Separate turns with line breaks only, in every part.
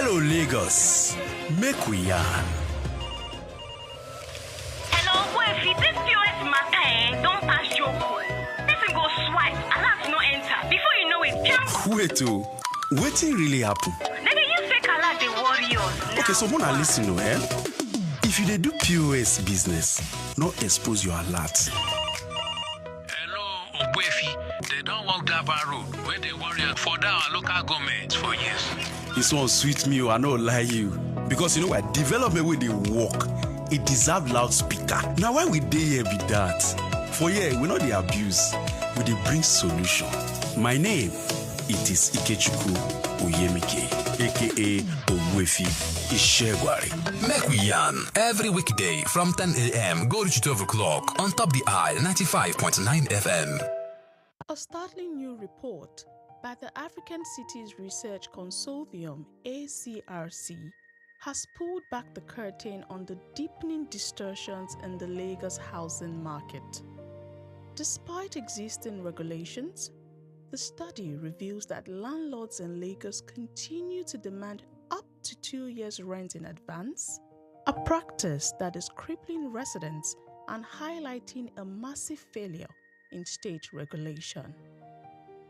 Hello Lagos, make we yarn.
Hello, boy, if this POS matter, don't pass your call. Person go swipe, alert no enter. Before you know it, jump.
Wait oh, wetin really happen?
Then they use fake alert, they worry us.
Okay, so mona listen to If you dey do POS business, no expose your alert.
Hello, Ogbuefi. They don't walk that bar road where they worry for our local government for years.
This one sweet me, I no lie you. Because you know what, development wey dey work, it deserve loudspeaker. Now why we dey here be that? For here, we no dey abuse, we dey bring solution. My name, it is Ikechukwu Oyemike, aka Ogbuefi Ishegwari.
Make we yarn every weekday from 10 a.m. go reach 12 o'clock on Top the Eye 95.9 FM.
A startling new report by the African Cities Research Consortium (ACRC) has pulled back the curtain on the deepening distortions in the Lagos housing market. Despite existing regulations, the study reveals that landlords in Lagos continue to demand up to 2 years' rent in advance, a practice that is crippling residents and highlighting a massive failure in state regulation.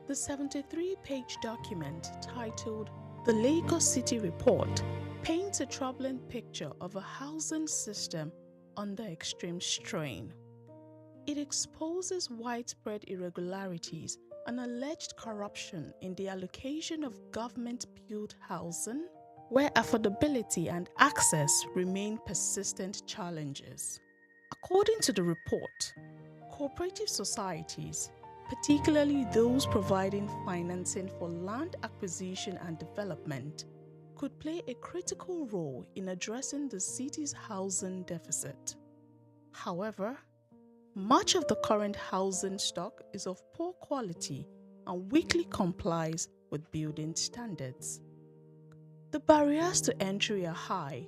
The 73-page document titled The Lagos City Report paints a troubling picture of a housing system under extreme strain. It exposes widespread irregularities and alleged corruption in the allocation of government-built housing, where affordability and access remain persistent challenges. According to the report, cooperative societies, particularly those providing financing for land acquisition and development, could play a critical role in addressing the city's housing deficit. However, much of the current housing stock is of poor quality and weakly complies with building standards. The barriers to entry are high: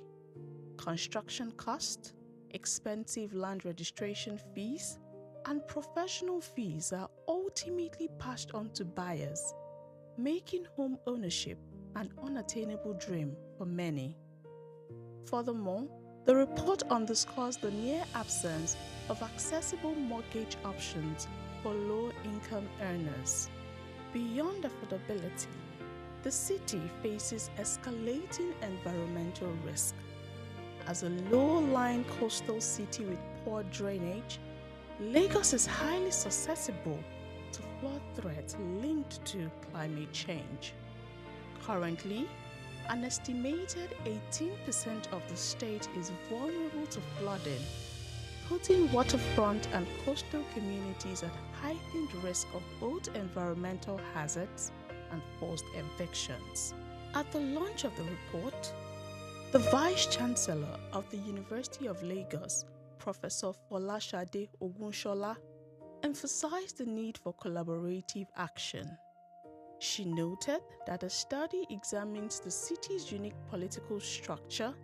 construction costs, expensive land registration fees, and professional fees are ultimately passed on to buyers, making home ownership an unattainable dream for many. Furthermore, the report underscores the near absence of accessible mortgage options for low-income earners. Beyond affordability, the city faces escalating environmental risk. As a low-lying coastal city with poor drainage, Lagos is highly susceptible to flood threats linked to climate change. Currently, an estimated 18% of the state is vulnerable to flooding, putting waterfront and coastal communities at heightened risk of both environmental hazards and forced evictions. At the launch of the report, the Vice-Chancellor of the University of Lagos, Professor Folashade Ogunshola, emphasized the need for collaborative action. She noted that the study examines the city's unique political structure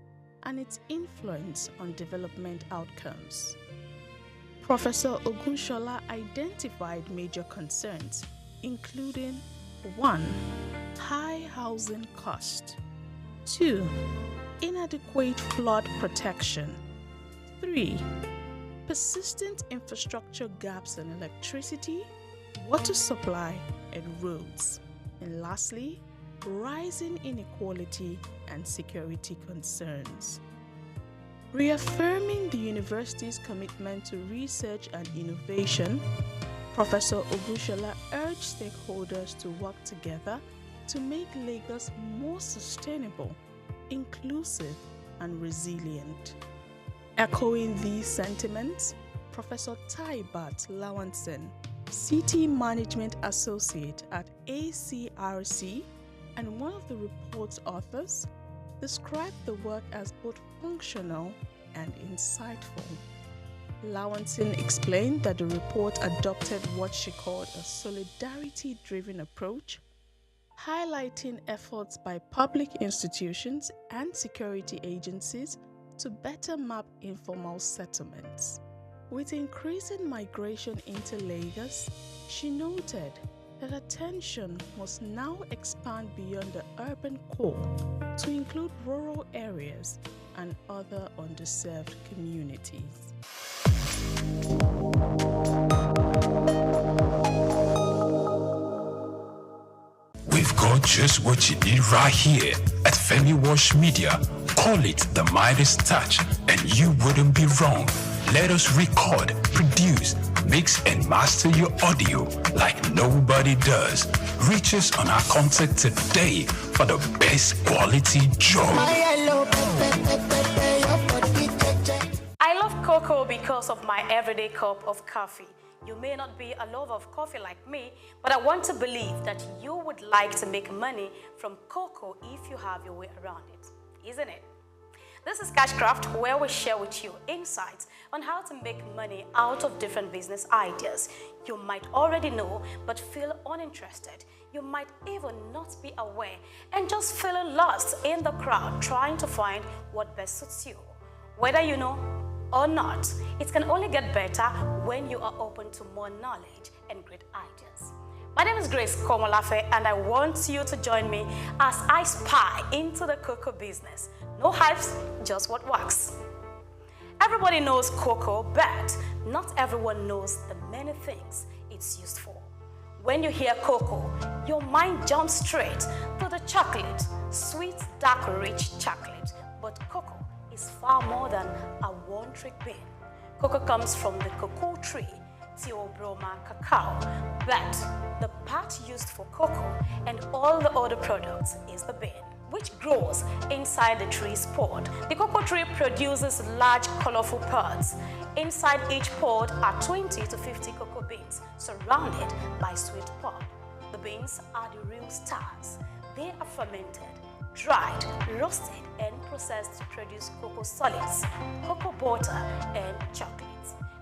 and its influence on development outcomes. Professor Ogunshola identified major concerns, including 1. High housing cost, 2. Inadequate flood protection, 3. Persistent infrastructure gaps in electricity, water supply, and roads. And lastly, rising inequality and security concerns. Reaffirming the university's commitment to research and innovation, Professor Ogunshola urged stakeholders to work together to make Lagos more sustainable, inclusive, and resilient. Echoing these sentiments, Professor Taibat Lawanson, City Management Associate at ACRC and one of the report's authors, described the work as both functional and insightful. Lawanson explained that the report adopted what she called a solidarity-driven approach, highlighting efforts by public institutions and security agencies to better map informal settlements. With increasing migration into Lagos, she noted that attention must now expand beyond the urban core to include rural areas and other underserved communities.
We've got just what you need right here at Femi Wash Media. Call it the Midas touch, and you wouldn't be wrong. Let us record, produce, mix, and master your audio like nobody does. Reach us on our contact today for the best quality job.
I love cocoa because of my everyday cup of coffee. You may not be a lover of coffee like me, but I want to believe that you would like to make money from cocoa if you have your way around it, isn't it? This is Cashcraft, where we share with you insights on how to make money out of different business ideas you might already know but feel uninterested. You might even not be aware and just feeling lost in the crowd trying to find what best suits you. Whether you know or not, it can only get better when you are open to more knowledge and great ideas. My name is Grace Komolafe, and I want you to join me as I spy into the cocoa business. No hypes, just what works. Everybody knows cocoa, but not everyone knows the many things it's used for. When you hear cocoa, your mind jumps straight to the chocolate, sweet, dark, rich chocolate. But cocoa is far more than a one-trick bean. Cocoa comes from the cocoa tree, Theobroma cacao, but the part used for cocoa and all the other products is the bean, which grows inside the tree's pod. The cocoa tree produces large, colorful pods. Inside each pod are 20 to 50 cocoa beans, surrounded by sweet pod. The beans are the real stars. They are fermented, dried, roasted, and processed to produce cocoa solids, cocoa butter, and chocolate.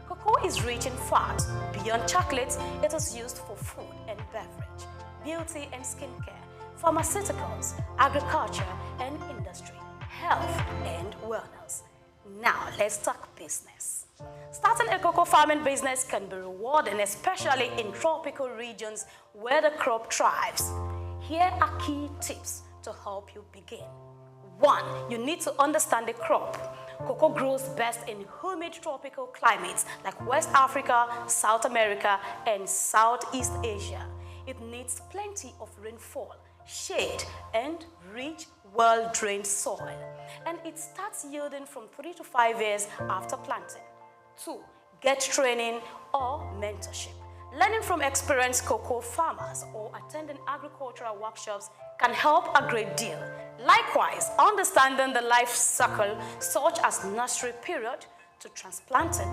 Cocoa is rich in fat. Beyond chocolate, it is used for food and beverage, beauty and skincare, pharmaceuticals, agriculture and industry, health and wellness. Now, let's talk business. Starting a cocoa farming business can be rewarding, especially in tropical regions where the crop thrives. Here are key tips to help you begin. 1. You need to understand the crop. Cocoa grows best in humid tropical climates like West Africa, South America, and Southeast Asia. It needs plenty of rainfall, shade, and rich, well-drained soil. And it starts yielding from 3 to 5 years after planting. 2. Get training or mentorship. Learning from experienced cocoa farmers or attending agricultural workshops can help a great deal. Likewise, understanding the life cycle, such as nursery period to transplanting,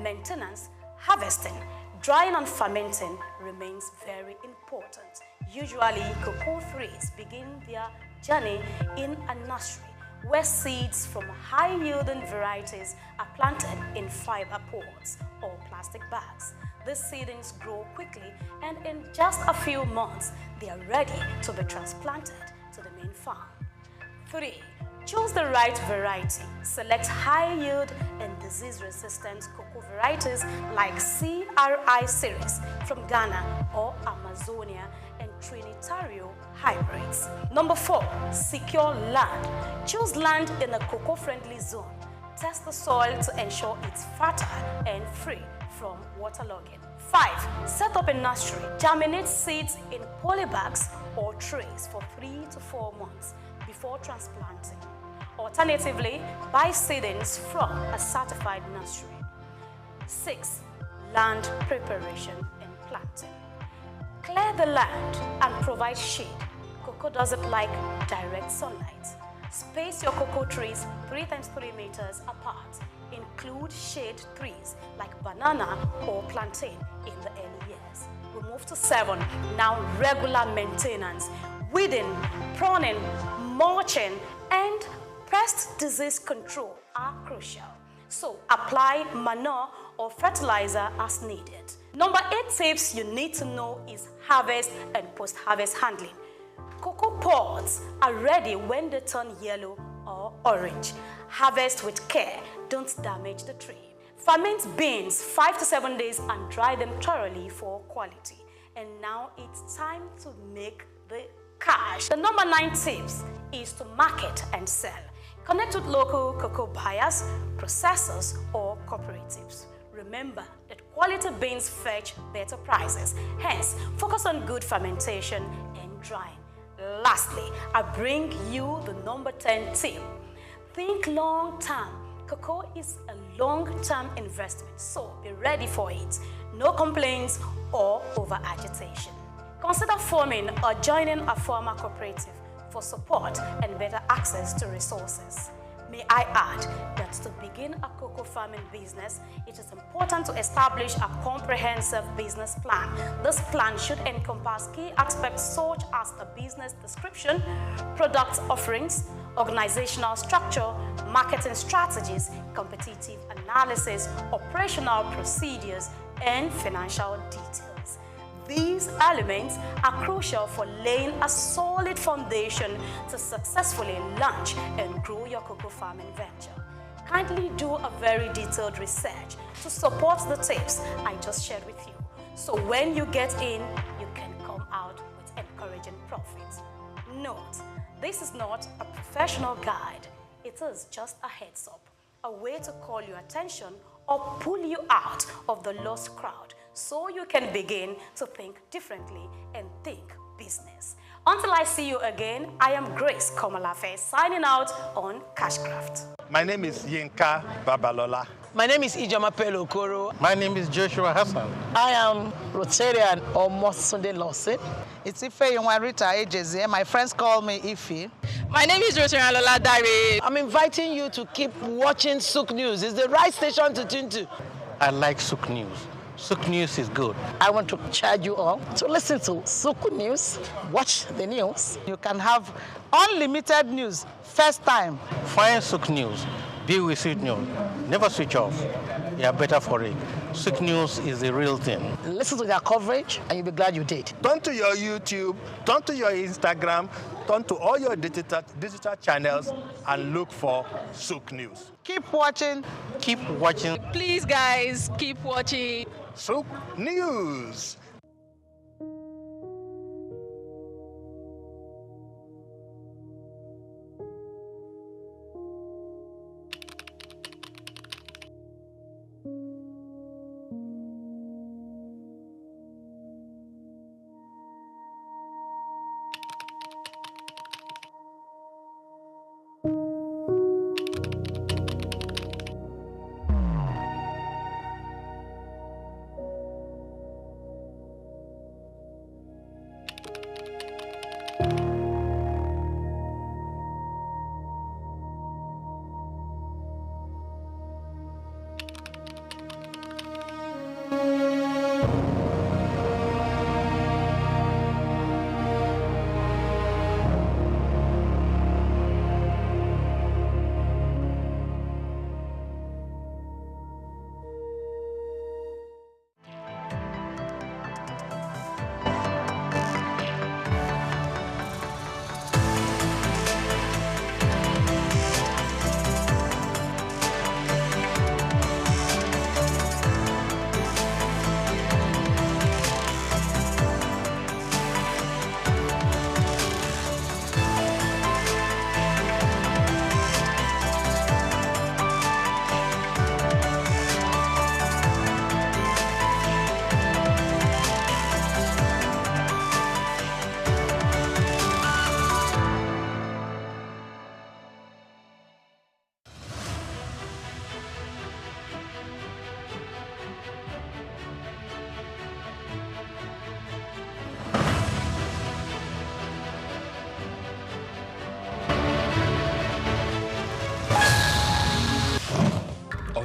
maintenance, harvesting, drying and fermenting remains very important. Usually, cocoa trees begin their journey in a nursery where seeds from high-yielding varieties are planted in fiber pods or plastic bags. These seedlings grow quickly, and in just a few months, they are ready to be transplanted to the main farm. 3. Choose the right variety. Select high-yield and disease-resistant cocoa varieties like CRI series from Ghana or Amazonia and Trinitario hybrids. Number 4. Secure land. Choose land in a cocoa-friendly zone. Test the soil to ensure it's fertile and free from waterlogging. 5. Set up a nursery. Germinate seeds in polybags or trays for 3 to 4 months before transplanting. Alternatively, buy seedlings from a certified nursery. 6. Land preparation and planting. Clear the land and provide shade. Cocoa doesn't like direct sunlight. Space your cocoa trees 3 times 3 meters apart. Include shade trees like banana or plantain in the early years. We move to 7. Now, regular maintenance. Weeding, pruning, mulching, and pest disease control are crucial. So, apply manure or fertilizer as needed. Number 8 tips you need to know is harvest and post-harvest handling. Cocoa pods are ready when they turn yellow or orange. Harvest with care. Don't damage the tree. Ferment beans 5 to 7 days and dry them thoroughly for quality. And now it's time to make the cash. The number 9 tips is to market and sell. Connect with local cocoa buyers, processors, or cooperatives. Remember that quality beans fetch better prices. Hence, focus on good fermentation and drying. Lastly, I bring you the number 10 tip. Think long term. Cocoa is a long-term investment, so be ready for it. No complaints or over-agitation. Consider forming or joining a farmer cooperative for support and better access to resources. May I add that to begin a cocoa farming business, it is important to establish a comprehensive business plan. This plan should encompass key aspects such as a business description, product offerings, organizational structure, marketing strategies, competitive analysis, operational procedures, and financial details. These elements are crucial for laying a solid foundation to successfully launch and grow your cocoa farming venture. Kindly do a very detailed research to support the tips I just shared with you. So when you get in, you can come out with encouraging profits. Note, this is not a professional guide. It is just a heads up, a way to call your attention or pull you out of the lost crowd so you can begin to think differently and think business. Until I see you again, I am Grace Komalafe signing out on Cashcraft.
My name is Yinka Babalola.
My name is Ijoma Pelokoro.
My name is Joshua Hassan.
I am Rotarian or Mosunde Lawson.
It's Ife Rita Ejeze. My friends call me Ife.
My name is Rotarian Lola Dare.
I'm inviting you to keep watching SOUQ News. It's the right station to tune to.
I like SOUQ News. SOUQ News is good.
I want to charge you all to listen to SOUQ News, watch the news.
You can have unlimited news, first time.
Find SOUQ News. Be with SOUQ News. Never switch off. You are better for it. SOUQ News is the real thing.
Listen to their coverage and you'll be glad you did.
Turn to your YouTube, turn to your Instagram, turn to all your digital channels and look for SOUQ News.
Keep watching.
Keep watching.
Please, guys, keep watching
SOUQ News.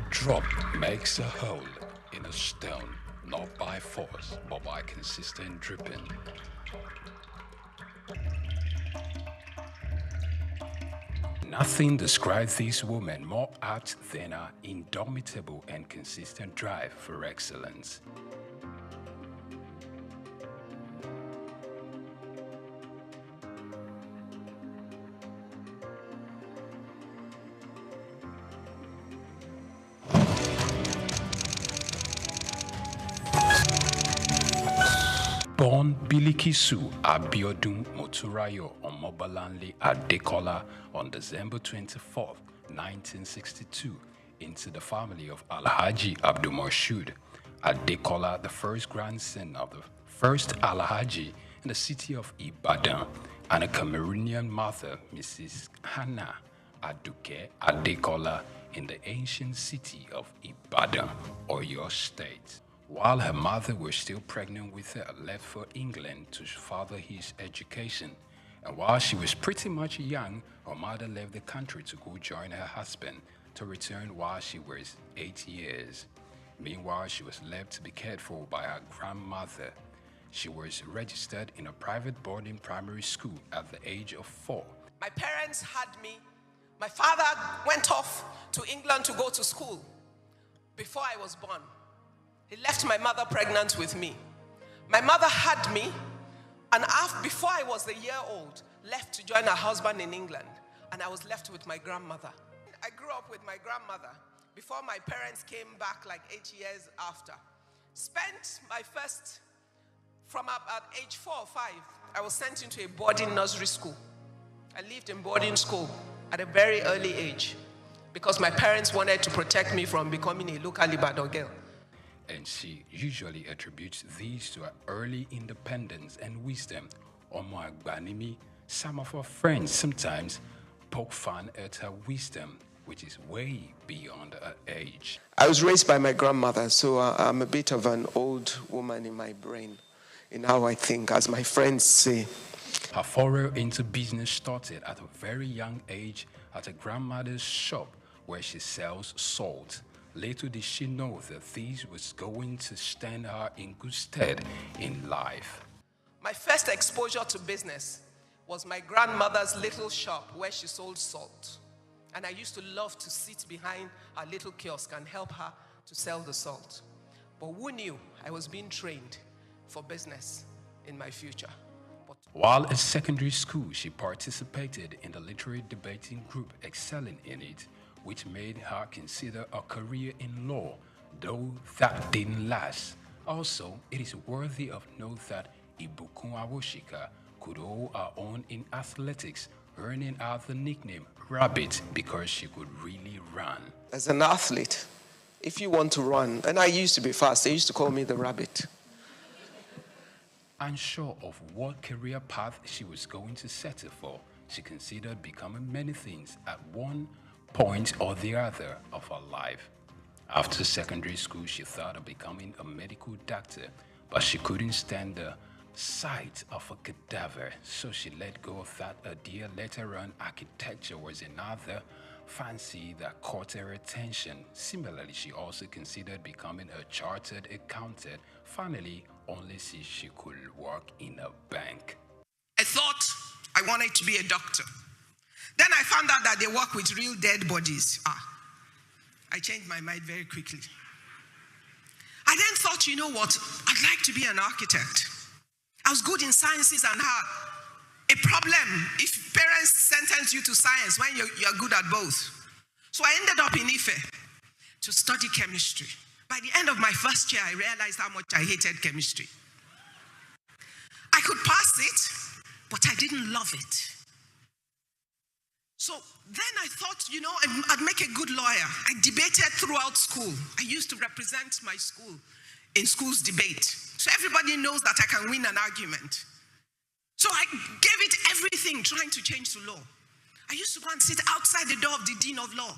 Dropped makes a hole in a stone, not by force, but by consistent dripping. Nothing describes this woman more apt than her indomitable and consistent drive for excellence. born Bilikisu Abiodun Moturayo Omobalanle Adekola on December 24, 1962, into the family of Alhaji Abdulmoshood Adekola, the first grandson of the first Alhaji in the city of Ibadan, and a Cameroonian mother, Mrs. Hannah Aduke Adekola, in the ancient city of Ibadan, Oyo State. While her mother was still pregnant with her, left for England to further his education. And while she was pretty much young, her mother left the country to go join her husband, to return while she was 8 years. Meanwhile, she was left to be cared for by her grandmother. She was registered in a private boarding primary school at the age of 4.
My parents had me. My father went off to England to go to school before I was born. He left my mother pregnant with me. My mother had me, and before I was a year old, left to join her husband in England, and I was left with my grandmother. I grew up with my grandmother before my parents came back like 8 years after. Spent my first, from about age 4 or 5, I was sent into a boarding nursery school. I lived in boarding school at a very early age because my parents wanted to protect me from becoming a local Ibadan girl.
And she usually attributes these to her early independence and wisdom. Omo Agbanimi, some of her friends sometimes poke fun at her wisdom, which is way beyond her age.
I was raised by my grandmother, so I'm a bit of an old woman in my brain, in how I think, as my friends say.
Her foray into business started at a very young age at her grandmother's shop where she sells salt. Little did she know that this was going to stand her in good stead in life.
My first exposure to business was my grandmother's little shop where she sold salt. And I used to love to sit behind her little kiosk and help her to sell the salt. But who knew I was being trained for business in my future?
While at secondary school, she participated in the literary debating group, excelling in it, which made her consider a career in law, though that didn't last. Also, it is worthy of note that Ibukun Awoshika could hold her own in athletics, earning her the nickname Rabbit because she could really run.
As an athlete, if you want to run, and I used to be fast, they used to call me the Rabbit.
Unsure of what career path she was going to settle for, she considered becoming many things at one point or the other of her life. After secondary school, she thought of becoming a medical doctor, but she couldn't stand the sight of a cadaver, so she let go of that idea. Later on, architecture was another fancy that caught her attention. Similarly, she also considered becoming a chartered accountant. Finally, only see she could work in a bank.
I thought I wanted to be a doctor. Then I found out that they work with real dead bodies. I changed my mind very quickly. I then thought, you know what? I'd like to be an architect. I was good in sciences and had a problem if parents sentence you to science when you're good at both. So I ended up in Ife to study chemistry. By the end of my first year, I realized how much I hated chemistry. I could pass it, but I didn't love it. So then I thought, you know, I'd make a good lawyer. I debated throughout school. I used to represent my school in school's debate. So everybody knows that I can win an argument. So I gave it everything trying to change to law. I used to go and sit outside the door of the dean of law.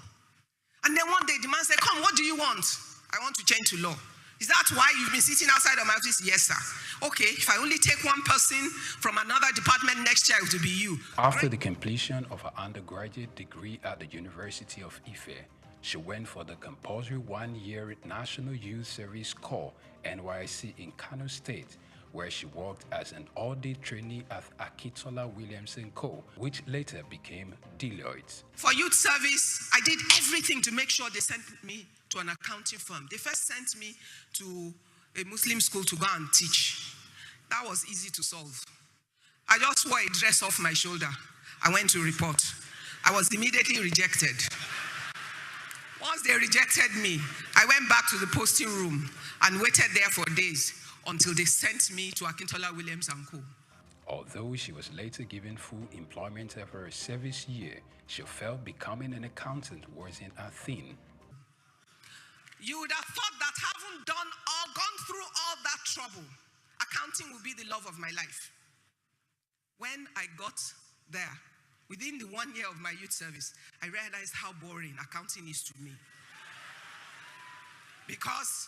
And then one day the man said, come, what do you want? I want to change to law. Is that why you've been sitting outside of my office? Yes, sir. Okay, if I only take one person from another department next year, it will be you.
After the completion of her undergraduate degree at the University of Ife, she went for the compulsory one-year National Youth Service Corps, NYSC, in Kano State, where she worked as an audit trainee at Akintola Williamson Co., which later became Deloitte.
For youth service, I did everything to make sure they sent me to an accounting firm. They first sent me to a Muslim school to go and teach. That was easy to solve. I just wore a dress off my shoulder. I went to report. I was immediately rejected. Once they rejected me, I went back to the posting room and waited there for days, until they sent me to Akintola Williams & Co.
Although she was later given full employment after her service year, she felt becoming an accountant wasn't a thing.
You would have thought that having gone through all that trouble, accounting would be the love of my life. When I got there, within the 1 year of my youth service, I realized how boring accounting is to me. Because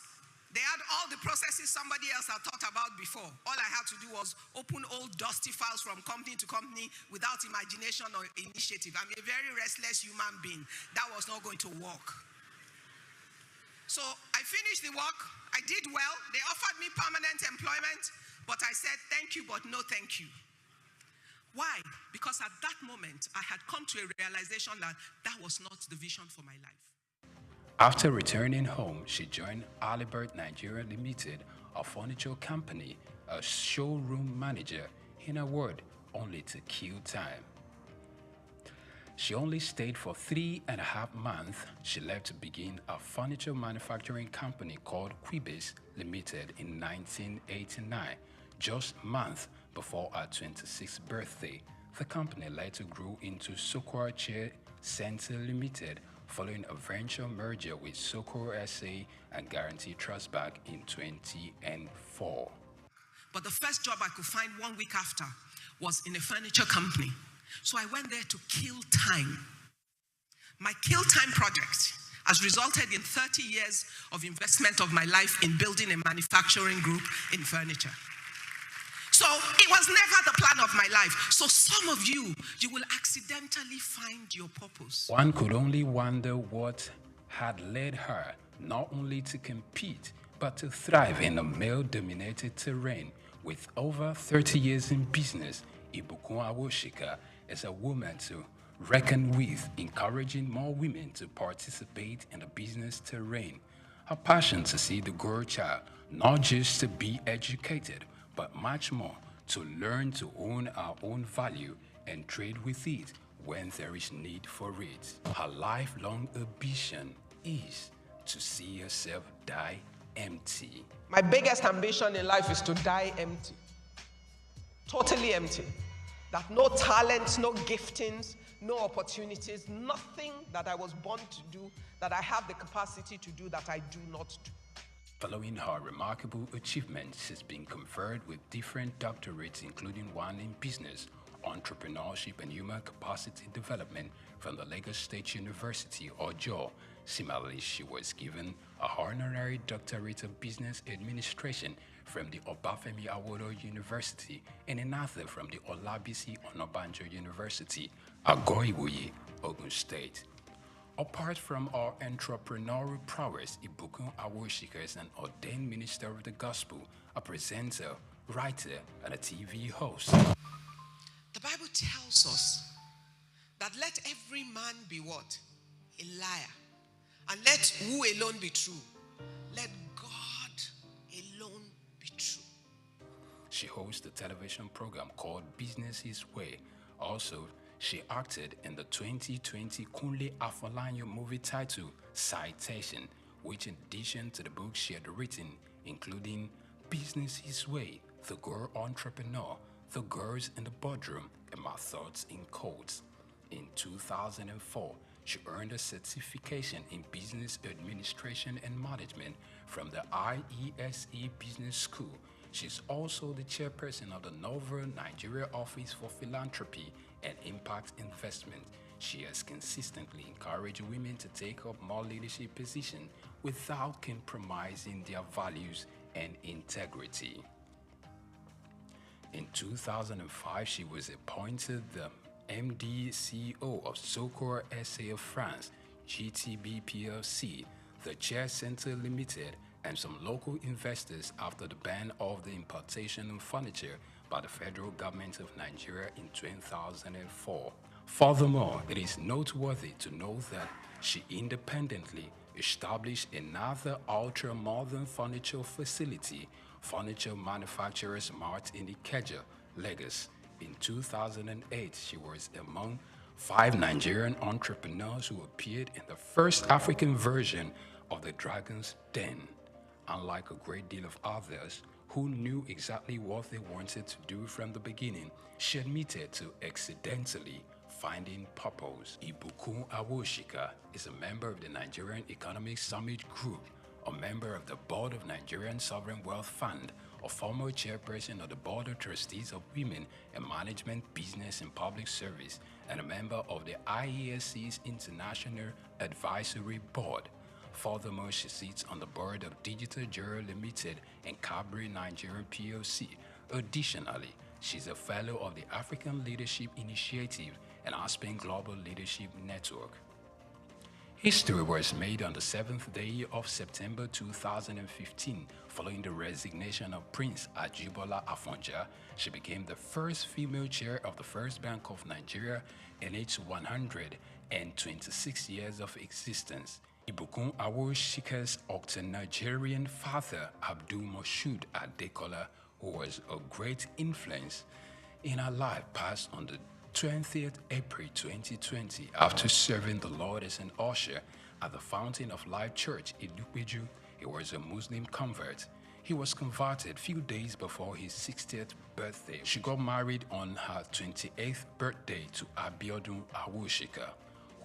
they had all the processes somebody else had thought about before. All I had to do was open old dusty files from company to company without imagination or initiative. I'm a very restless human being. That was not going to work. So I finished the work. I did well. They offered me permanent employment, but I said, thank you, but no thank you. Why? Because at that moment, I had come to a realization that that was not the vision for my life.
After returning home, she joined Alibert Nigeria Limited, a furniture company, as showroom manager, in a word, only to kill time. She only stayed for 3.5 months. She left to begin a furniture manufacturing company called Quibis Limited in 1989, just months before her 26th birthday. The company later grew into SOUQ Chair Center Limited, following a venture merger with SOUQ SA and Guarantee Trust Bank in 2004.
But the first job I could find 1 week after was in a furniture company. So I went there to kill time. My kill time project has resulted in 30 years of investment of my life in building a manufacturing group in furniture. So it was never the plan of my life. So some of you will accidentally find your purpose.
One could only wonder what had led her not only to compete, but to thrive in a male-dominated terrain. With over 30 years in business, Ibukun Awoshika is a woman to reckon with, encouraging more women to participate in the business terrain. Her passion to see the girl child, not just to be educated, but much more, to learn to own our own value and trade with it when there is need for it. Her lifelong ambition is to see herself die empty.
My biggest ambition in life is to die empty. Totally empty. That no talents, no giftings, no opportunities, nothing that I was born to do, that I have the capacity to do, that I do not do.
Following her remarkable achievements, she's been conferred with different doctorates, including one in business, entrepreneurship and human capacity development from the Lagos State University, Ojo. Similarly, she was given a honorary doctorate of business administration from the Obafemi Awolowo University and another from the Olabisi Onabanjo University, Agoiwoye, Ogun State. Apart from our entrepreneurial prowess, Ibukun Awoshika is an ordained minister of the gospel, a presenter, writer, and a TV host.
The Bible tells us that let every man be what? A liar. And let who alone be true? Let God alone be true.
She hosts a television program called Business His Way. Also, she acted in the 2020 Kunle Afolanyo movie titled Citation, which in addition to the books she had written, including Business His Way, The Girl Entrepreneur, The Girls in the Boardroom, and My Thoughts in Codes. In 2004, she earned a certification in Business Administration and Management from the IESE Business School. She's also the chairperson of the Novel Nigeria Office for Philanthropy and Impact Investment. She has consistently encouraged women to take up more leadership positions without compromising their values and integrity. In 2005, she was appointed the MD CEO of SOUQ SA of France, GTB PLC, the Chair Center Limited, and some local investors after the ban of the importation of furniture by the federal government of Nigeria in 2004. Furthermore, it is noteworthy to note that she independently established another ultra-modern furniture facility, Furniture Manufacturers Mart in Ikeja, Lagos. In 2008, she was among 5 Nigerian entrepreneurs who appeared in the first African version of the Dragon's Den. Unlike a great deal of others who knew exactly what they wanted to do from the beginning, she admitted to accidentally finding purpose. Ibukun Awoshika is a member of the Nigerian Economic Summit Group, a member of the board of Nigerian Sovereign Wealth Fund, a former chairperson of the Board of Trustees of Women in Management, Business and Public Service, and a member of the IESC's International Advisory Board. Furthermore, she sits on the board of Digital Jewelry Limited and Cabri Nigeria PLC. Additionally, she's a fellow of the African Leadership Initiative and Aspen Global Leadership Network. History was made on the 7th day of September 2015. Following the resignation of Prince Ajibola Afonja, she became the first female chair of the First Bank of Nigeria in its 126 years of existence. Ibukun Awoshika's Octo-Nigerian father, Abdul Moshood Adekola, who was a great influence in her life, passed on the 20th April 2020 after serving the Lord as an usher at the Fountain of Life Church in Ilupeju. He was a Muslim convert. He was converted few days before his 60th birthday. She got married on her 28th birthday to Abiodun Awoshika,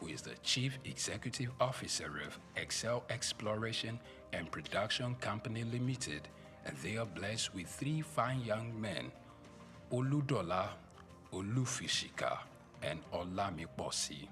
who is the Chief Executive Officer of Excel Exploration and Production Company Limited, and they are blessed with 3 fine young men, Oludola, Olufishika, and Olamiposi.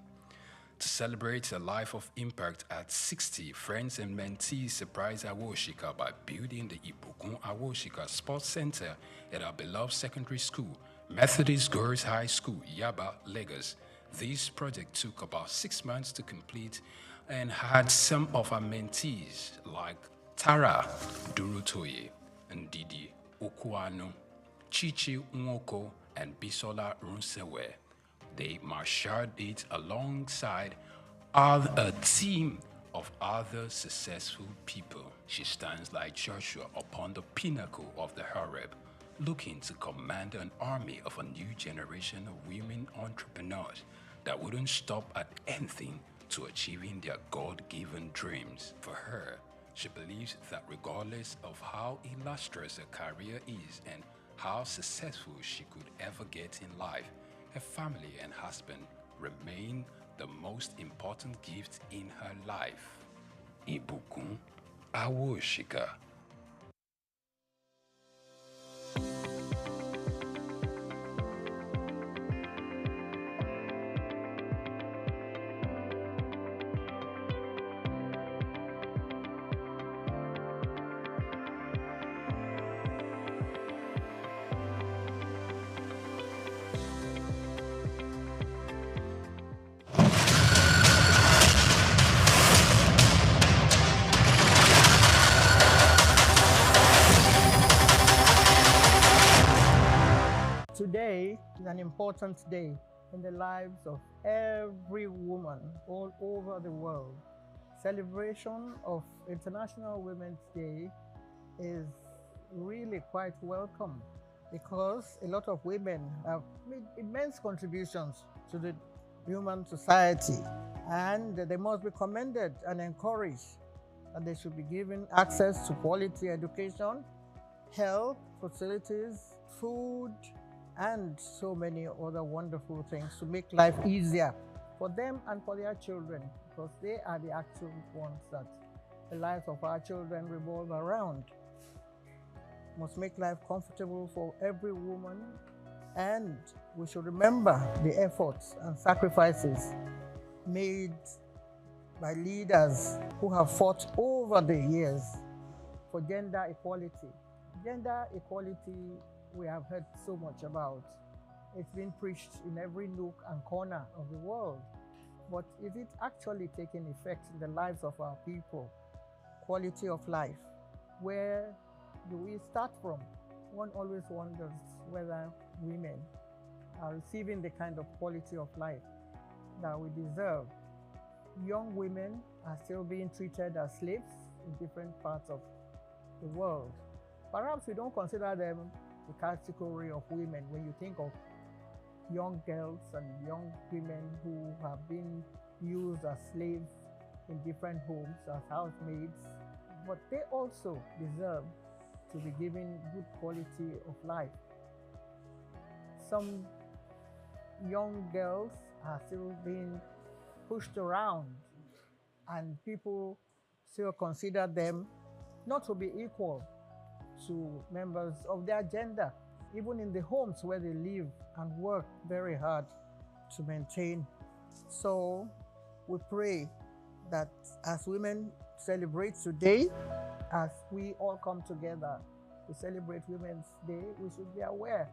To celebrate a life of impact at 60, friends and mentees surprised Awoshika by building the Ibukun Awoshika Sports Center at our beloved secondary school, Methodist Girls High School, Yaba, Lagos. This project took about 6 months to complete and had some of our mentees like Tara Durutoye, Ndidi Okuano, Chichi Nwoko, and Bisola Runsewe. They marshaled it alongside a team of other successful people. She stands like Joshua upon the pinnacle of the Horeb, looking to command an army of a new generation of women entrepreneurs that wouldn't stop at anything to achieving their God-given dreams. For her, she believes that regardless of how illustrious her career is and how successful she could ever get in life, her family and husband remain the most important gift in her life. Ibukun Awoshika.
Today is an important day in the lives of every woman all over the world. Celebration of International Women's Day is really quite welcome because a lot of women have made immense contributions to the human society, and they must be commended and encouraged, and they should be given access to quality education, health facilities, food, and so many other wonderful things to make life easier for them and for their children, because they are the actual ones that the lives of our children revolve around. Must make life comfortable for every woman, and we should remember the efforts and sacrifices made by leaders who have fought over the years for gender equality. Gender equality we have heard so much about. It's been preached in every nook and corner of the world. But is it actually taking effect in the lives of our people? Quality of life. Where do we start from? One always wonders whether women are receiving the kind of quality of life that we deserve. Young women are still being treated as slaves in different parts of the world. Perhaps we don't consider them the category of women when you think of young girls and young women who have been used as slaves in different homes as housemaids, but they also deserve to be given good quality of life. Some young girls are still being pushed around, and people still consider them not to be equal to members of their gender, even in the homes where they live and work very hard to maintain. So we pray that as women celebrate today, as we all come together to celebrate Women's Day, we should be aware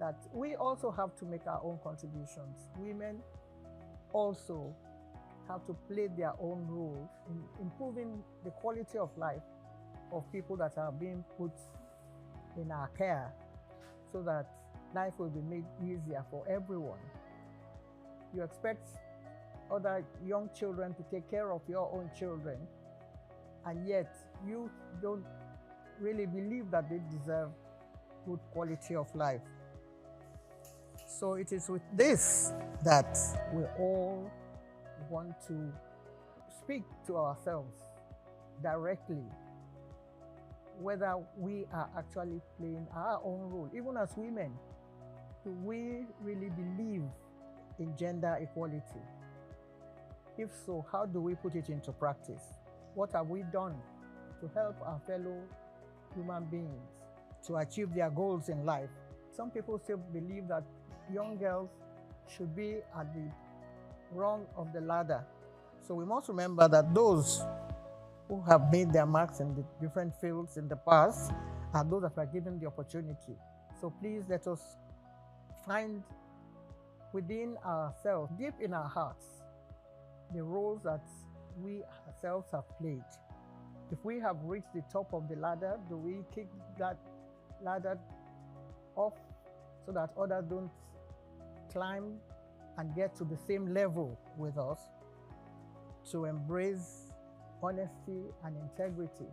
that we also have to make our own contributions. Women also have to play their own role in improving the quality of life of people that are being put in our care, so that life will be made easier for everyone. You expect other young children to take care of your own children, and yet you don't really believe that they deserve good quality of life. So it is with this that we all want to speak to ourselves directly, whether we are actually playing our own role. Even as women, do we really believe in gender equality? If so, how do we put it into practice? What have we done to help our fellow human beings to achieve their goals in life? Some people still believe that young girls should be at the rung of the ladder. So we must remember that those who have made their marks in the different fields in the past are those that were given the opportunity. So please let us find within ourselves, deep in our hearts, the roles that we ourselves have played. If we have reached the top of the ladder, do we kick that ladder off so that others don't climb and get to the same level with us? To embrace honesty and integrity,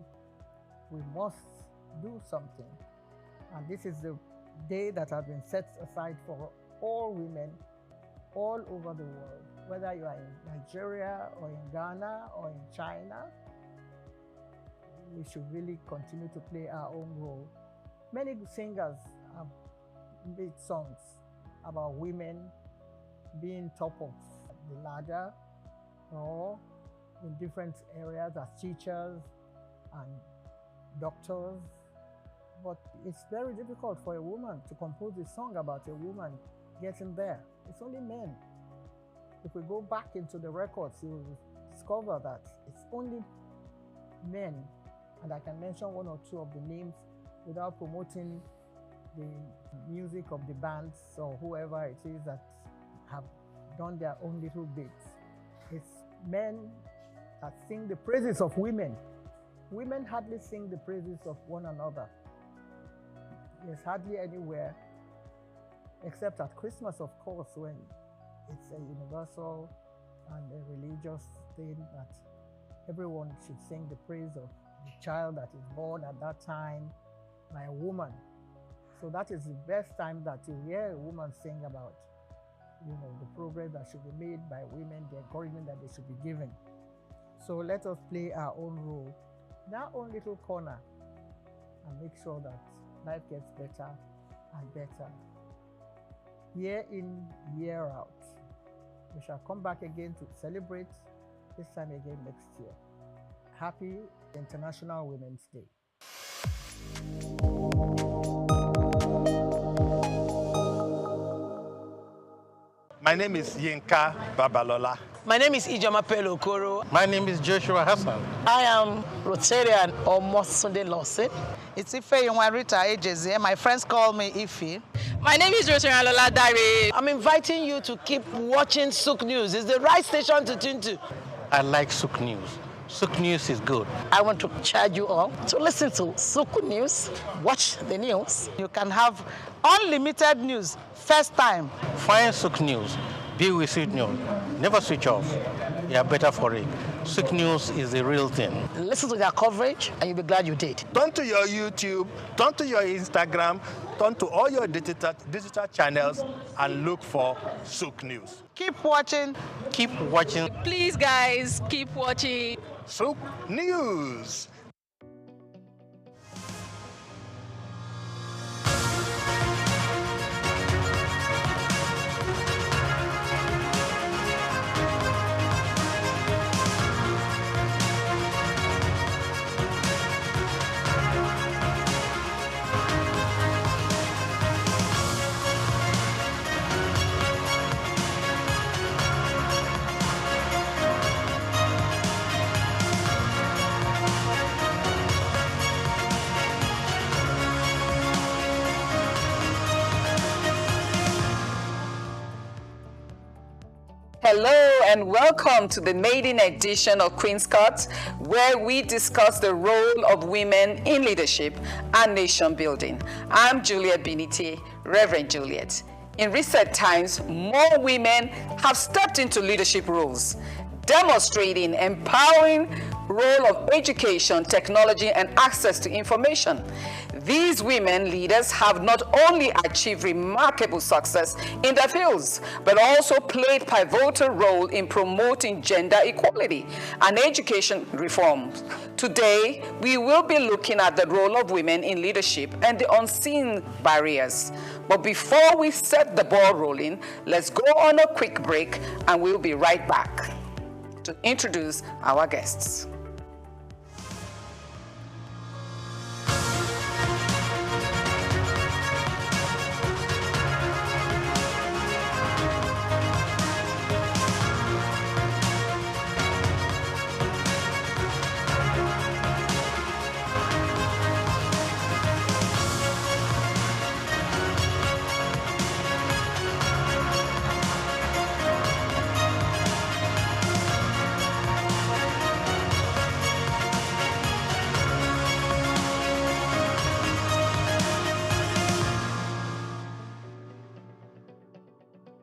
we must do something. And this is the day that has been set aside for all women all over the world, whether you are in Nigeria or in Ghana or in China. We should really continue to play our own role. Many singers have made songs about women being top of the ladder or in different areas as teachers and doctors. But it's very difficult for a woman to compose a song about a woman getting there. It's only men. If we go back into the records, you will discover that it's only men. And I can mention one or two of the names without promoting the music of the bands or whoever it is that have done their own little bits. It's men that sing the praises of women. Women hardly sing the praises of one another. There's hardly anywhere, except at Christmas, of course, when it's a universal and a religious thing that everyone should sing the praise of the child that is born at that time by a woman. So that is the best time that you hear a woman sing about, the progress that should be made by women, the encouragement that they should be given. So let us play our own role in our own little corner and make sure that life gets better and better. Year in, year out. We shall come back again to celebrate this time again next year. Happy International Women's Day.
My name is Yinka Babalola.
My name is Ijoma Pelo Okoro.
My name is Joshua Hassan.
I am Rotarian or Mosunde Lawson.
It's Ife Rita Ejeze. My friends call me Ife.
My name is Rosemary.
I'm inviting you to keep watching SOUQ News. It's the right station to tune to.
I like SOUQ News. SOUQ News is good.
I want to charge you all to listen to SOUQ News, watch the news.
You can have unlimited news, first time.
Find SOUQ News. Be with SOUQ News. Never switch off. You are better for it. SOUQ News is the real thing.
Listen to their coverage and you'll be glad you did.
Turn to your YouTube, turn to your Instagram, turn to all your digital channels and look for SOUQ News.
Keep watching.
Keep watching.
Please, guys, keep watching
SOUQ News.
Hello and welcome to the maiden edition of Queen's Court, where we discuss the role of women in leadership and nation building. I'm Juliet Biniti, Reverend Juliet. In recent times, more women have stepped into leadership roles, demonstrating empowering role of education, technology, and access to information. These women leaders have not only achieved remarkable success in their fields, but also played pivotal role in promoting gender equality and education reforms. Today, we will be looking at the role of women in leadership and the unseen barriers. But before we set the ball rolling, let's go on a quick break and we'll be right back to introduce our guests.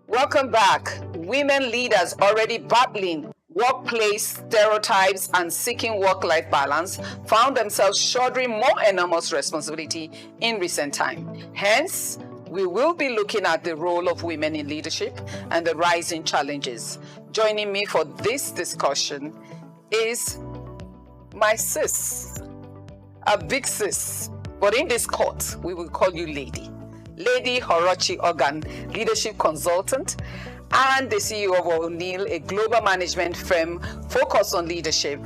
Welcome back. Women leaders already battling workplace stereotypes and seeking work-life balance found themselves shouldering more enormous responsibility in recent time. Hence, we will be looking at the role of women in leadership and the rising challenges. Joining me for this discussion is my sis, a big sis, but in this court, we will call you Lady. Lady Orochi Ogan, leadership consultant and the CEO of O'Neill, a global management firm focused on leadership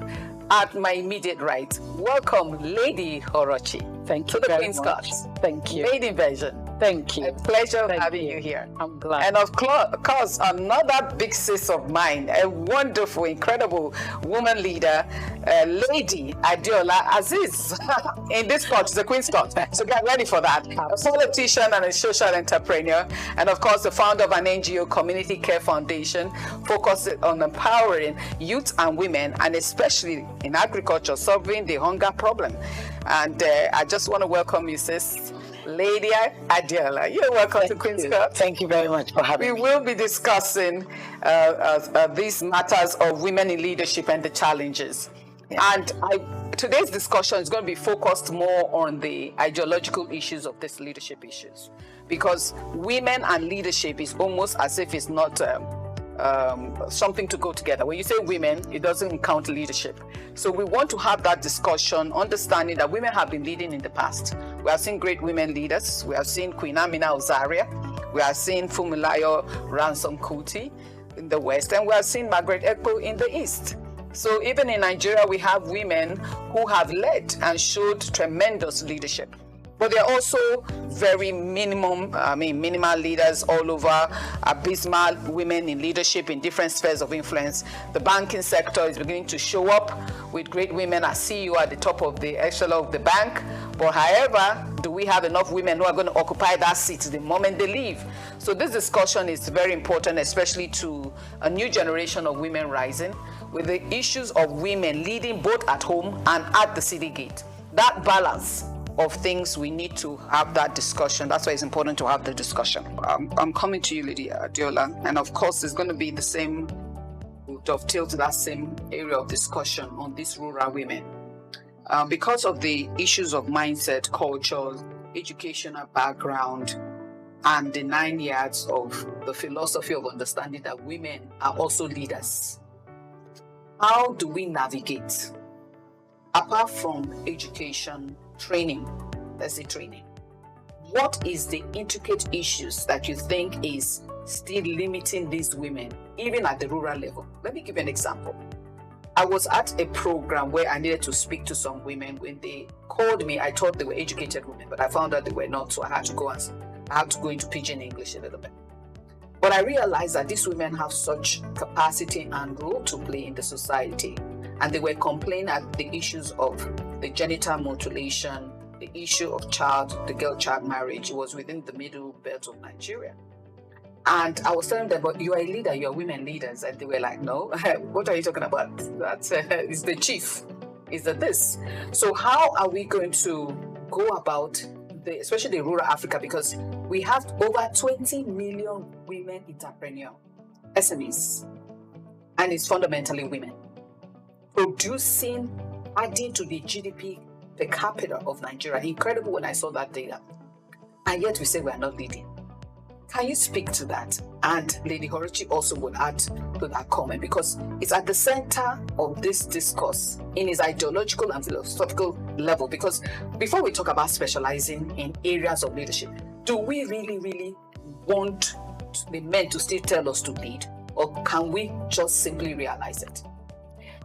at my immediate right. Welcome, Lady Orochi.
Thank you
to the
very
Queen's
much.
Court.
Thank you.
Maiden version.
Thank you.
A pleasure having you here.
I'm glad.
And of course, another big sis of mine, a wonderful, incredible woman leader, Lady Adeola Aziz, in this court, the Queen's Court. So get ready for that. A politician and a social entrepreneur, and of course, the founder of an NGO, Community Care Foundation, focused on empowering youth and women, and especially in agriculture, solving the hunger problem. And I just want to welcome you, sis. Lady Adeola, you're welcome to Queen's Court.
Thank you very much for having me.
We will be discussing these matters of women in leadership and the challenges. Yeah. And today's discussion is going to be focused more on the ideological issues of these leadership issues, because women and leadership is almost as if it's not something to go together. When you say women, it doesn't count leadership. So we want to have that discussion, understanding that women have been leading in the past. We have seen great women leaders. We have seen Queen Amina Ozaria. We have seen Funmilayo Ransom Kuti in the West. And we have seen Margaret Ekpo in the East. So even in Nigeria, we have women who have led and showed tremendous leadership. But they're also very minimal leaders all over, abysmal women in leadership in different spheres of influence. The banking sector is beginning to show up with great women as CEO at the top of the echelon of the bank. But however, do we have enough women who are going to occupy that seat the moment they leave? So this discussion is very important, especially to a new generation of women rising, with the issues of women leading both at home and at the city gate. That balance of things, we need to have that discussion. That's why it's important to have the discussion. I'm coming to you, Lady Adeola, and of course it's going to be the same, dovetail to that same area of discussion on these rural women. Because of the issues of mindset, culture, educational background, and the 9 years of the philosophy of understanding that women are also leaders, how do we navigate, apart from education, training, let's say training, what is the intricate issues that you think is still limiting these women, even at the rural level? Let me give you an example. I was at a program where I needed to speak to some women. When they called me, I thought they were educated women, but I found out they were not, so I had to go into pidgin English a little bit. But I realized that these women have such capacity and role to play in the society, and they were complaining at the issues of the genital mutilation, the issue of the girl-child marriage. It was within the middle belt of Nigeria. And I was telling them, but you are a leader, you are women leaders. And they were like, no, what are you talking about? That's is the chief, is the this. So how are we going to go about, especially the rural Africa, because we have over 20 million women entrepreneurs, SMEs, and it's fundamentally women. Producing, adding to the GDP per capita of Nigeria. Incredible when I saw that data. And yet we say we are not leading. Can you speak to that? And Lady Horichi also would add to that comment, because it's at the center of this discourse in its ideological and philosophical level. Because before we talk about specializing in areas of leadership, do we really, really want the men to still tell us to lead? Or can we just simply realize it?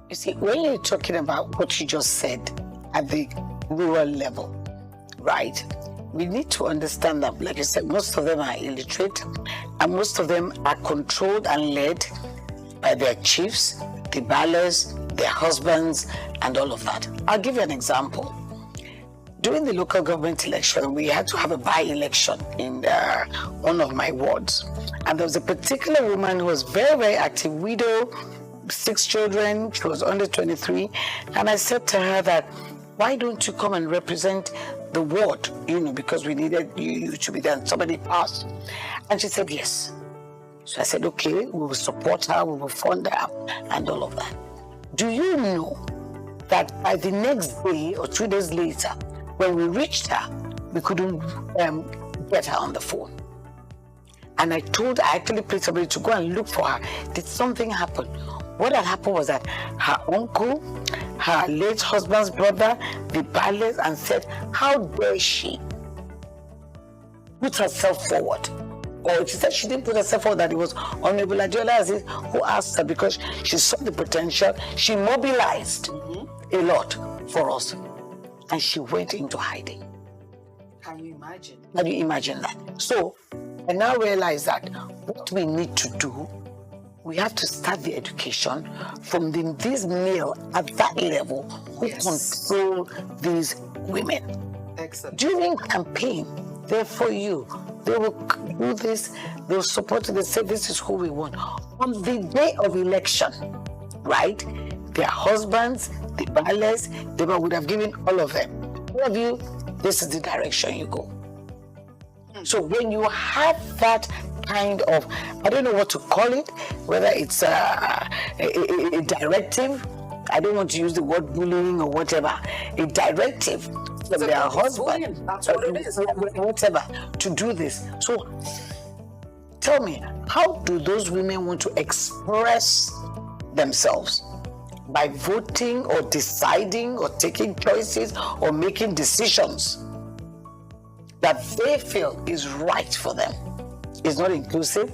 You see, when you're talking about what you just said at the rural level, right? We need to understand that, like I said, most of them are illiterate, and most of them are controlled and led by their chiefs, the ballers, their husbands, and all of that. I'll give you an example. During the local government election, we had to have a by-election in one of my wards. And there was a particular woman who was very, very active, widow, 6 children, she was under 23. And I said to her that, why don't you come and represent the ward, because we needed you to be there, and somebody passed. And she said, yes. So I said, okay, we will support her, we will fund her, and all of that. Do you know that by the next day or 2 days later, when we reached her, we couldn't get her on the phone. And I actually paid somebody to go and look for her. Did something happen? What had happened was that her uncle, her late husband's brother, the ballers, and said, how dare she put herself forward? Or she said she didn't put herself forward, that it was Honorable Adiola Aziz who asked her, because she saw the potential. She mobilized a lot for us. And she went into hiding.
Can you imagine?
Can you imagine that? So I now realize that what we need to do, we have to start the education from these male at that level who control these women.
Excellent.
During campaign, they're for you. They will do this, they'll support you, they say this is who we want. On the day of election, right, their husbands, the ballers, they would have given all of them. All of you, this is the direction you go. So when you have that kind of, I don't know what to call it, whether it's a directive, I don't want to use the word bullying or whatever, a directive from their husband,
that's what it is.
Whatever, to do this. So tell me, how do those women want to express themselves? By voting or deciding or taking choices or making decisions that they feel is right for them. It's not inclusive.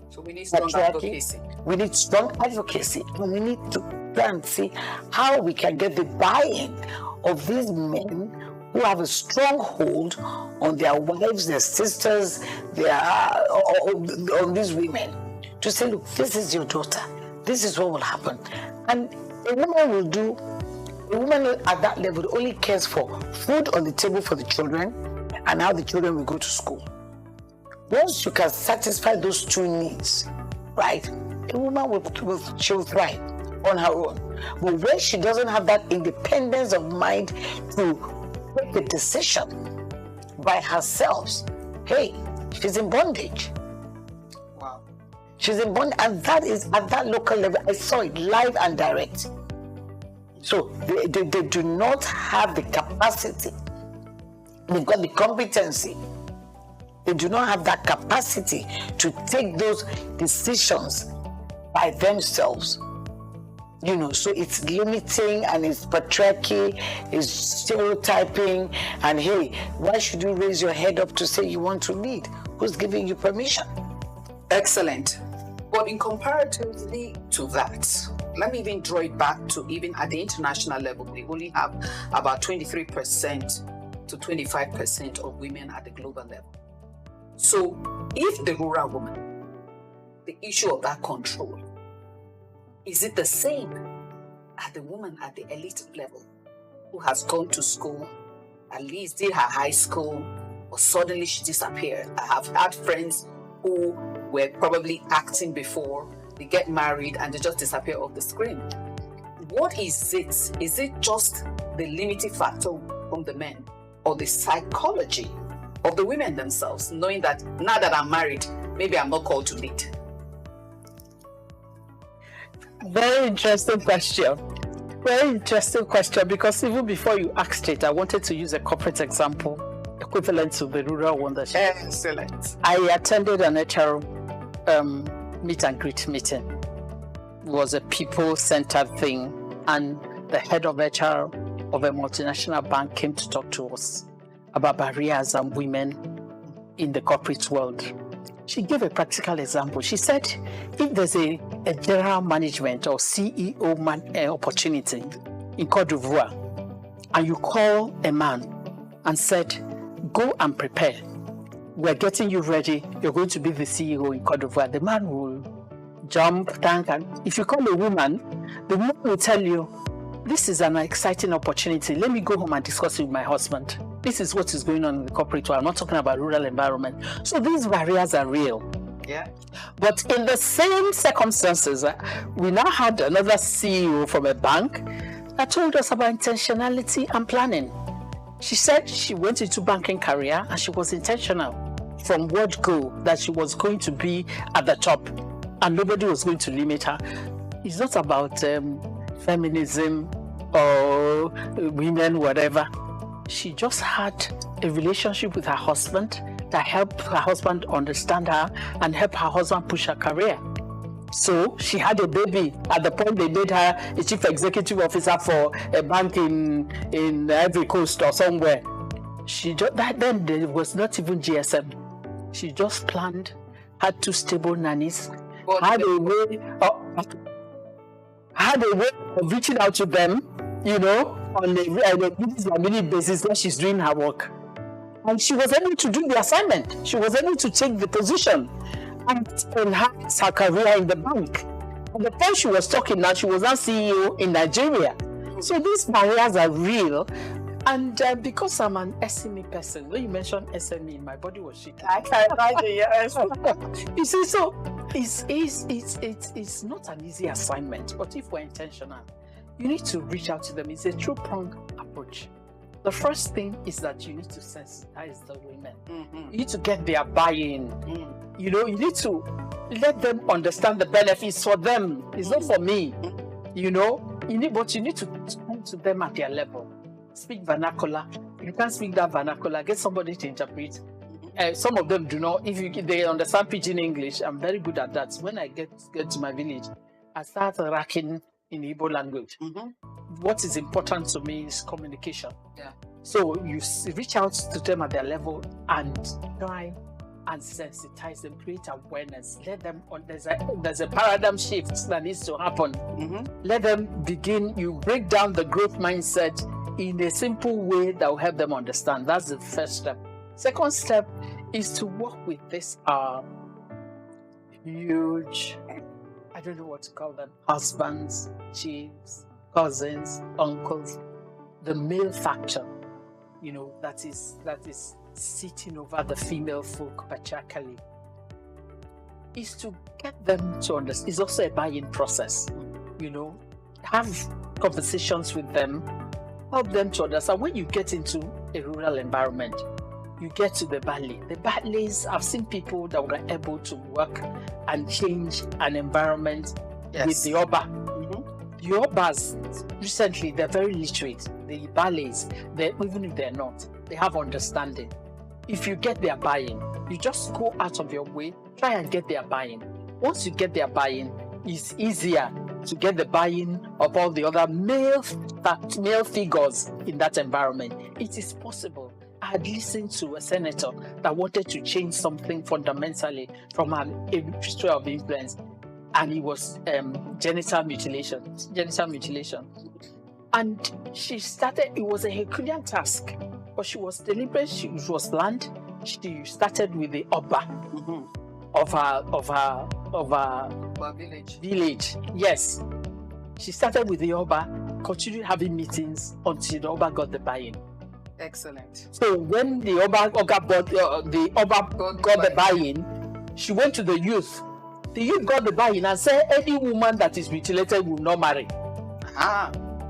So we need strong advocacy.
We need strong advocacy, and we need to try and see how we can get the buy-in of these men who have a strong hold on their wives, their sisters, on these women, to say, look, this is your daughter. This is what will happen. And a woman at that level only cares for food on the table for the children and how the children will go to school. Once you can satisfy those 2 needs, right, a woman she'll thrive on her own. But when she doesn't have that independence of mind to make a decision by herself, hey, she's in bondage. She's in bondage, and that is at that local level. I saw it live and direct. So they do not have the capacity. They've got the competency. They do not have that capacity to take those decisions by themselves. So it's limiting, and it's patriarchy, it's stereotyping, and hey, why should you raise your head up to say you want to lead? Who's giving you permission?
Excellent. But in comparatively to that, let me even draw it back to even at the international level, we only have about 23% to 25% of women at the global level. So if the rural woman, the issue of that control, is it the same as the woman at the elite level who has gone to school, at least did her high school, or suddenly she disappeared? I have had friends who were probably acting before, they get married and they just disappear off the screen. What is it? Is it just the limiting factor from the men, or the psychology of the women themselves, knowing that now that I'm married, maybe I'm not called to lead?
Very interesting question. Very interesting question, because even before you asked it, I wanted to use a corporate example equivalent to the rural one that
Excellent.
I attended an HR meet and greet meeting. It was a people-centered thing, and the head of HR of a multinational bank came to talk to us about barriers and women in the corporate world. She gave a practical example. She said, if there's a general management or CEO opportunity in Côte d'Ivoire, and you call a man and said, go and prepare, we're getting you ready, you're going to be the CEO in Côte d'Ivoire, the man will jump, thank, and if you call a woman, the woman will tell you, this is an exciting opportunity, let me go home and discuss it with my husband. This is what is going on in the corporate world. I'm not talking about rural environment. So these barriers are real.
Yeah.
But in the same circumstances, we now had another CEO from a bank that told us about intentionality and planning. She said she went into banking career and she was intentional from word go that she was going to be at the top and nobody was going to limit her. It's not about feminism or women, whatever. She just had a relationship with her husband that helped her husband understand her and help her husband push her career. So she had a baby at the point they made her a chief executive officer for a bank in Ivory Coast or somewhere. She just, then there was not even GSM. She just planned, had 2 stable nannies, had a way of reaching out to them, you know, on a mini basis when she's doing her work. And she was able to do the assignment. She was able to take the position and enhance her career in the bank. At the time she was talking now, she was now CEO in Nigeria. So these barriers are real. And because I'm an SME person, when you mentioned SME, my body was shaking.
I can imagine, yes.
You see, so it's not an easy assignment, but if we're intentional, you need to reach out to them. It's a two-pronged approach. The first thing is that you need to sensitize the women. You need to get their buy-in. You know, you need to let them understand the benefits for them. It's not for me. You know, you need to talk to them at their level. Speak vernacular. If you can't speak that vernacular, get somebody to interpret. Some of them do not. If they understand pidgin English, I'm very good at that. When I get to my village, I start racking in Igbo language. What is important to me is communication.
Yeah.
So you reach out to them at their level and try and sensitize them, create awareness. Let them there's a paradigm shift that needs to happen. Let them begin. You break down the growth mindset in a simple way that will help them understand. That's the first step. Second step is to work with this huge, I don't know what to call them, husbands, chiefs, cousins, uncles, the male factor, you know, that is sitting over the female folk patriarchally, is to get them to understand. It's also a buy-in process, you know, have conversations with them, help them to understand. When you get into a rural environment, you get to the valley. The valleys, I've seen people that were able to work and change an environment with the Oba. The Obas, recently, they're very literate. The valleys, even if they're not, they have understanding. If you get their buy-in, you just go out of your way, try and get their buy-in. Once you get their buy-in, it's easier to get the buy-in of all the other male figures in that environment. It is possible. I had listened to a senator that wanted to change something fundamentally from a history of influence, and it was genital mutilation. And she started, it was a Herculean task, but she was deliberate, it was planned. She started with the Oba of her village. Yes. She started with the Oba, continued having meetings until the Oba got the buy-in.
Excellent.
So when the Oba got the buy-in,
She went to the youth. The youth got the buy-in and said any woman that is mutilated will not marry.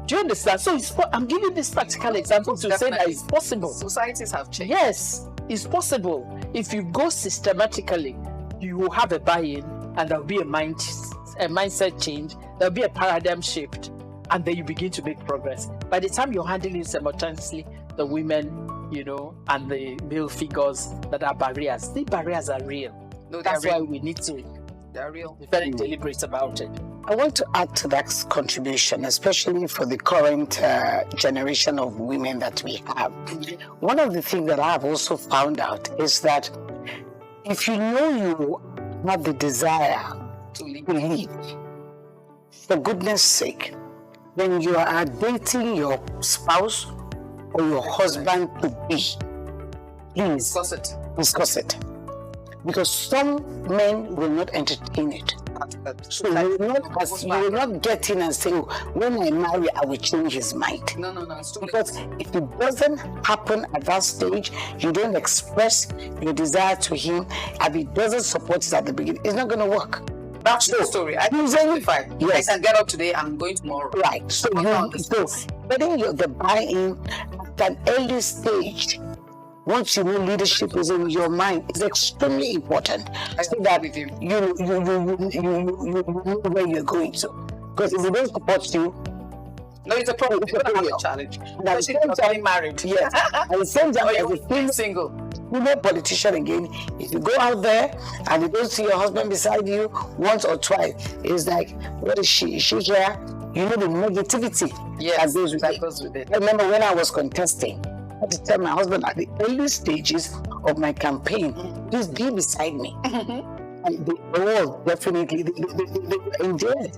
Do you understand? So I'm giving this practical example to say that it's possible.
Societies have changed.
Yes, it's possible. If you go systematically, you will have a buy-in, and there'll be a mindset change. There'll be a paradigm shift, and then you begin to make progress. By the time you're handling simultaneously the women, and the male figures that are barriers, the barriers are real.
No,
that's
real.
why we need to
They're real.
be very deliberate about it.
I want to add to that contribution, especially for the current generation of women that we have. One of the things that I have also found out is that if you know you have the desire to lead, for goodness sake, when you are dating your spouse or your husband to be, please discuss it. Because some men will not entertain it. So you will not get in and say, when I marry, I will change his mind.
No, it's too late.
Because if it doesn't happen at that stage, you don't express your desire to him, and he doesn't support it at the beginning, it's not going to work.
That's the story. I can simplify.
Yes.
I can get up today, I'm going tomorrow.
Right. So getting the buy-in at an early stage, once you know leadership is in your mind, is extremely important. So that you know where you're going to. Because if they don't support you,
no, it's a problem. It's a challenge.
And at the same time,
married.
Yes. At the same time, as a
single
politician again, if you go out there and you don't see your husband beside you once or twice, it's like, what is she? Is she here? You know the negativity that goes with it. I remember when I was contesting, I had to tell my husband at the early stages of my campaign, please be beside me. And they all definitely they enjoy it.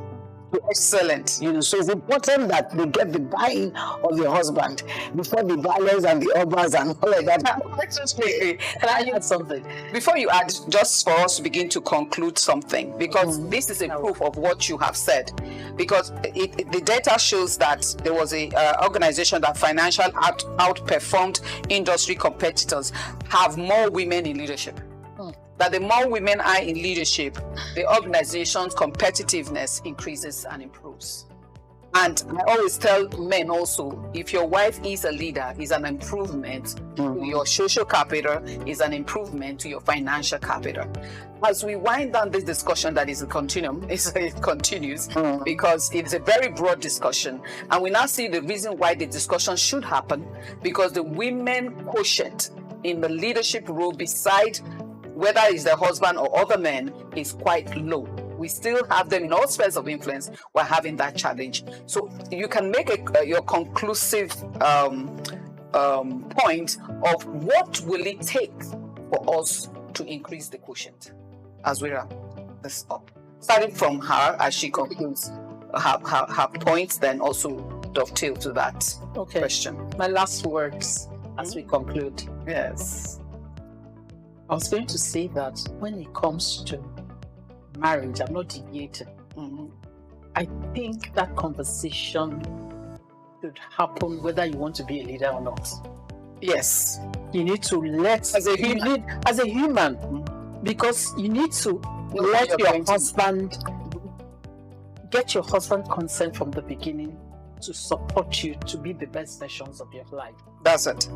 Excellent.
So it's important that they get the buy-in of the husband before the violence and the others and all of that.
Can I add something? Before you add, just for us to begin to conclude something, because this is a proof of what you have said. Because the data shows that there was a organization that financially outperformed industry competitors have more women in leadership. That the more women are in leadership, the organization's competitiveness increases and improves. And I always tell men also, if your wife is a leader, is an improvement to your social capital, is an improvement to your financial capital. As we wind down this discussion that is a continuum, it continues because it's a very broad discussion. And we now see the reason why the discussion should happen, because the women quotient in the leadership role beside whether it's the husband or other men, is quite low. We still have them in all spheres of influence. We're having that challenge. So you can make your conclusive point of what will it take for us to increase the quotient as we wrap this up. Starting from her as she concludes her points, then also dovetail to that question.
My last words as we conclude.
Yes.
I was going to say that when it comes to marriage, I'm not deviating. I think that conversation should happen whether you want to be a leader or not.
Yes.
You need to let, as a human, because you need to let your husband, get your husband consent from the beginning to support you to be the best versions of your life.
That's it.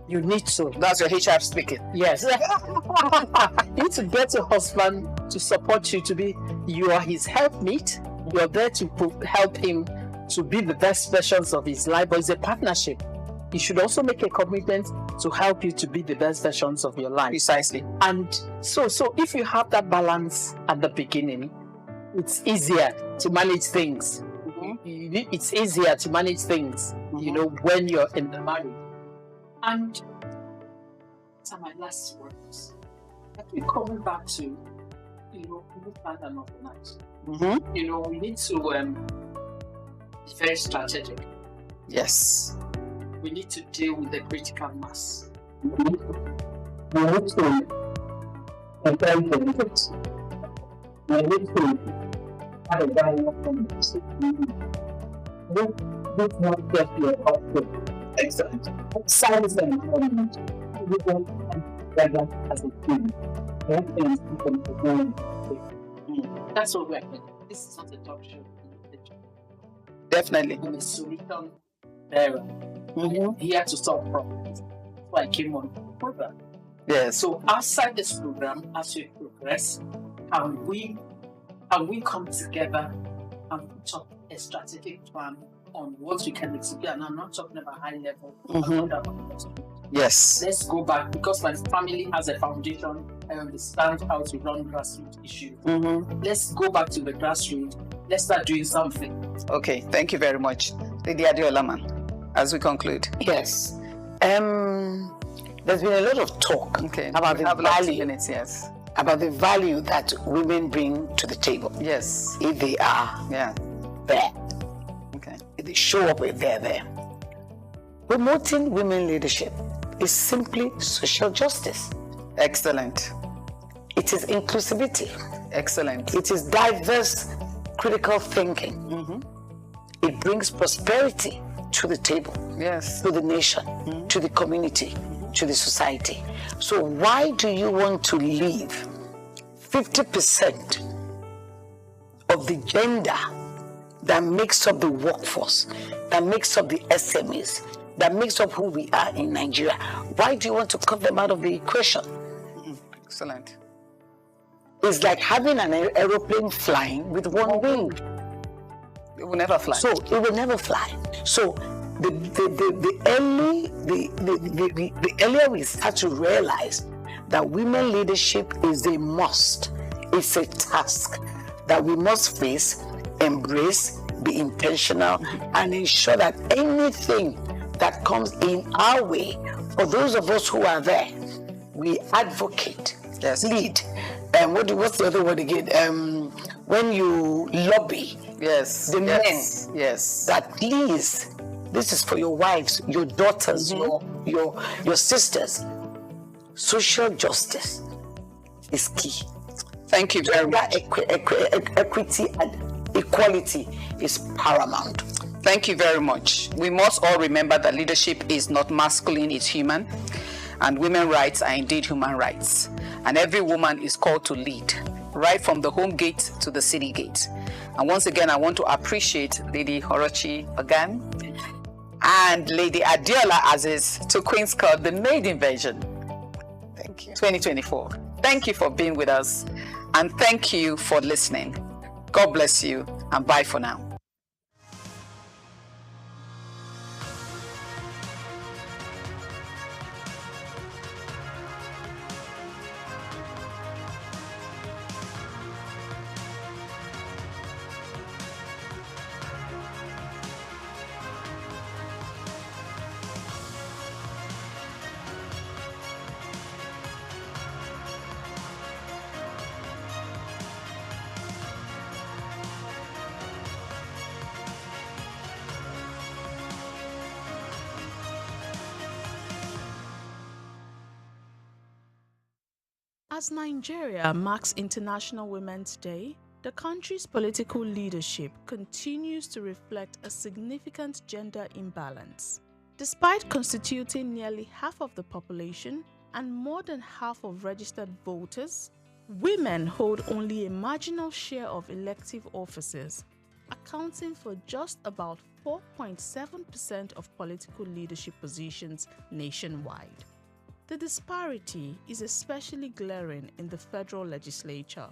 You need to.
That's your HR speaking.
Yes. You need to get your husband to support you to be, you are his helpmeet. You're there to help him to be the best versions of his life, but it's a partnership. He should also make a commitment to help you to be the best versions of your life.
Precisely.
And so if you have that balance at the beginning, it's easier to manage things. It's easier to manage things, when you're in the marriage. And these are my last words. I keep coming back to, plan and organize. We need to be very strategic.
Yes.
We need to deal with the critical mass.
We need to prepare benefits. We need to have a dialogue from the city. This is not just your husband. Excellent. Silence the environment. Everyone and together as a team.
That's what we're doing. This is not a talk show.
Definitely.
I'm a solution bearer. I'm here to solve problems. That's why I came on the program.
Yes.
So outside this program, as we progress, can we come together and put up a strategic plan on what we can execute? And I'm not talking about high level. I'm talking about
yes.
Let's go back, because my family has a foundation. I understand how to run grassroots issues. Let's go back to the grassroots. Let's start doing something.
Okay, thank you very much. Lady Adeola, as we conclude.
Yes. There's been a lot of talk about the value.
Yes.
About the value that women bring to the table.
Yes.
If they are there.
Okay.
If they show up, if they're there. Promoting women leadership is simply social justice.
Excellent.
It is inclusivity.
Excellent.
It is diverse critical thinking. It brings prosperity to the table.
Yes.
To the nation, to the community, to the society. So why do you want to leave 50% of the gender that makes up the workforce, that makes up the SMEs, that makes up who we are in Nigeria? Why do you want to cut them out of the equation?
Excellent.
It's like having an aeroplane flying with one wing.
It will never fly.
So it will never fly. So the earlier we start to realize that women leadership is a must, it's a task that we must face, embrace, be intentional, and ensure that anything that comes in our way, for those of us who are there, we advocate, lead. What's the other word again? When you lobby, the men, that please, this is for your wives, your daughters, your sisters. Social justice is key.
Thank you very much.
Equity and equality is paramount.
Thank you very much. We must all remember that leadership is not masculine, it's human. And women's rights are indeed human rights. And every woman is called to lead, right from the home gate to the city gate. And once again, I want to appreciate Lady Orochi again and Lady Adeola Aziz to Queen's Court, the maiden version.
Thank you.
2024. Thank you for being with us. And thank you for listening. God bless you and bye for now.
As Nigeria marks International Women's Day, the country's political leadership continues to reflect a significant gender imbalance. Despite constituting nearly half of the population and more than half of registered voters, women hold only a marginal share of elective offices, accounting for just about 4.7% of political leadership positions nationwide. The disparity is especially glaring in the federal legislature.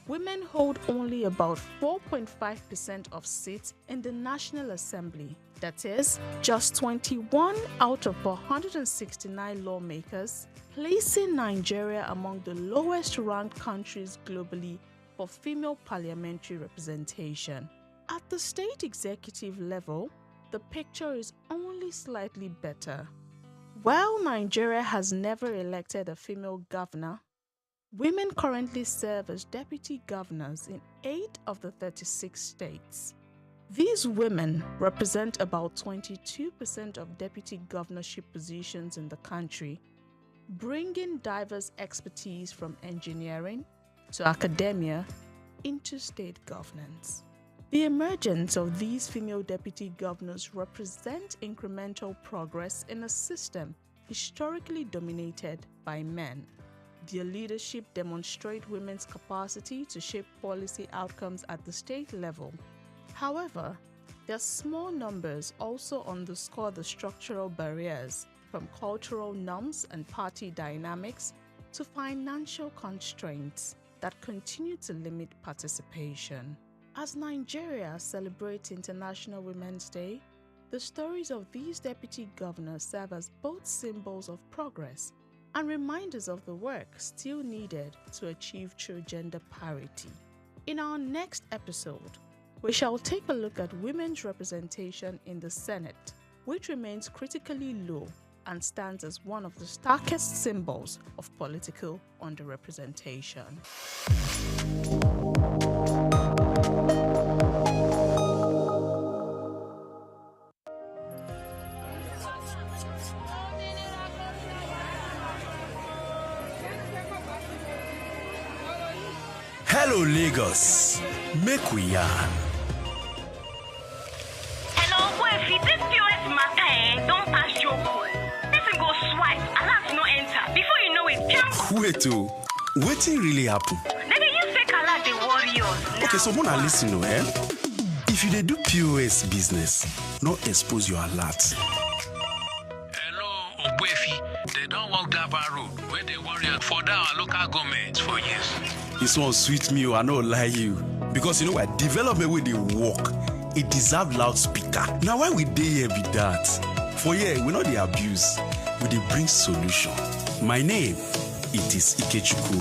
Women hold only about 4.5% of seats in the National Assembly. That is, just 21 out of 469 lawmakers, placing Nigeria among the lowest-ranked countries globally for female parliamentary representation. At the state executive level, the picture is only slightly better. While Nigeria has never elected a female governor, women currently serve as deputy governors in 8 of the 36 states. These women represent about 22% of deputy governorship positions in the country, bringing diverse expertise from engineering to academia into state governance. The emergence of these female deputy governors represent incremental progress in a system historically dominated by men. Their leadership demonstrates women's capacity to shape policy outcomes at the state level. However, their small numbers also underscore the structural barriers, from cultural norms and party dynamics to financial constraints, that continue to limit participation. As Nigeria celebrates International Women's Day, the stories of these deputy governors serve as both symbols of progress and reminders of the work still needed to achieve true gender parity. In our next episode, we shall take a look at women's representation in the Senate, which remains critically low and stands as one of the starkest symbols of political underrepresentation.
Hello, Lagos. Make we yarn.
Hello, boy, this POS matter don't pass your call. Person go swipe, alert no enter. Before you know it, jump.
Wait, wetin really happen?
Maybe you fake alert the warriors.
Okay, so Mona, listen, if you dey do POS business, no expose your alert.
Hello, Ogbefi. They don't walk that bar road where they warrior for our local government for years.
This one sweet me, I no lie you. Because you know what, development with the work, it deserve loudspeaker. Now why we dey here be that? For here, we know the abuse, we dey bring solution. My name, it is Ikechukwu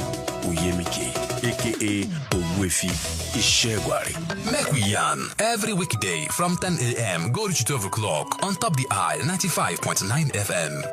Oyemike, aka Ogwefi Ishegwari.
Make we yarn every weekday from 10 a.m. go to 12 o'clock on Top the Eye 95.9 FM.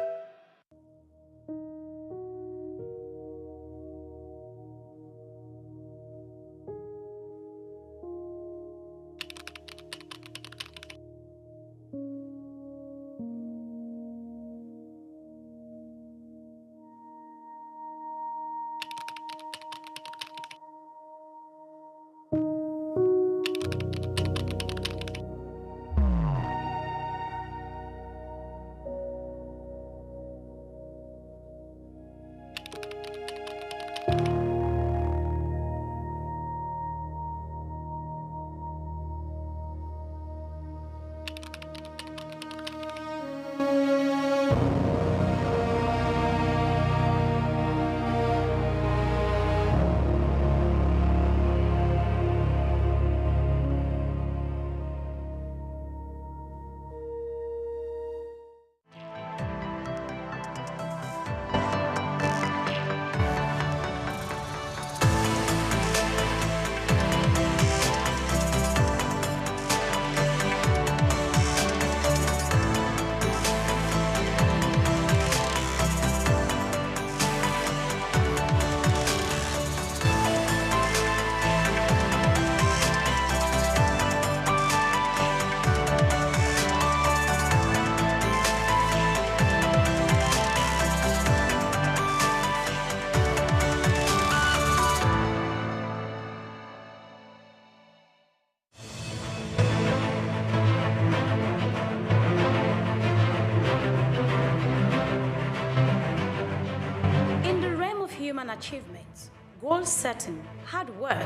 Achievements, goal setting, hard work,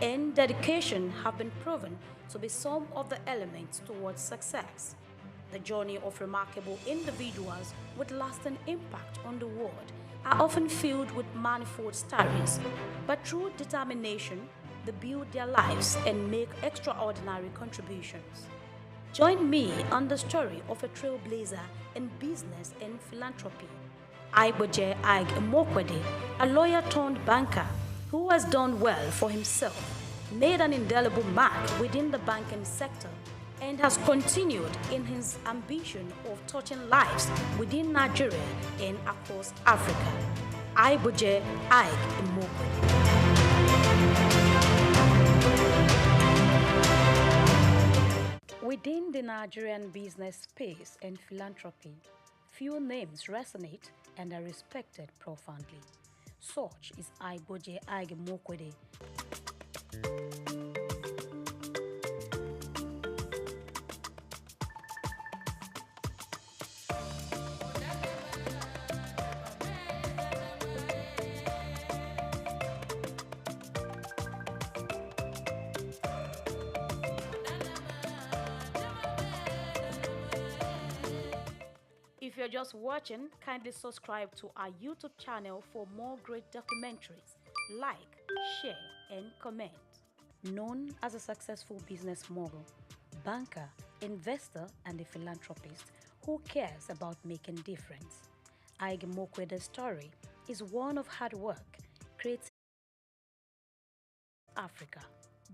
and dedication have been proven to be some of the elements towards success. The journey of remarkable individuals with lasting impact on the world are often filled with manifold stories, but through determination, they build their lives and make extraordinary contributions. Join me on the story of a trailblazer in business and philanthropy, Aiboje Ag Mokwede, a lawyer turned banker who has done well for himself, made an indelible mark within the banking sector, and has continued in his ambition of touching lives within Nigeria and across Africa. Aiboje Ag Mokwede. Within the Nigerian business space and philanthropy, few names resonate and are respected profoundly. Such is Aiboje Ag Mokwede. you're just watching, kindly subscribe to our YouTube channel for more great documentaries. Like, share, and comment. Known as a successful business mogul, banker, investor, and a philanthropist who cares about making difference, Ige Mokwede's story is one of hard work, creating Africa.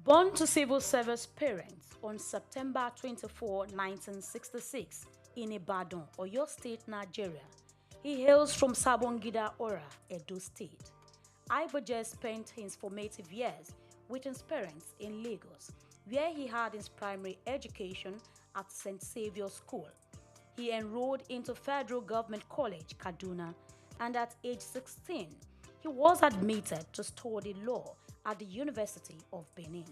Born to civil service parents on September 24, 1966 in Ibadan, Oyo State, Nigeria, he hails from Sabongida Ora, Edo State. Iboje spent his formative years with his parents in Lagos, where he had his primary education at St. Saviour's School. He enrolled into Federal Government College, Kaduna, and at age 16, he was admitted to study law at the University of Benin,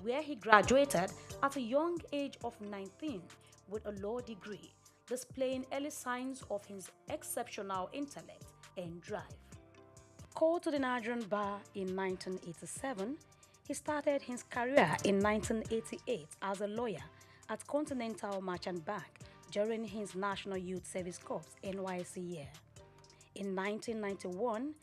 where he graduated at a young age of 19 with a law degree, displaying early signs of his exceptional intellect and drive. Called to the Nigerian bar in 1987, he started his career in 1988 as a lawyer at Continental Merchant Bank during his National Youth Service Corps NYSC year. In 1991,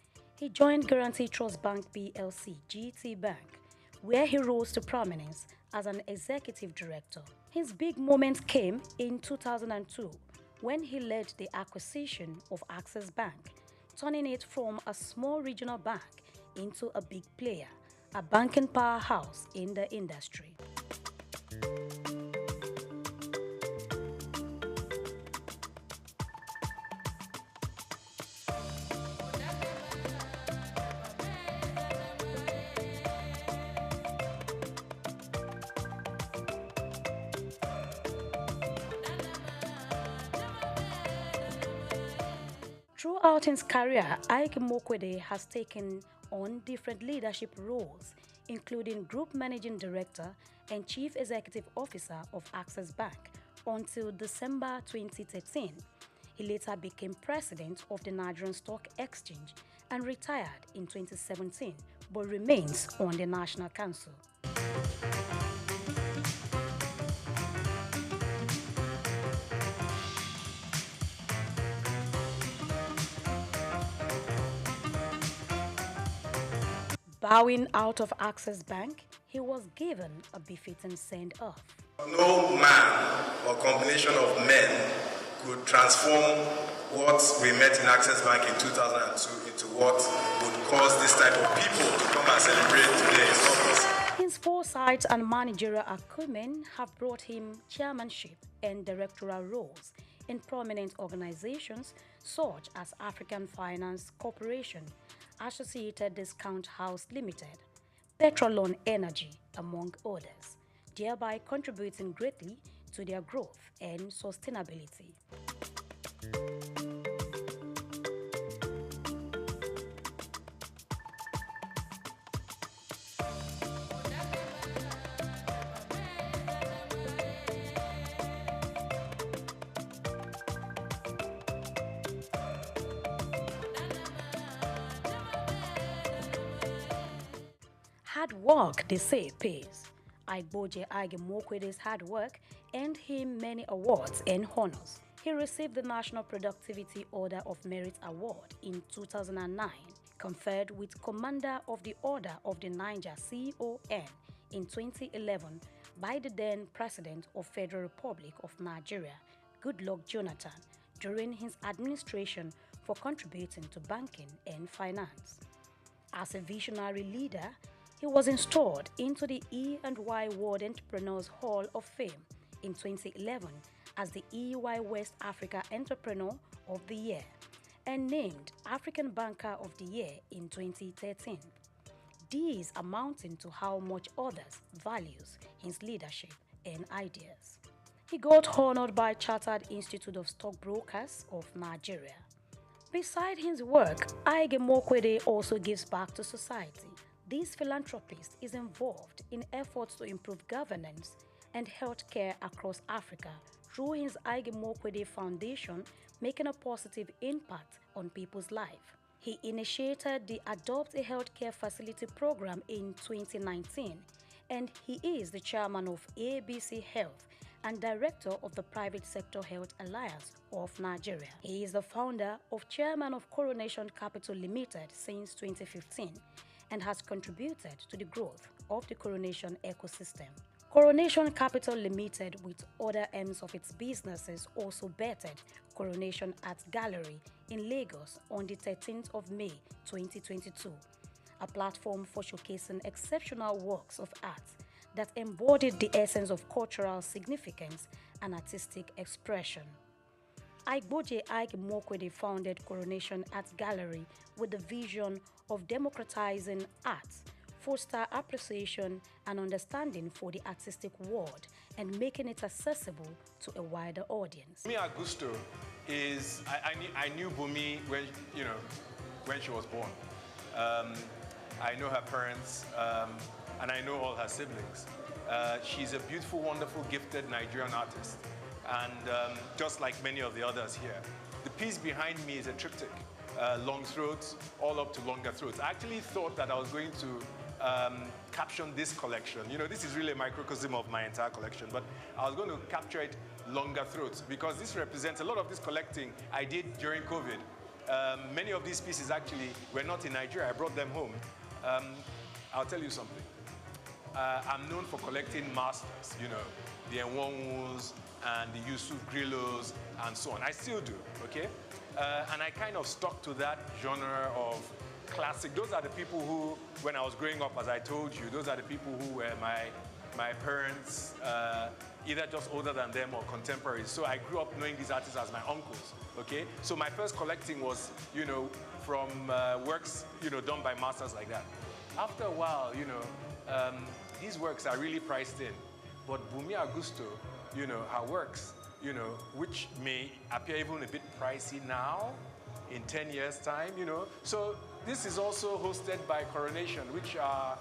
he joined Guarantee Trust Bank PLC, GT Bank, where he rose to prominence as an executive director. His big moment came in 2002 when he led the acquisition of Access Bank, turning it from a small regional bank into a big player, a banking powerhouse in the industry. Throughout his career, Ige Mokwede has taken on different leadership roles, including Group Managing Director and Chief Executive Officer of Access Bank until December 2013. He later became President of the Nigerian Stock Exchange and retired in 2017, but remains on the National Council. Bowing out of Access Bank, he was given a befitting send-off.
No man or combination of men could transform what we met in Access Bank in 2002 into what would cause this type of people to come and celebrate today in office.
His foresight and managerial acumen have brought him chairmanship and directorial roles in prominent organizations such as African Finance Corporation, Associated Discount House Limited, Petrolon Energy, among others, thereby contributing greatly to their growth and sustainability. Hard work, they say, pays. Ige Mokwede's hard work earned him many awards and honors. He received the National Productivity Order of Merit Award in 2009, conferred with Commander of the Order of the Niger CON in 2011 by the then President of Federal Republic of Nigeria, Goodluck Jonathan, during his administration for contributing to banking and finance. As a visionary leader, he was installed into the E&Y World Entrepreneurs Hall of Fame in 2011 as the EY West Africa Entrepreneur of the Year and named African Banker of the Year in 2013. These amounting to how much others values his leadership and ideas. He got honored by Chartered Institute of Stockbrokers of Nigeria. Beside his work, Ige Mokwede also gives back to society. This philanthropist is involved in efforts to improve governance and healthcare across Africa through his Ige Mokwede Foundation, making a positive impact on people's lives. He initiated the Adopt a Healthcare Facility program in 2019, and he is the chairman of ABC Health and director of the Private Sector Health Alliance of Nigeria. He is the founder of Chairman of Coronation Capital Limited since 2015 and has contributed to the growth of the Coronation ecosystem. Coronation Capital Limited, with other arms of its businesses, also bettered Coronation Art Gallery in Lagos on the 13th of May 2022, a platform for showcasing exceptional works of art that embodied the essence of cultural significance and artistic expression. Aigboje Ike Mokwede founded Coronation Art Gallery with the vision of democratizing art, foster appreciation and understanding for the artistic world, and making it accessible to a wider audience.
Bumi Augusto is, I knew Bumi when she was born. I know her parents, and I know all her siblings. She's a beautiful, wonderful, gifted Nigerian artist, and just like many of the others here. The piece behind me is a triptych, long throats, all up to longer throats. I actually thought that I was going to caption this collection. This is really a microcosm of my entire collection, but I was going to capture it longer throats because this represents a lot of this collecting I did during COVID. Many of these pieces actually were not in Nigeria. I brought them home. I'll tell you something. I'm known for collecting masters, the Enwonwus and the Yusuf Grillos and so on. I still do, okay? And I kind of stuck to that genre of classic. Those are the people who, when I was growing up, as I told you, those are the people who were my parents, either just older than them or contemporaries. So I grew up knowing these artists as my uncles, okay? So my first collecting was, from works, done by masters like that. After a while, these works are really priced in. But Bumi Augusto, her works, which may appear even a bit pricey now, in 10 years' time, So this is also hosted by Coronation, which are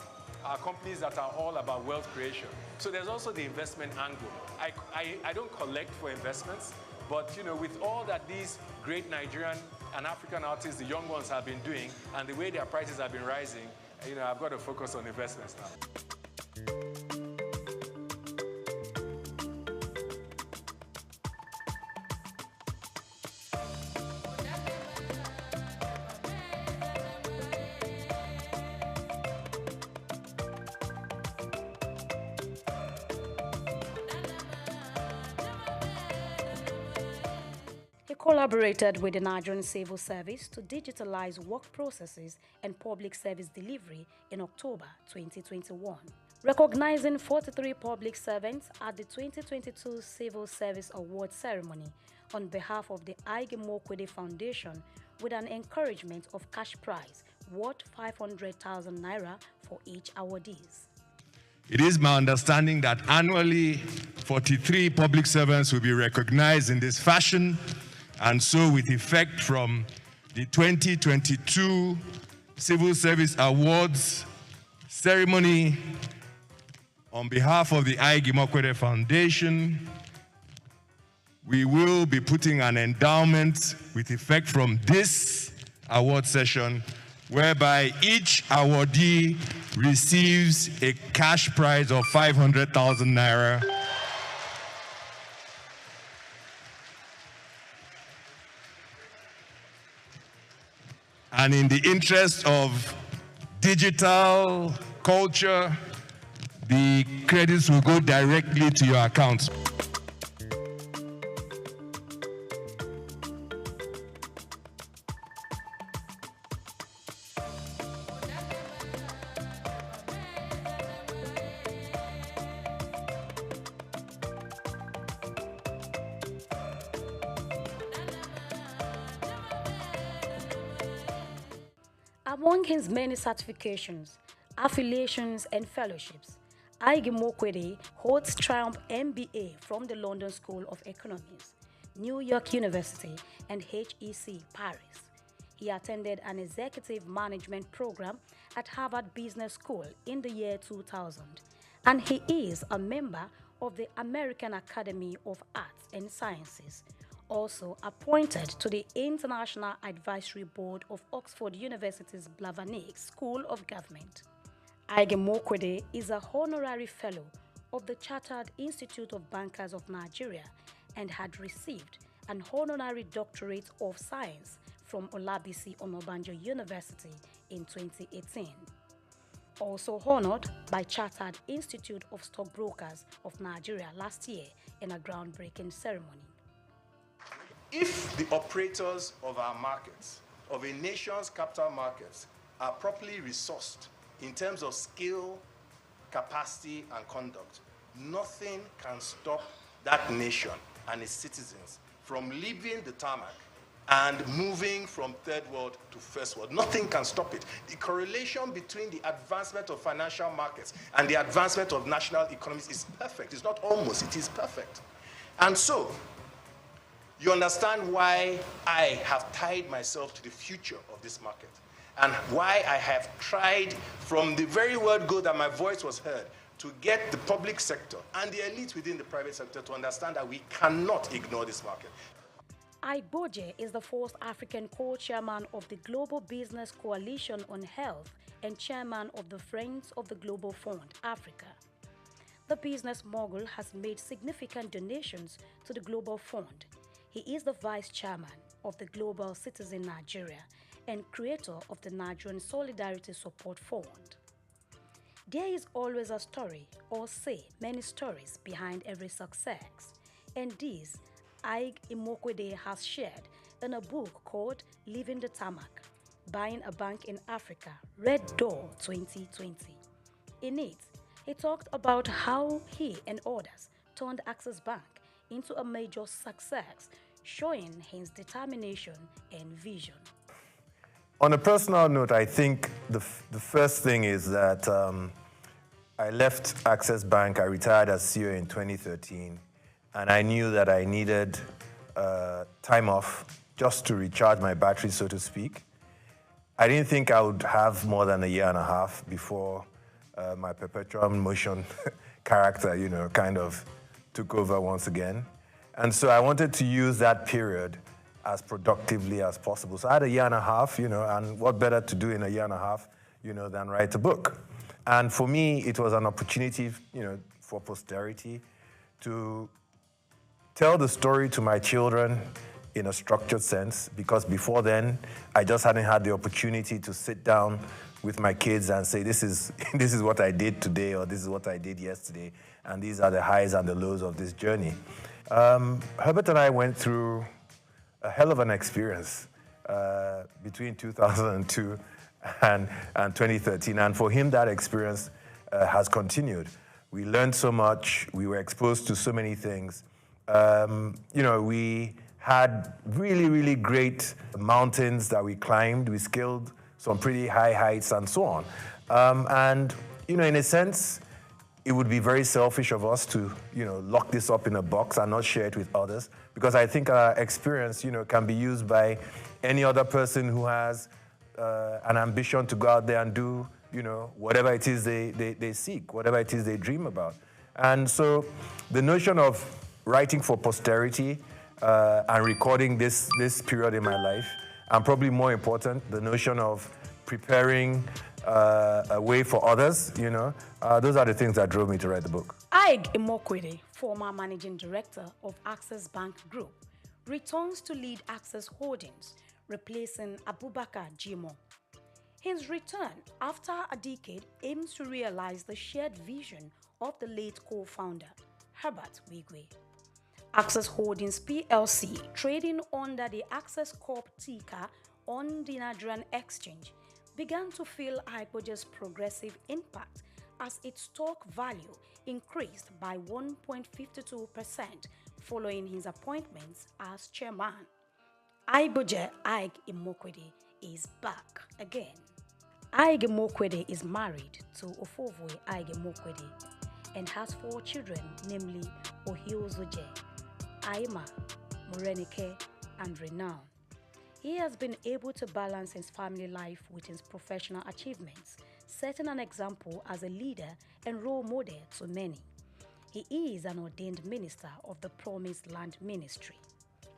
companies that are all about wealth creation. So there's also the investment angle. I don't collect for investments, but with all that these great Nigerian and African artists, the young ones, have been doing, and the way their prices have been rising, I've got to focus on investments now.
He collaborated with the Nigerian Civil Service to digitalize work processes and public service delivery in October 2021. Recognizing 43 public servants at the 2022 Civil Service Award ceremony on behalf of the Ige Mokwede Foundation with an encouragement of cash prize worth 500,000 naira for each awardees.
It is my understanding that annually 43 public servants will be recognized in this fashion, and so with effect from the 2022 Civil Service Awards ceremony, on behalf of the Ige Mokwede Foundation, we will be putting an endowment with effect from this award session, whereby each awardee receives a cash prize of 500,000 naira. And in the interest of digital culture, the credits will go directly to your accounts.
Among his many certifications, affiliations, and fellowships, Ige Mokwede holds Triumph MBA from the London School of Economics, New York University, and HEC Paris. He attended an executive management program at Harvard Business School in the year 2000, and he is a member of the American Academy of Arts and Sciences, also appointed to the International Advisory Board of Oxford University's Blavatnik School of Government. Ige Mokwede is a honorary fellow of the Chartered Institute of Bankers of Nigeria and had received an honorary doctorate of science from Olabisi Onabanjo University in 2018. Also honored by Chartered Institute of Stockbrokers of Nigeria last year in a groundbreaking ceremony.
If the operators of our markets, of a nation's capital markets, are properly resourced in terms of skill, capacity, and conduct, nothing can stop that nation and its citizens from leaving the tarmac and moving from third world to first world. Nothing can stop it. The correlation between the advancement of financial markets and the advancement of national economies is perfect. It's not almost, it is perfect. And so, you understand why I have tied myself to the future of this market and why I have tried from the very word go that my voice was heard to get the public sector and the elite within the private sector to understand that we cannot ignore this market.
Aiboje is the first African co-chairman of the Global Business Coalition on Health and chairman of the Friends of the Global Fund, Africa. The business mogul has made significant donations to the Global Fund. He is the vice chairman of the Global Citizen Nigeria and creator of the Nigerian Solidarity Support Fund. There is always a story, or say many stories, behind every success, and this Ig Imokwede has shared in a book called Leaving the Tarmac, Buying a Bank in Africa, Red Door 2020. In it, he talked about how he and others turned Access Bank into a major success, showing his determination and vision.
On a personal note, I think the first thing is that I left Access Bank. I retired as CEO in 2013, and I knew that I needed time off just to recharge my battery, so to speak. I didn't think I would have more than a year and a half before my perpetual motion character, kind of took over once again. And so I wanted to use that period as productively as possible. So I had a year and a half, and what better to do in a year and a half, than write a book. And for me, it was an opportunity, for posterity to tell the story to my children in a structured sense, because before then, I just hadn't had the opportunity to sit down with my kids and say, this is what I did today, or this is what I did yesterday, and these are the highs and the lows of this journey. Herbert and I went through a hell of an experience between 2002 and 2013, and for him, that experience has continued. We learned so much, we were exposed to so many things. We had really, really great mountains that we climbed. We scaled some pretty high heights and so on. And in a sense, it would be very selfish of us to, lock this up in a box and not share it with others, because I think our experience, can be used by any other person who has an ambition to go out there and do, whatever it is they seek, whatever it is they dream about. And so the notion of writing for posterity and recording this period in my life, and probably more important, the notion of preparing a way for others, those are the things that drove me to write the book.
Ig Imokwede, former managing director of Access Bank Group, returns to lead Access Holdings, replacing Abubakar Jimo. His return after a decade aims to realize the shared vision of the late co-founder, Herbert Wigwe. Access Holdings PLC, trading under the Access Corp ticker on the Nigerian exchange, began to feel Aiboje's progressive impact as its stock value increased by 1.52% following his appointments as chairman. Aiboje Ig Imokwede is back again. Ig Imokwede is married to Ofovwe Ig Imokwede and has 4 children, namely Ohiozoje, Aima, Morenike, and Renown. He has been able to balance his family life with his professional achievements, setting an example as a leader and role model to many. He is an ordained minister of the Promised Land Ministry.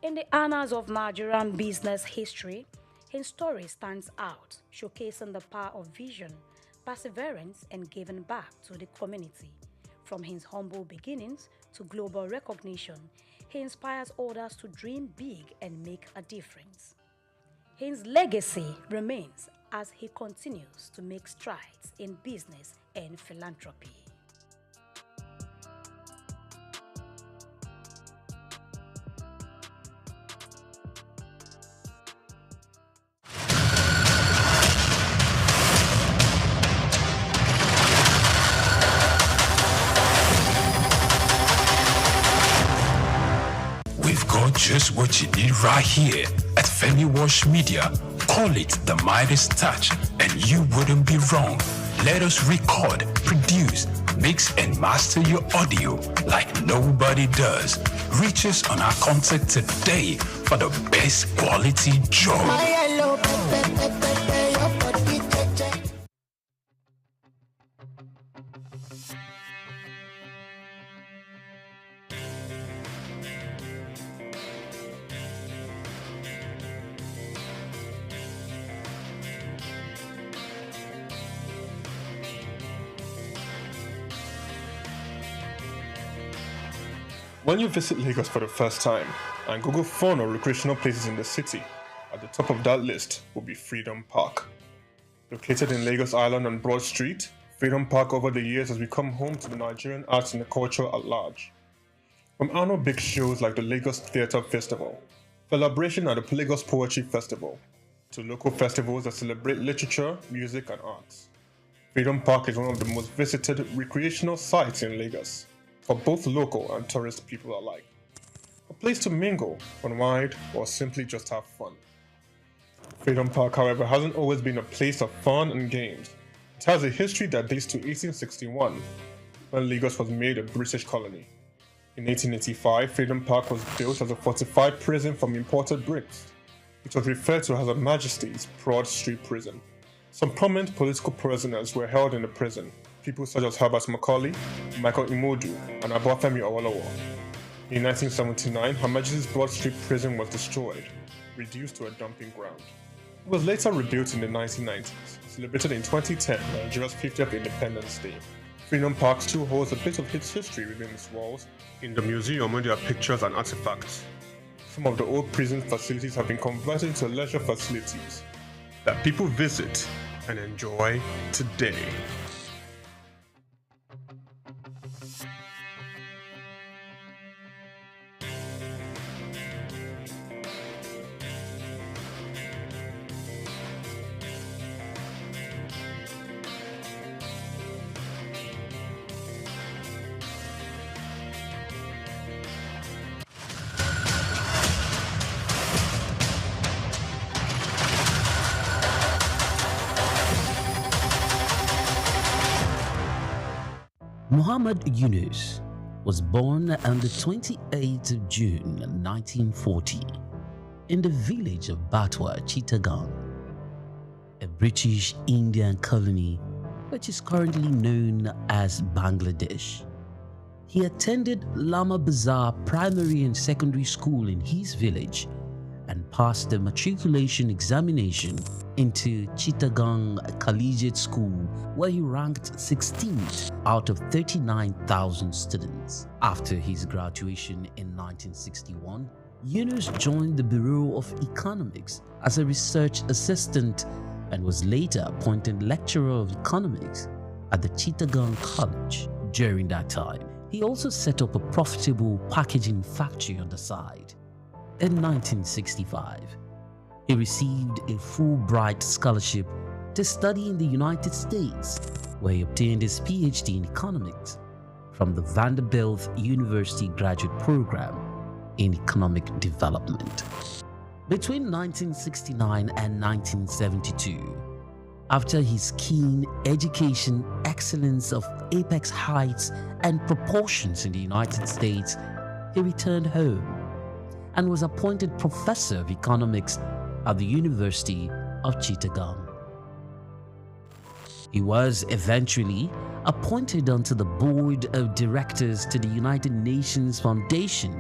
In the annals of Nigerian business history, his story stands out, showcasing the power of vision, perseverance, and giving back to the community. From his humble beginnings to global recognition, he inspires others to dream big and make a difference. His legacy remains as he continues to make strides in business and philanthropy.
We've got just what you need right here at SOUQ Media. Call it the Midas Touch and you wouldn't be wrong. Let us record, produce, mix and master your audio like nobody does. Reach us on our contact today for the best quality job.
When you visit Lagos for the first time and Google fun or recreational places in the city, at the top of that list will be Freedom Park. Located in Lagos Island on Broad Street, Freedom Park over the years has become home to the Nigerian arts and the culture at large. From annual big shows like the Lagos Theatre Festival, celebration at the Lagos Poetry Festival, to local festivals that celebrate literature, music and arts. Freedom Park is one of the most visited recreational sites in Lagos, for both local and tourist people alike. A place to mingle, unwind, or simply just have fun. Freedom Park, however, hasn't always been a place of fun and games. It has a history that dates to 1861, when Lagos was made a British colony. In 1885, Freedom Park was built as a fortified prison from imported bricks. It was referred to as Her Majesty's Broad Street Prison. Some prominent political prisoners were held in the prison, people such as Herbert Macaulay, Michael Imodu, and Obafemi Awolowo. In 1979, Her Majesty's Broad Street Prison was destroyed, reduced to a dumping ground. It was later rebuilt in the 1990s, celebrated in 2010, Nigeria's 50th Independence Day. Freedom Park still holds a bit of its history within its walls. In the museum, where there are pictures and artifacts, some of the old prison facilities have been converted into leisure facilities that people visit and enjoy today.
Muhammad Yunus was born on the 28th of June 1940 in the village of Batwa, Chittagong, a British Indian colony which is currently known as Bangladesh. He attended Lama Bazar Primary and Secondary School in his village and passed the matriculation examination into Chittagong Collegiate School, where he ranked 16th out of 39,000 students. After his graduation in 1961, Yunus joined the Bureau of Economics as a research assistant and was later appointed lecturer of economics at the Chittagong College. During that time, he also set up a profitable packaging factory on the side. In 1965, he received a Fulbright scholarship to study in the United States, where he obtained his PhD in economics from the Vanderbilt University Graduate Program in Economic Development. Between 1969 and 1972, after his keen education excellence of apex heights and proportions in the United States, he returned home and was appointed professor of economics at the University of Chittagong. He was eventually appointed onto the board of directors to the United Nations Foundation,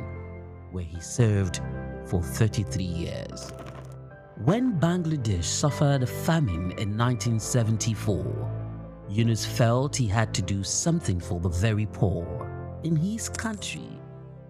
where he served for 33 years. When Bangladesh suffered a famine in 1974, Yunus felt he had to do something for the very poor. In his country,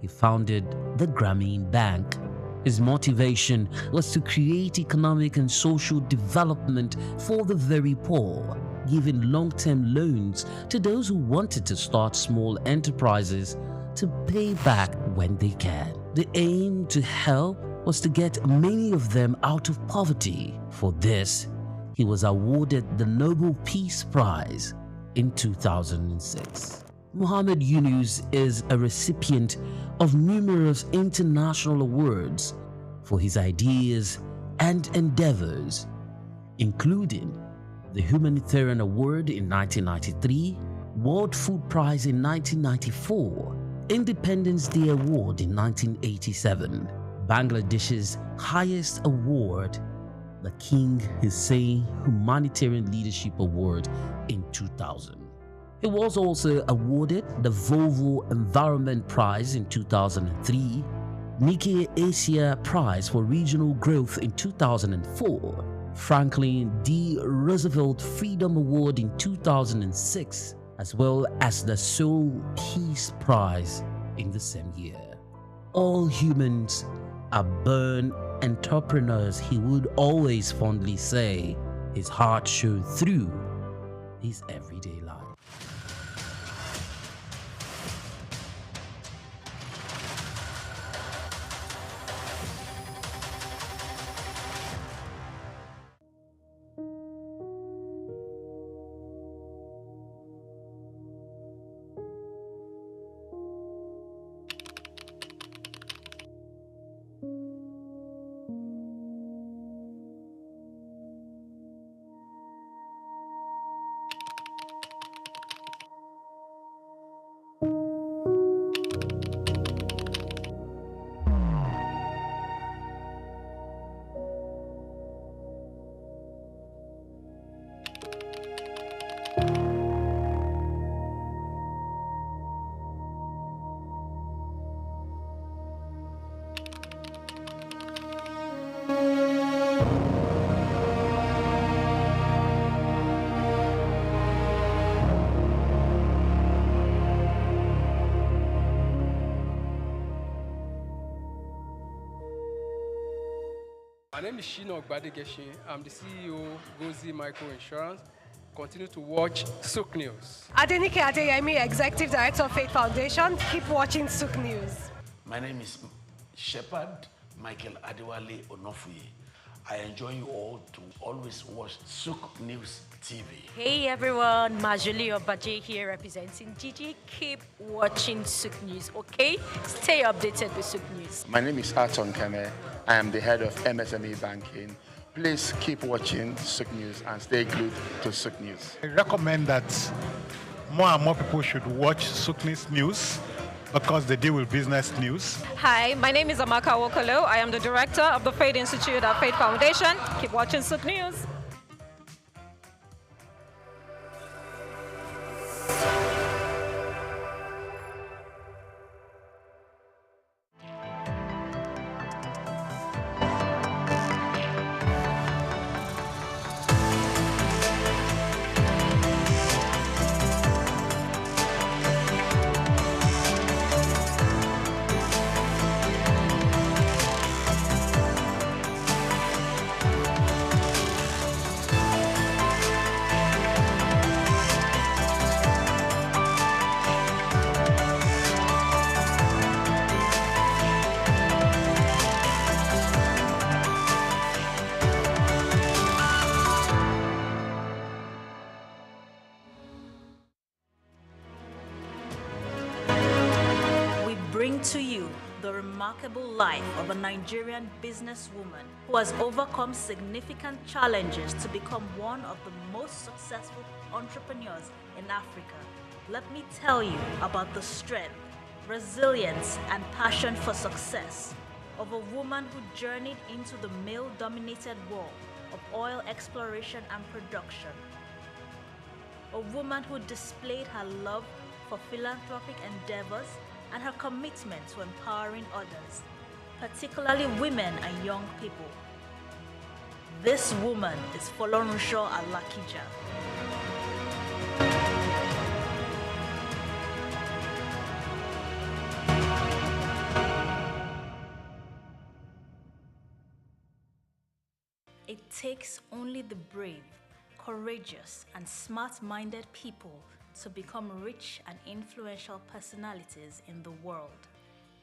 he founded the Grameen Bank. His motivation was to create economic and social development for the very poor, giving long-term loans to those who wanted to start small enterprises to pay back when they can. The aim to help was to get many of them out of poverty. For this, he was awarded the Nobel Peace Prize in 2006. Muhammad Yunus is a recipient of numerous international awards for his ideas and endeavors, including the Humanitarian Award in 1993, World Food Prize in 1994, Independence Day Award in 1987, Bangladesh's highest award, the King Hussein Humanitarian Leadership Award in 2000. He was also awarded the Volvo Environment Prize in 2003, Nikkei Asia Prize for Regional Growth in 2004, Franklin D. Roosevelt Freedom Award in 2006, as well as the SOUQ Peace Prize in the same year. All humans are born entrepreneurs, he would always fondly say. His heart showed through his everyday life.
My name is Shino Ogbadegeshi. I'm the CEO of Gozi Micro Insurance. Continue to watch SOUQ News.
Adenike Adeyemi, Executive Director of Faith Foundation. Keep watching SOUQ News.
My name is Shepherd Michael Adewale Onofuye. I enjoy you all to always watch SOUQ News TV.
Hey everyone, Majuli Obaje here representing Gigi. Keep watching SOUQ News, okay? Stay updated with SOUQ News.
My name is Aton Keme. I am the head of MSME Banking. Please keep watching SOUQ News and stay glued to SOUQ News.
I recommend that more and more people should watch SOUQ News because they deal with business news.
Hi, my name is Amaka Wokolo. I am the director of the Faith Institute at Faith Foundation. Keep watching SOUQ News.
To you the remarkable life of a Nigerian businesswoman who has overcome significant challenges to become one of the most successful entrepreneurs in Africa. Let me tell you about the strength, resilience, and passion for success of a woman who journeyed into the male-dominated world of oil exploration and production. A woman who displayed her love for philanthropic endeavors and her commitment to empowering others, particularly women and young people. This woman is Folorunsho Alakija. It takes only the brave, courageous, and smart-minded people to become rich and influential personalities in the world.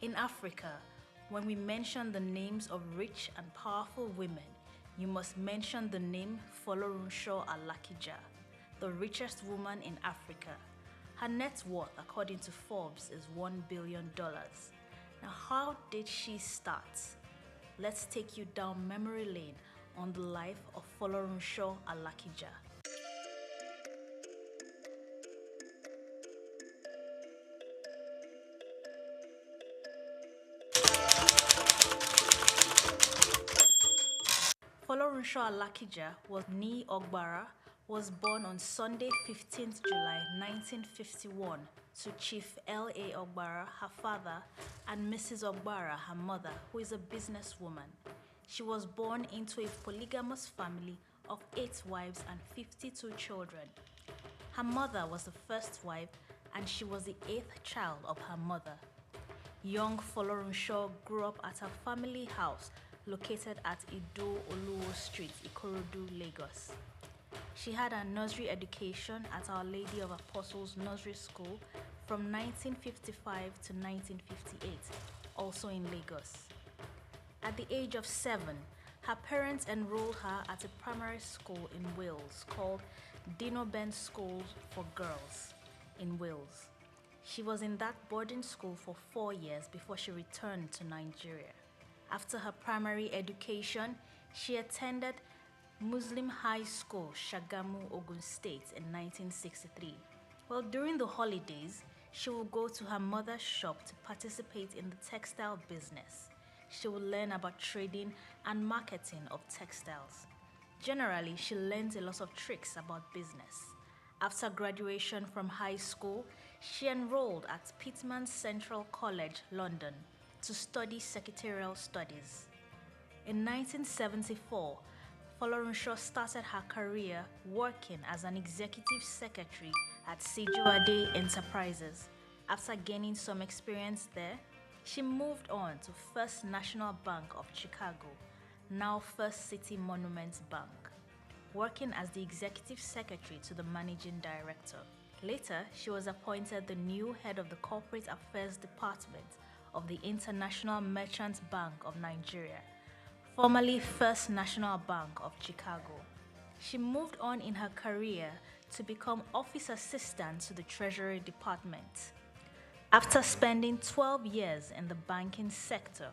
In Africa, when we mention the names of rich and powerful women, you must mention the name Folorunsho Alakija, the richest woman in Africa. Her net worth, according to Forbes, is $1 billion. Now, how did she start? Let's take you down memory lane on the life of Folorunsho Alakija. Folorunsho Alakija was born on Sunday, 15th July 1951 to Chief L.A. Ogbara, her father, and Mrs. Ogbara, her mother, who is a businesswoman. She was born into a polygamous family of 8 wives and 52 children. Her mother was the first wife, and she was the 8th child of her mother. Young Folorunsho grew up at her family house located at Ido Oluwo Street, Ikorodu, Lagos. She had her nursery education at Our Lady of Apostles Nursery School from 1955 to 1958, also in Lagos. At the age of 7, her parents enrolled her at a primary school in Wales called Dino Ben School for Girls in Wales. She was in that boarding school for 4 years before she returned to Nigeria. After her primary education, she attended Muslim High School, Shagamu, Ogun State in 1963. Well, during the holidays, she will go to her mother's shop to participate in the textile business. She will learn about trading and marketing of textiles. Generally, she learns a lot of tricks about business. After graduation from high school, she enrolled at Pitman Central College, London, to study secretarial studies. In 1974, Folorunsho started her career working as an executive secretary at Sijuade Enterprises. After gaining some experience there, she moved on to First National Bank of Chicago, now First City Monuments Bank, working as the executive secretary to the managing director. Later, she was appointed the new head of the Corporate Affairs Department of the International Merchants Bank of Nigeria, formerly First National Bank of Chicago. She moved on in her career to become office assistant to the Treasury Department. After spending 12 years in the banking sector,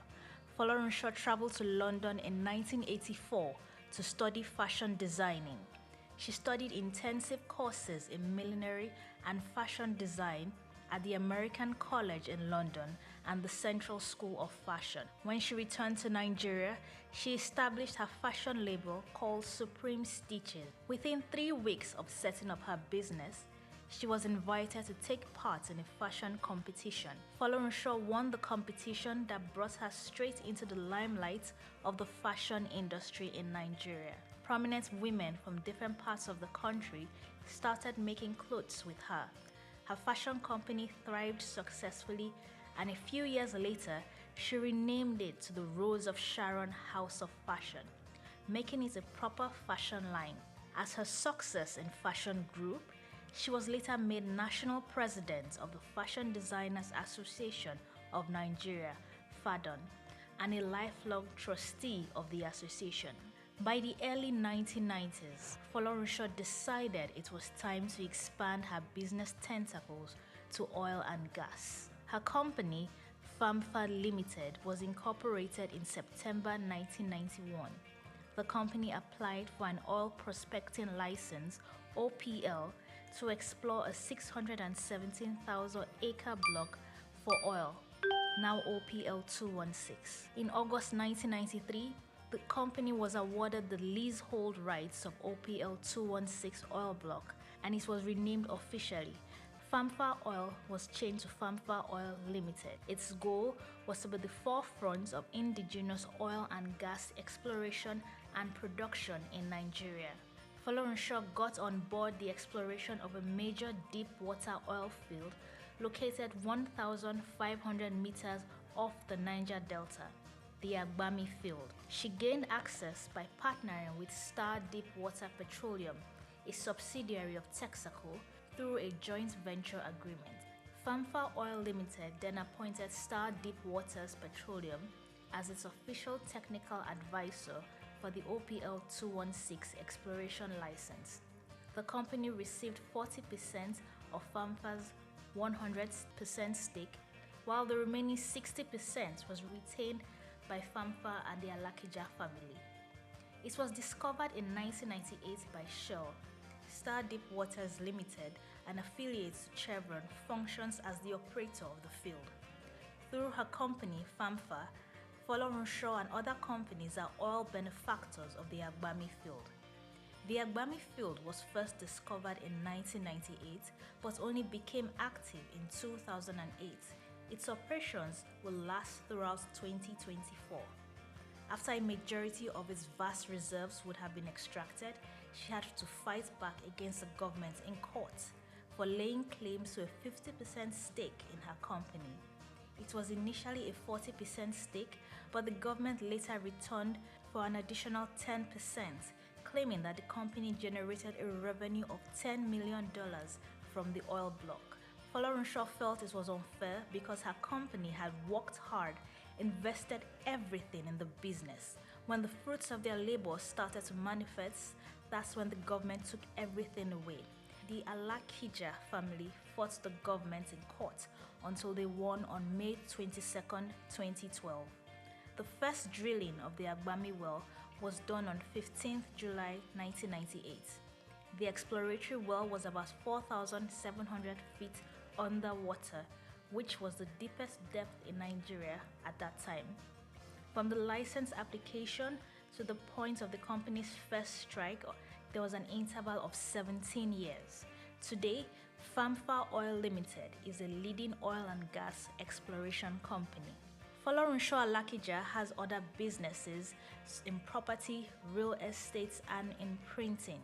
Folorunsho traveled to London in 1984 to study fashion designing. She studied intensive courses in millinery and fashion design at the American College in London and the Central School of Fashion. When she returned to Nigeria, she established her fashion label called Supreme Stitches. Within 3 weeks of setting up her business, she was invited to take part in a fashion competition. Folorunsho won the competition that brought her straight into the limelight of the fashion industry in Nigeria. Prominent women from different parts of the country started making clothes with her. Her fashion company thrived successfully, and a few years later, she renamed it to the Rose of Sharon House of Fashion, making it a proper fashion line. As her success in fashion grew, she was later made national president of the Fashion Designers Association of Nigeria, FADON, and a lifelong trustee of the association. By the early 1990s, Folorunsho decided it was time to expand her business tentacles to oil and gas. Her company, FAMFA Limited, was incorporated in September 1991. The company applied for an oil prospecting license, OPL, to explore a 617,000-acre block for oil, now OPL 216. In August 1993, the company was awarded the leasehold rights of OPL 216 oil block, and it was renamed officially. FAMFA Oil was changed to FAMFA Oil Limited. Its goal was to be the forefront of indigenous oil and gas exploration and production in Nigeria. Folorunsho got on board the exploration of a major deep water oil field located 1,500 meters off the Niger Delta. the Agbami field. She gained access by partnering with Star Deepwater Petroleum, a subsidiary of Texaco, through a joint venture agreement. Famfa Oil Limited then appointed Star Deepwater Petroleum as its official technical advisor for the OPL 216 exploration license. The company received 40% of Famfa's 100% stake, while the remaining 60% was retained by Famfa and the Alakija family. It was discovered in 1998 by Shell. Star Deepwaters Limited, an affiliate to Chevron, functions as the operator of the field. Through her company, Famfa, Folorunsho and other companies are oil benefactors of the Agbami field. The Agbami field was first discovered in 1998 but only became active in 2008. Its operations will last throughout 2024. After a majority of its vast reserves would have been extracted, she had to fight back against the government in court for laying claims to a 50% stake in her company. It was initially a 40% stake, but the government later returned for an additional 10%, claiming that the company generated a revenue of $10 million from the oil block. Folorunsho felt it was unfair because her company had worked hard, invested everything in the business. When the fruits of their labor started to manifest, that's when the government took everything away. The Alakija family fought the government in court until they won on May 22, 2012. The first drilling of the Agbami well was done on 15 July 1998. The exploratory well was about 4,700 feet underwater, which was the deepest depth in Nigeria at that time. From the license application to the point of the company's first strike, there was an interval of 17 years. Today, Famfa Oil Limited is a leading oil and gas exploration company. Folorunsho Alakija has other businesses in property, real estate, and in printing.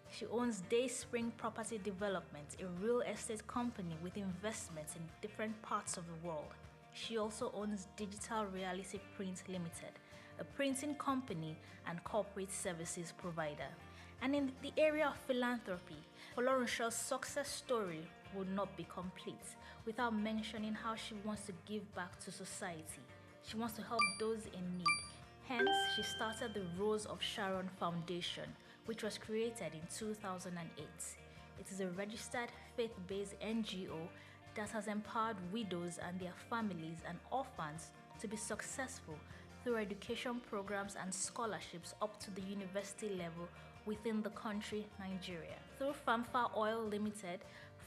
She owns Dayspring Property Development, a real estate company with investments in different parts of the world. She also owns Digital Reality Print Limited, a printing company and corporate services provider. And in the area of philanthropy, Folorunsho's success story would not be complete without mentioning how she wants to give back to society. She wants to help those in need. Hence, she started the Rose of Sharon Foundation, which was created in 2008. It is a registered faith-based NGO that has empowered widows and their families and orphans to be successful through education programs and scholarships up to the university level within the country, Nigeria. Through Famfa Oil Limited,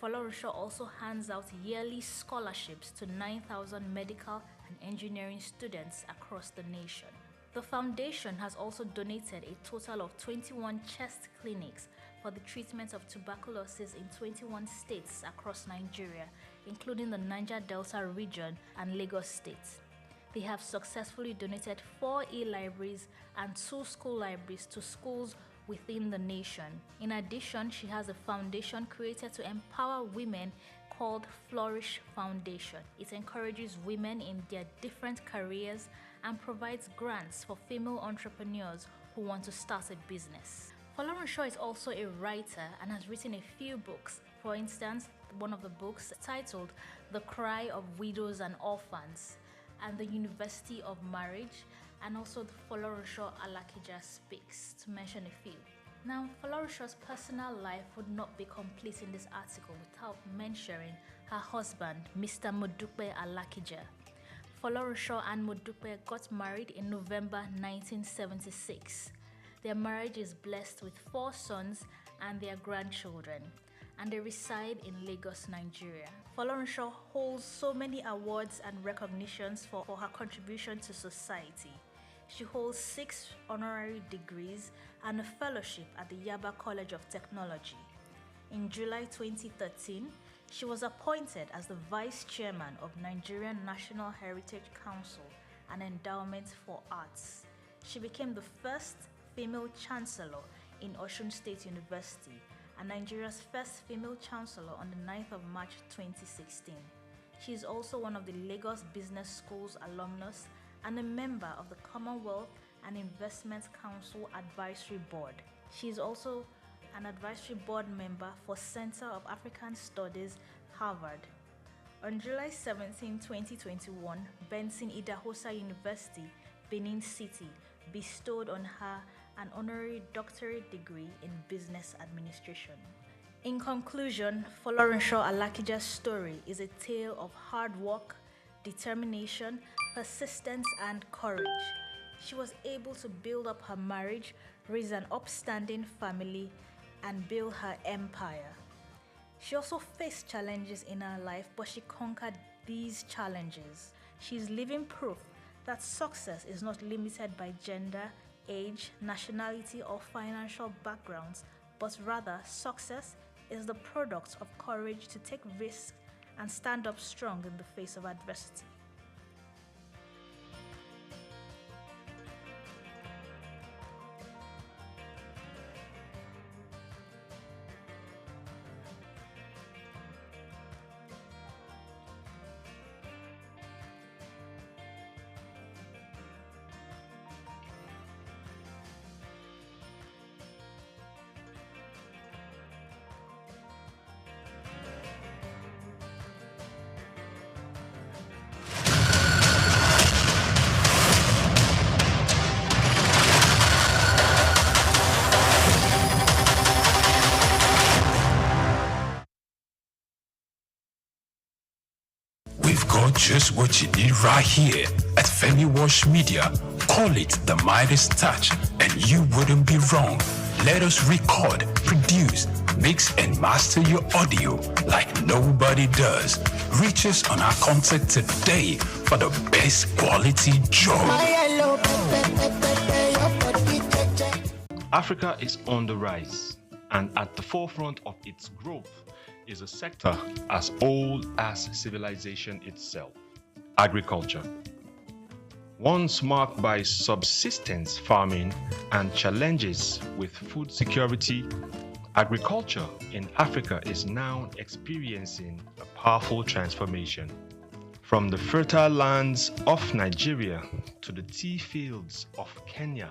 Folorunsho also hands out yearly scholarships to 9,000 medical and engineering students across the nation. The foundation has also donated a total of 21 chest clinics for the treatment of tuberculosis in 21 states across Nigeria, including the Niger Delta region and Lagos State. They have successfully donated 4 e-libraries and 2 school libraries to schools within the nation. In addition, she has a foundation created to empower women called Flourish Foundation. It encourages women in their different careers and provides grants for female entrepreneurs who want to start a business. Folorunsho is also a writer and has written a few books. For instance, one of the books titled The Cry of Widows and Orphans and The University of Marriage, and also the Folorunsho Alakija Speaks, to mention a few. Now, Folorunsho's personal life would not be complete in this article without mentioning her husband, Mr. Modupe Alakija. Folorunsho and Modupe got married in November 1976. Their marriage is blessed with 4 sons and their grandchildren, and they reside in Lagos, Nigeria. Folorunsho holds so many awards and recognitions for her contribution to society. She holds 6 honorary degrees and a fellowship at the Yaba College of Technology. In July 2013, she was appointed as the Vice Chairman of Nigerian National Heritage Council and Endowment for Arts. She became the first female chancellor in Osun State University and Nigeria's first female chancellor on the 9th of March 2016. She is also one of the Lagos Business School's alumnus and a member of the Commonwealth and Investment Council Advisory Board. She is also an advisory board member for Center of African Studies, Harvard. On July 17, 2021, Benson Idahosa University, Benin City, bestowed on her an honorary doctorate degree in business administration. In conclusion, Folorunso Alakija's story is a tale of hard work, determination, persistence, and courage. She was able to build up her marriage, raise an upstanding family, and build her empire. She also faced challenges in her life, but she conquered these challenges. She is living proof that success is not limited by gender, age, nationality, or financial backgrounds, but rather success is the product of courage to take risks and stand up strong in the face of adversity.
We've got just what you need right here at Femi Wash Media. Call it the Midas Touch, and you wouldn't be wrong. Let us record, produce, mix, and master your audio like nobody does. Reach us on our contact today for the best quality job.
Africa is on the rise, and at the forefront of its growth is a sector as old as civilization itself, agriculture. Once marked by subsistence farming and challenges with food security, agriculture in Africa is now experiencing a powerful transformation. From the fertile lands of Nigeria to the tea fields of Kenya,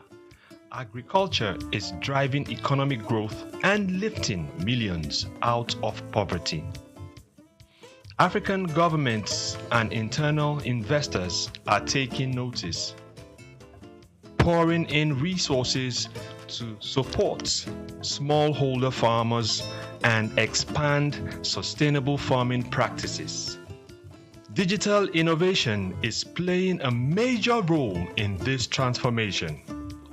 agriculture is driving economic growth and lifting millions out of poverty. African governments and internal investors are taking notice, pouring in resources to support smallholder farmers and expand sustainable farming practices. Digital innovation is playing a major role in this transformation.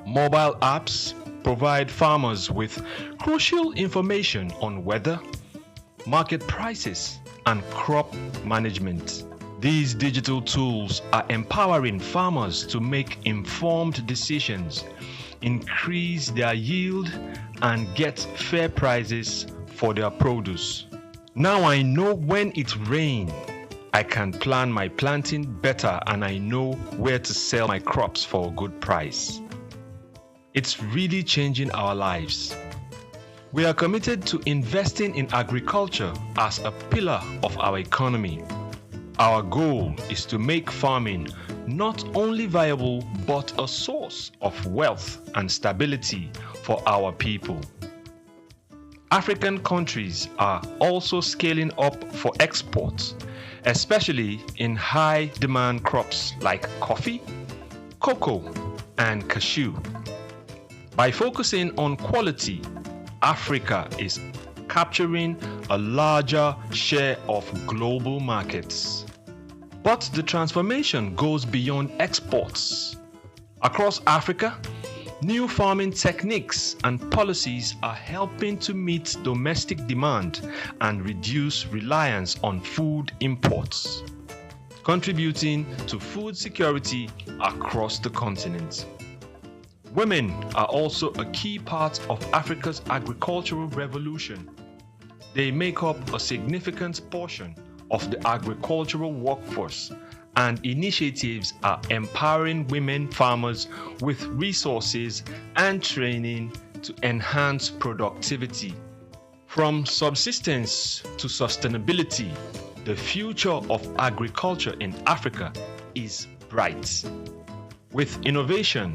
Mobile apps provide farmers with crucial information on weather, market prices, and crop management. These digital tools are empowering farmers to make informed decisions, increase their yield, and get fair prices for their produce. Now I know when it rains, I can plan my planting better, and I know where to sell my crops for a good price. It's really changing our lives. We are committed to investing in agriculture as a pillar of our economy. Our goal is to make farming not only viable, but a source of wealth and stability for our people. African countries are also scaling up for exports, especially in high-demand crops like coffee, cocoa, and cashew. By focusing on quality, Africa is capturing a larger share of global markets. But the transformation goes beyond exports. Across Africa, new farming techniques and policies are helping to meet domestic demand and reduce reliance on food imports, contributing to food security across the continent. Women are also a key part of Africa's agricultural revolution. They make up a significant portion of the agricultural workforce, and initiatives are empowering women farmers with resources and training to enhance productivity. From subsistence to sustainability, the future of agriculture in Africa is bright. With innovation,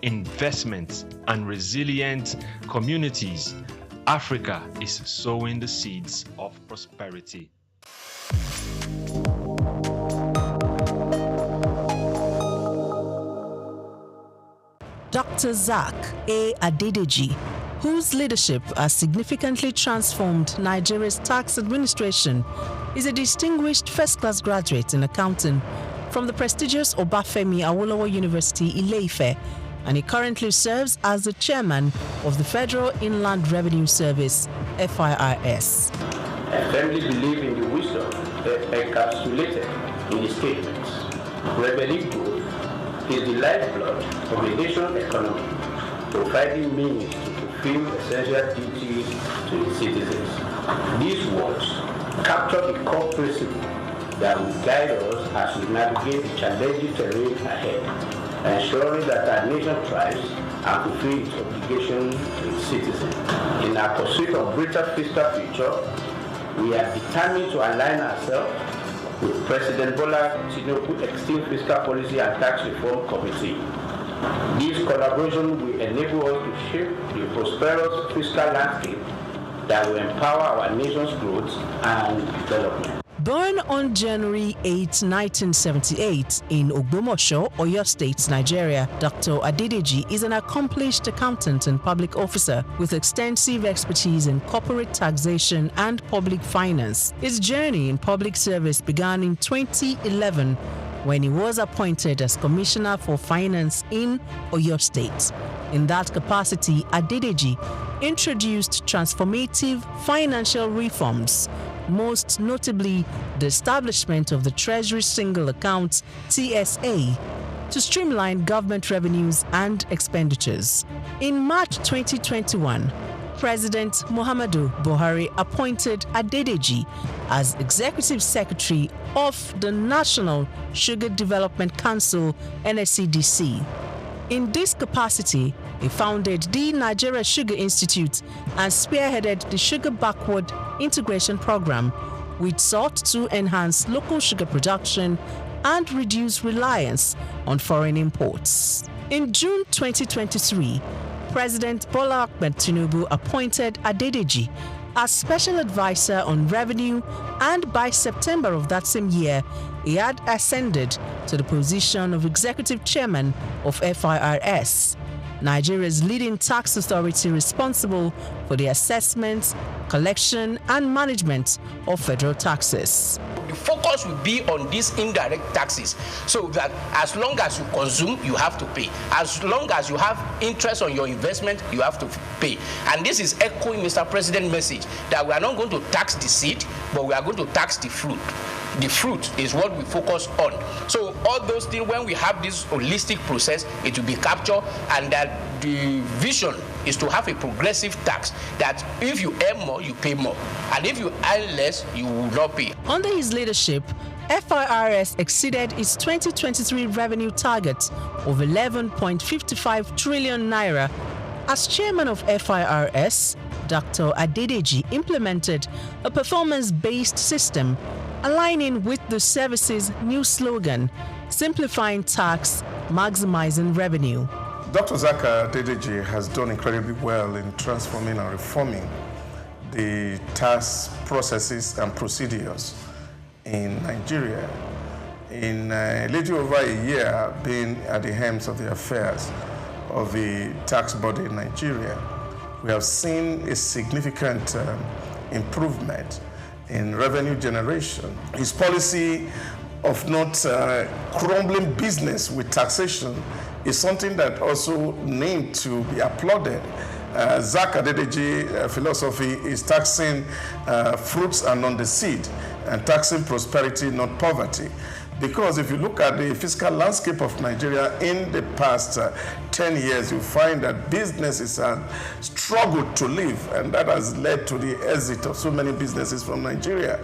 investment, and resilient communities, Africa is sowing the seeds of prosperity.
Dr. SOUQ A. Adedeji, whose leadership has significantly transformed Nigeria's tax administration, is a distinguished first-class graduate in accounting from the prestigious Obafemi Awolowo University, Ile-Ife, and he currently serves as the chairman of the Federal Inland Revenue Service, FIRS.
I firmly believe in the wisdom encapsulated in the statements. Revenue growth is the lifeblood of the nation's economy, providing means to fulfill essential duties to its citizens. These words capture the core principle that will guide us as we navigate the challenging terrain ahead, ensuring that our nation thrives and fulfills its obligation to its citizens. In our pursuit of greater fiscal future, we are determined to align ourselves with President Bola Tinubu's Extreme Fiscal Policy and Tax Reform Committee. This collaboration will enable us to shape the prosperous fiscal landscape that will empower our nation's growth and development.
Born on January 8, 1978 in Ogbomoso, Oyo State, Nigeria, Dr. Adedeji is an accomplished accountant and public officer with extensive expertise in corporate taxation and public finance. His journey in public service began in 2011 when he was appointed as Commissioner for Finance in Oyo State. In that capacity, Adedeji introduced transformative financial reforms, most notably the establishment of the Treasury Single Account (TSA) to streamline government revenues and expenditures. In March 2021, President Muhammadu Buhari appointed Adedeji as Executive Secretary of the National Sugar Development Council (NSCDC). In this capacity, he founded the Nigeria Sugar Institute and spearheaded the Sugar Backward Integration Program, which sought to enhance local sugar production and reduce reliance on foreign imports. In June 2023, President Bola Ahmed Tinubu appointed Adedeji as Special Advisor on Revenue, and by September of that same year, he had ascended to the position of Executive Chairman of FIRS, Nigeria's leading tax authority responsible for the assessment, collection, and management of federal taxes.
The focus will be on these indirect taxes, so that as long as you consume, you have to pay. As long as you have interest on your investment, you have to pay. And this is echoing Mr. President's message that we are not going to tax the seed, but we are going to tax the fruit. The fruit is what we focus on. So all those things, when we have this holistic process, it will be captured, and that the vision is to have a progressive tax, that if you earn more, you pay more, and if you earn less, you will not pay.
Under his leadership, FIRS exceeded its 2023 revenue target of 11.55 trillion naira. As chairman of FIRS, Dr. Adedeji implemented a performance-based system aligning with the service's new slogan, simplifying tax, maximizing revenue.
Dr. SOUQ Adedeji has done incredibly well in transforming and reforming the tax processes and procedures in Nigeria. In a little over a year being at the helms of the affairs of the tax body in Nigeria, we have seen a significant improvement in revenue generation. His policy of not crumbling business with taxation is something that also needs to be applauded. SOUQ Adedeji philosophy is taxing fruits and not the seed, and taxing prosperity, not poverty. Because if you look at the fiscal landscape of Nigeria in the past 10 years, you find that businesses have struggled to live, and that has led to the exit of so many businesses from Nigeria.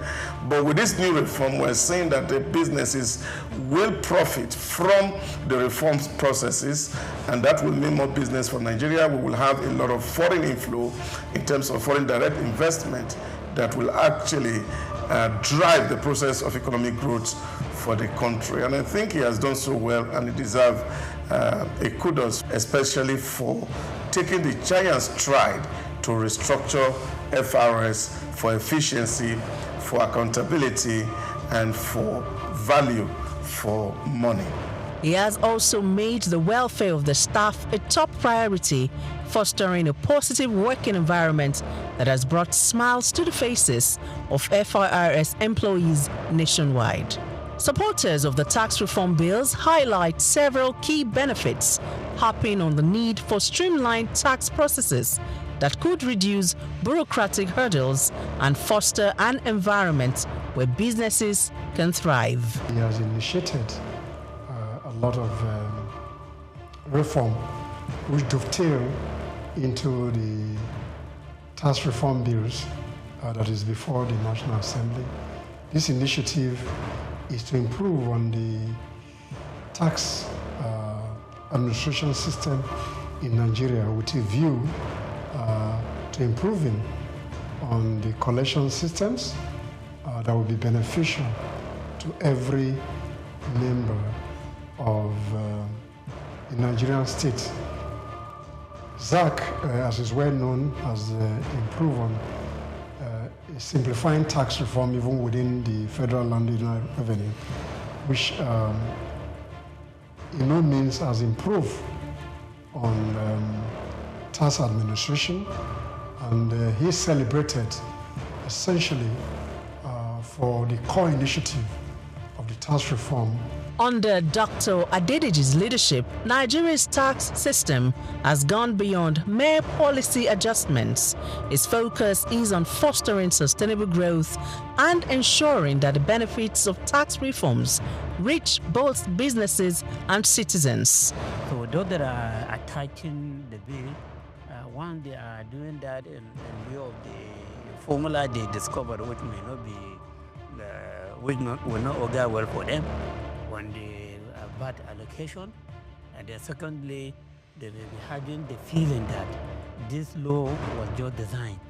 But with this new reform, we're saying that the businesses will profit from the reform processes, and that will mean more business for Nigeria. We will have a lot of foreign inflow in terms of foreign direct investment that will actually drive the process of economic growth for the country. And I think he has done so well, and he deserves a kudos, especially for taking the giant stride to restructure FRS for efficiency, for accountability, and for value for money.
He has also made the welfare of the staff a top priority, fostering a positive working environment that has brought smiles to the faces of FIRS employees nationwide. Supporters of the tax reform bills highlight several key benefits, harping on the need for streamlined tax processes that could reduce bureaucratic hurdles and foster an environment where businesses can thrive.
He has initiated a lot of reform which dovetail into the tax reform bills that is before the National Assembly. This initiative is to improve on the tax administration system in Nigeria with a view to improving on the collection systems that will be beneficial to every member of the Nigerian state. SOUQ, as is well known, has improved on simplifying tax reform even within the federal land revenue, which in no means has improved on tax administration, and he celebrated essentially for the core initiative of the tax reform.
Under Dr. Adedeji's leadership, Nigeria's tax system has gone beyond mere policy adjustments. Its focus is on fostering sustainable growth and ensuring that the benefits of tax reforms reach both businesses and citizens.
So those that are attaching the bill, one, they are doing that in view of the formula they discovered, which may not be, will not augur well for them on the VAT allocation. And then secondly, they may be having the feeling that this law was just designed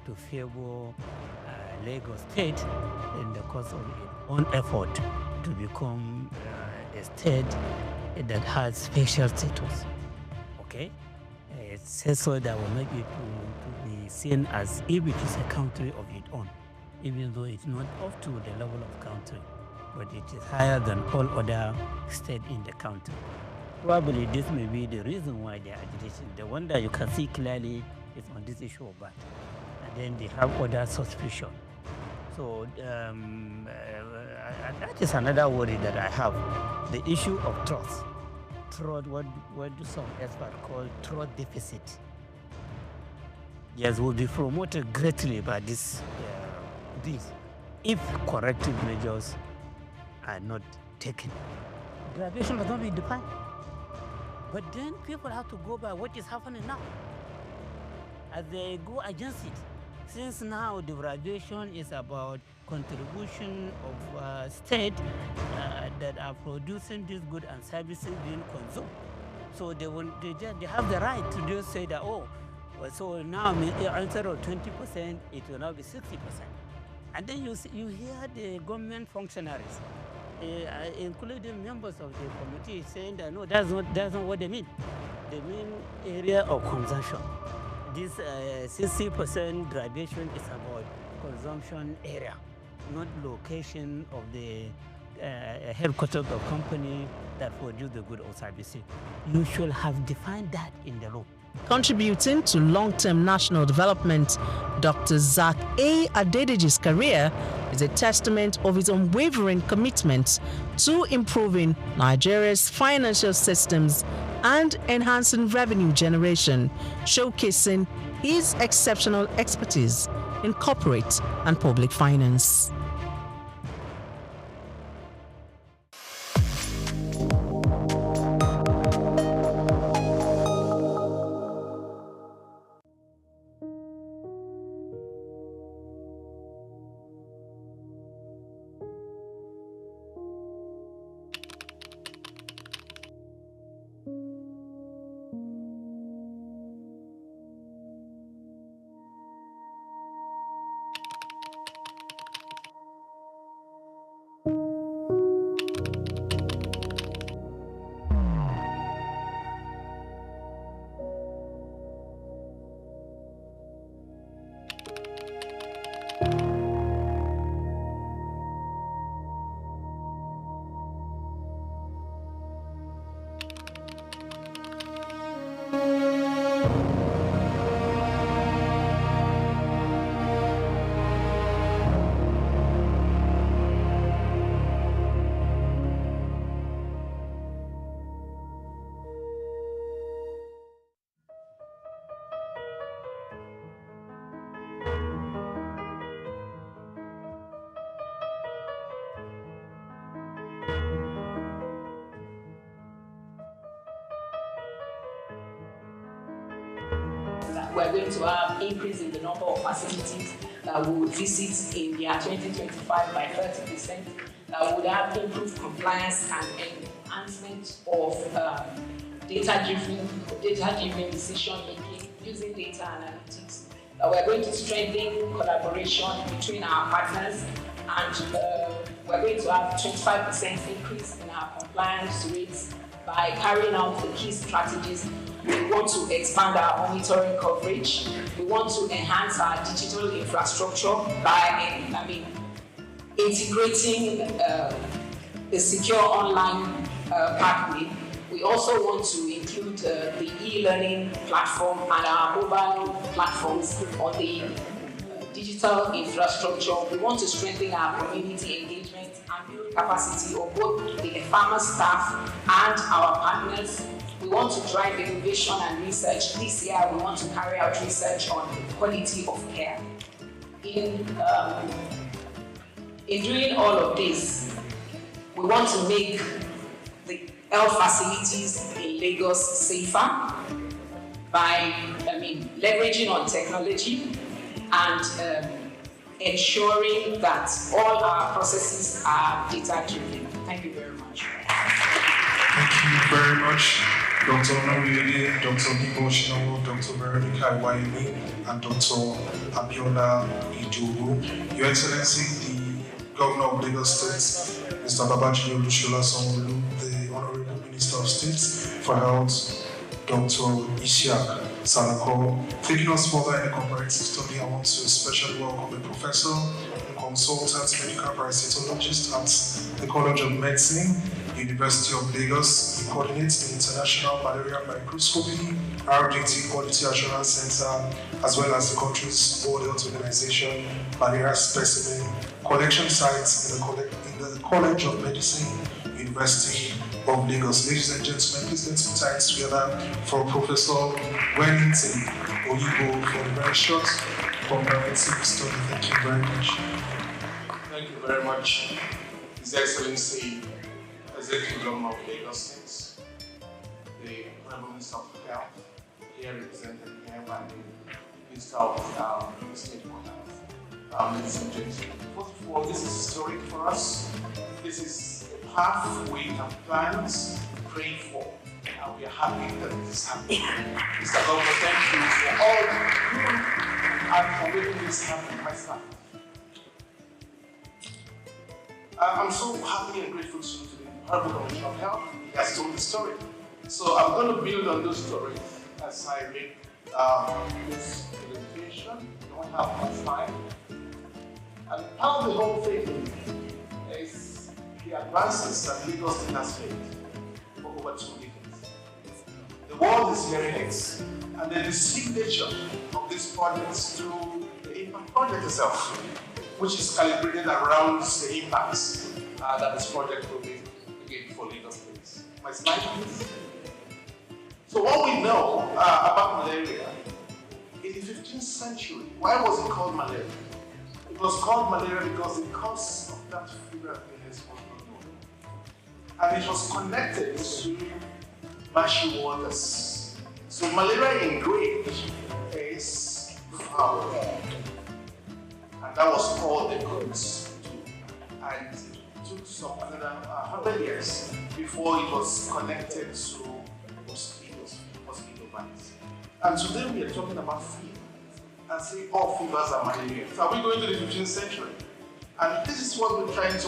to favor Lagos State in the course of its own effort to become a state that has special status. Okay? It says so that will make it to be seen as if it is a country of its own, even though it's not up to the level of country, but it is higher than all other states in the country. Probably this may be the reason why they are agitating. The one that you can see clearly is on this issue of VAT. And then they have other suspicion. So that is another worry that I have. The issue of trust. Trust, what do some experts call trust deficit. Yes, will be promoted greatly by this if corrective measures are not taken. Graduation has not been defined. But then people have to go by what is happening now. As they go against it. Since now the graduation is about contribution of state that are producing these goods and services being consumed. So they have the right to just say that, oh, well, so now instead of 20%, it will now be 60%. And then you hear the government functionaries, including members of the committee, saying that no, that's not what they mean. They mean area of consumption. This 60% graduation is about consumption area, not location of the headquarters of company that produce the good or services. You should have defined that in the law.
Contributing to long-term national development, Dr. SOUQ A. Adedeji's career is a testament of his unwavering commitment to improving Nigeria's financial systems and enhancing revenue generation, showcasing his exceptional expertise in corporate and public finance.
we're going to have increase in the number of facilities that we would visit in the year 2025 by 30%. That would have improved compliance and enhancement of data-driven decision-making using data analytics. We're going to strengthen collaboration between our partners, and we're going to have 25% increase in our compliance rates by carrying out the key strategies. We want to expand our monitoring coverage. We want to enhance our digital infrastructure by integrating a secure online pathway. We also want to include the e-learning platform and our mobile platforms on the digital infrastructure. We want to strengthen our community engagement and build capacity of both the farmer staff and our partners. We want to drive innovation and research. This year, we want to carry out research on quality of care. In doing all of this, we want to make the health facilities in Lagos safer by leveraging on technology and ensuring that all our processes are data-driven. Thank you very much.
Thank you very much, Dr. Onoriede, Dr. Nibo Shinawo, Dr. Veronica Iwayemi, and Dr. Abiola Idowu. Your Excellency, the Governor of Lagos State, Mr. Babajide Olusola Sanwo-Olu, the Honorable Minister of State for Health, Dr. Isiaq Salako. Taking us further in the comparative study, I want to especially welcome a professor and consultant medical parasitologist at the College of Medicine, University of Lagos. He coordinates the International Malaria Microscopy RDT Quality Assurance Center, as well as the country's World Health Organization malaria specimen collection sites in the College of Medicine, University of Lagos. Ladies and gentlemen, please let's put hands together for Professor Wellington Oyibo for the very short comprehensive study. Thank you very much.
Thank you very much, His Excellency, Executive Governor of Lagos State, the Honorable Minister of Health, here represented here by the Minister of the State for Health. Ladies and gentlemen, first of all, this is historic for us. This is a path we have planned, prayed for, and we are happy that this is happening. Mr. Governor, thank you for all you and for making this happen, my staff. I'm so happy and grateful to the Honorable Commissioner of Health. He has told the story. So I'm going to build on those stories as I make this presentation. I don't have much time. And part of the whole thing is the advances that Lagos State has made for over 2 decades. The world is hearing it, and then the signature of this project through the impact project itself, which is calibrated around the impacts that this project will be again for Lagos State. My slide, please. So what we know about malaria, in the 15th century, why was it called malaria? It was called malaria because the cause of that fever illness was not known. And it was connected to marshy waters. So malaria in Greek is foul. And that was called the cause. And it took some another 100 years before it was connected to mosquito bites. And today we are talking about fever. And say all fevers are malaria. So are we going to the 15th century? And this is what we're trying to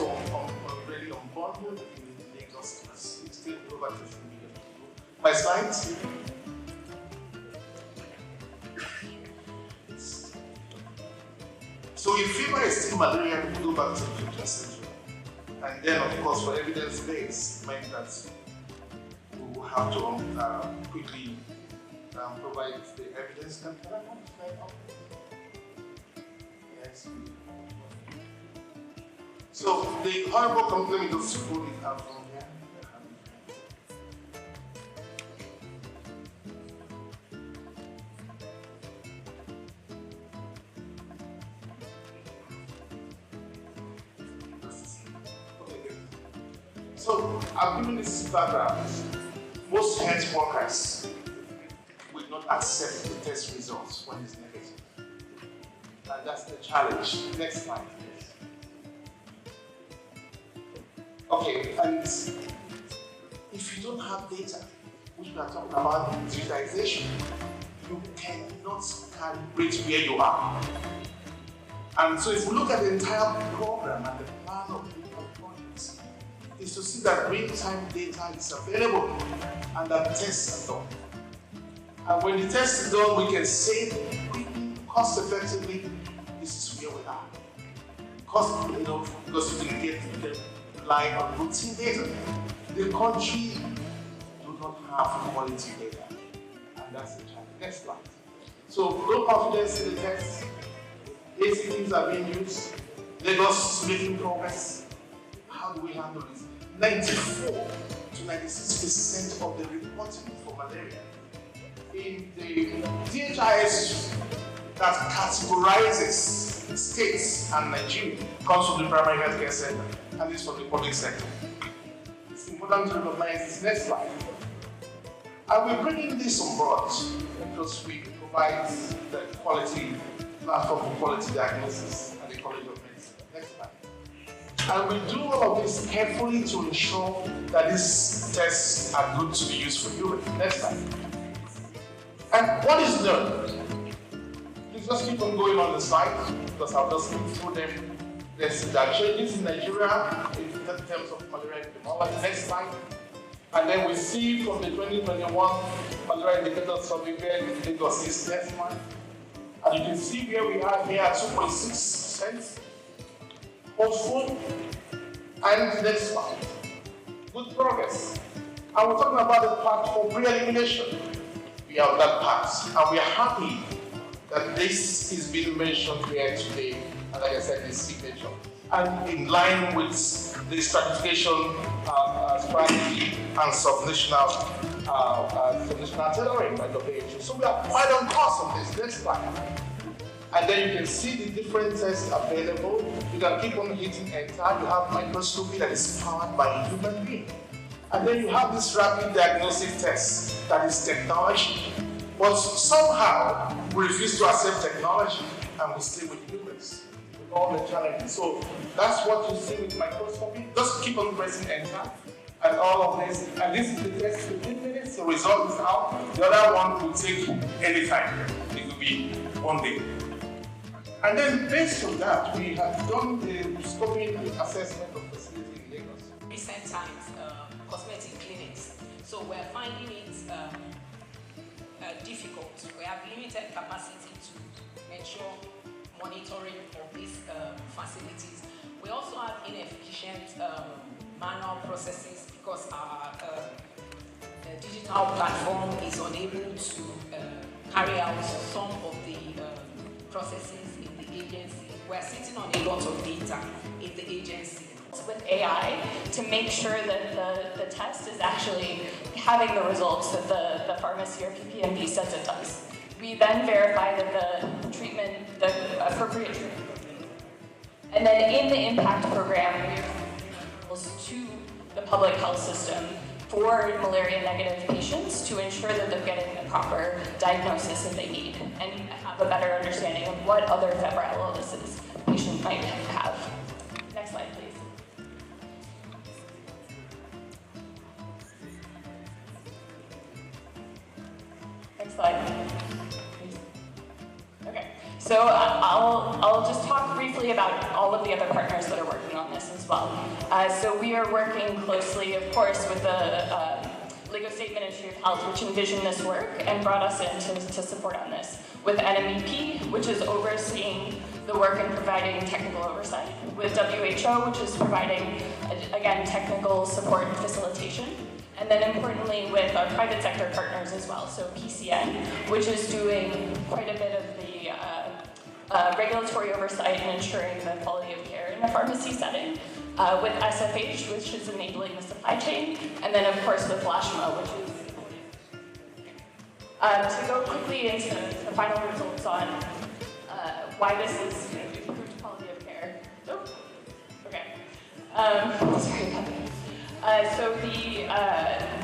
really unbundle in Lagos as it's still over 50 million people. My slides. So if fever is still malaria, we go back to the 15th century. And then, of course, for evidence base, meant that we will have to quickly provide the evidence. Yes. So the horrible complaint of school is out from here. So I've given this background. Most health workers will not accept the test results when it's negative. And that's the challenge. Next slide, please. Okay, and if you don't have data, which we are talking about digitization, you cannot calibrate where you are. And so if we look at the entire program and the plan of the projects, is to see that real-time data is available and that tests are done. And when the test is done, we can say quickly, cost-effectively, this is where we are. Because you can get the rely on routine data. The country do not have quality data, and that's the challenge. Next slide. So low confidence in the test. Basic things are being used. Lagos making progress. How do we handle this? 94 to 96% of the reporting for malaria in the DHIS that categorizes states and Nigeria comes from the primary healthcare center, and this from the public sector. It's important to recognize this. Next slide. And we're bringing this on board because we provide the quality platform for quality diagnosis at the College of Medicine. Next slide. And we do all of this carefully to ensure that these tests are good to be used for humans. Next slide. And what is known? Please just keep on going on the slide because I'll just look through them. There are changes in Nigeria in terms of malaria epidemiology. Next slide. And then we see from the 2021 malaria indicator survey where Lagos is. Next slide. And you can see where we are here at 2.6% hopeful. And next slide. Good progress. And we're talking about the path for pre-elimination. We are on that path, and we are happy that this is being mentioned here today, and like I said, this signature. And in line with the stratification strategy and subnational tailoring by WHO. So we are quite on course on this. Next slide. And then you can see the different tests available. You can keep on hitting enter. You have microscopy that is powered by a human being. And then you have this rapid diagnostic test that is technology. But somehow we refuse to accept technology and we stay with humans with all the challenges. So that's what you see with microscopy. Just keep on pressing enter. And all of this, and this is the test 15 minutes, the result is out. The other one will take any time. It will be 1 day. And then based on that, we have done the scoping assessment of facilities in Lagos.
Recent times, cosmetic clinics. So we're finding it difficult. We have limited capacity to ensure monitoring of these facilities. We also have inefficient manual processes because our digital platform is unable to carry out some of the processes in the agency. We're sitting on a lot of data in the agency.
With AI to make sure that the test is actually having the results that the pharmacy or PPMD says it does. We then verify that the treatment, the appropriate treatment. And then in the impact program, we have to the public health system for malaria-negative patients to ensure that they're getting the proper diagnosis that they need and have a better understanding of what other febrile illnesses patients might have. Next slide, please. Next slide. Okay, so I'll just talk briefly about all of the other partners that are working on this as well. So we are working closely, of course, with the Lagos State Ministry of Health, which envisioned this work and brought us in to support on this. With NMEP, which is overseeing the work and providing technical oversight. With WHO, which is providing, again, technical support and facilitation. And then importantly, with our private sector partners as well. So PCN, which is doing quite a bit of the regulatory oversight and ensuring the quality of care in a pharmacy setting. With SFH, which is enabling the supply chain. And then of course with LASHMA, which is to go quickly into the final results on why this is improved quality of care. Oh, okay. Sorry about that. So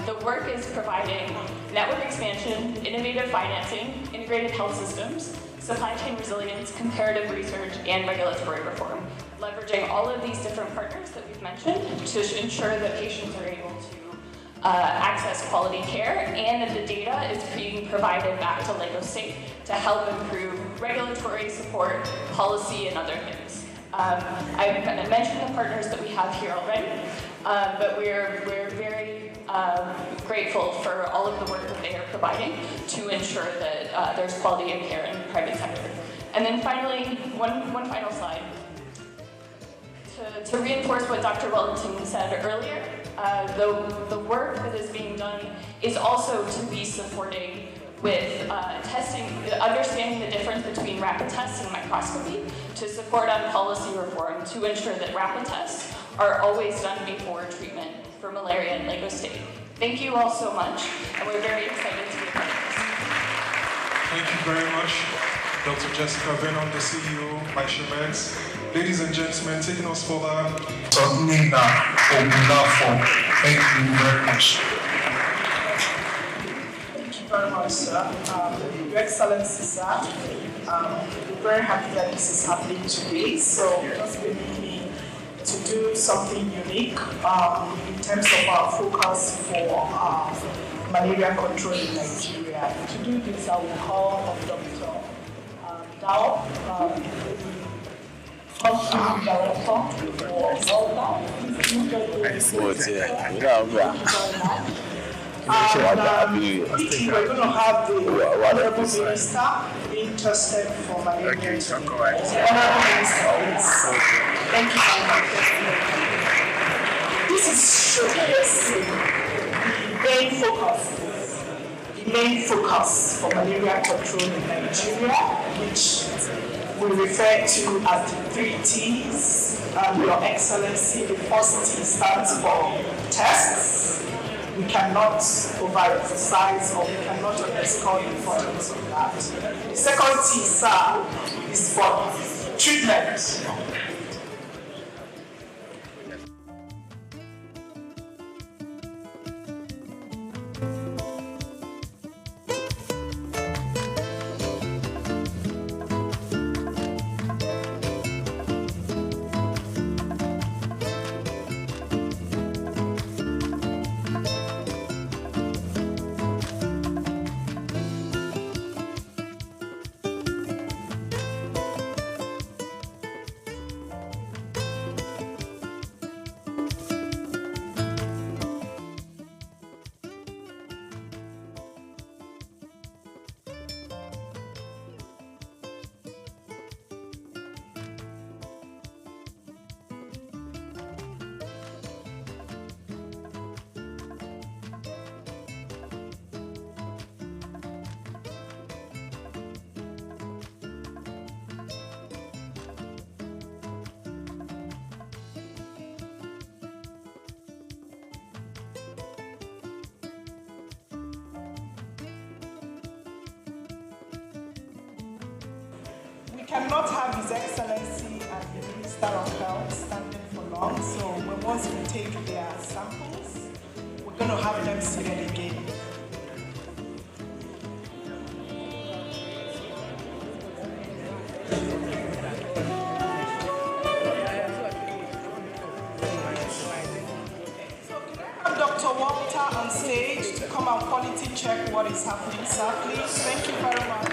The work is providing network expansion, innovative financing, integrated health systems, supply chain resilience, comparative research, and regulatory reform, leveraging all of these different partners that we've mentioned to ensure that patients are able to access quality care, and that the data is being provided back to Lagos State to help improve regulatory support, policy, and other things. I've mentioned the partners that we have here already, but we're very grateful for all of the work that they are providing to ensure that there's quality of care in the private sector. And then finally, one final slide. To reinforce what Dr. Wellington said earlier, the work that is being done is also to be supporting with testing, understanding the difference between rapid tests and microscopy, to support on policy reform to ensure that rapid tests are always done before treatment for malaria in Lagos State. Thank you all so much, and we're very excited to be a part of this.
Thank you very much, Dr. Jessica Venon, the CEO, Meds. Ladies and gentlemen, taking us further, Nina Obulafo. Thank you very much.
Thank you very much, sir. Your Excellency, sir. We're very happy that this is happening today. So just permit me to do something unique in terms of our focus for malaria control in Nigeria. To do this, I will call on Dr. Dao, Country Director for SOUQ. We're going to have the Honorable Minister being tested for malaria. Honorable Minister, please. Thank you very much. This is showcasing the main focus for malaria control in Nigeria, which we refer to as the 3 T's. Your Excellency, the first T stands for tests. We cannot overemphasize or we cannot underscore the importance of that. The second T, sir, is for treatment. Cannot have His Excellency and the Minister of Health standing for long, so once we take their samples, we're going to have them seated again. So can I have Dr. Walter on stage to come and quality check what is happening, sir, please? Thank you very much.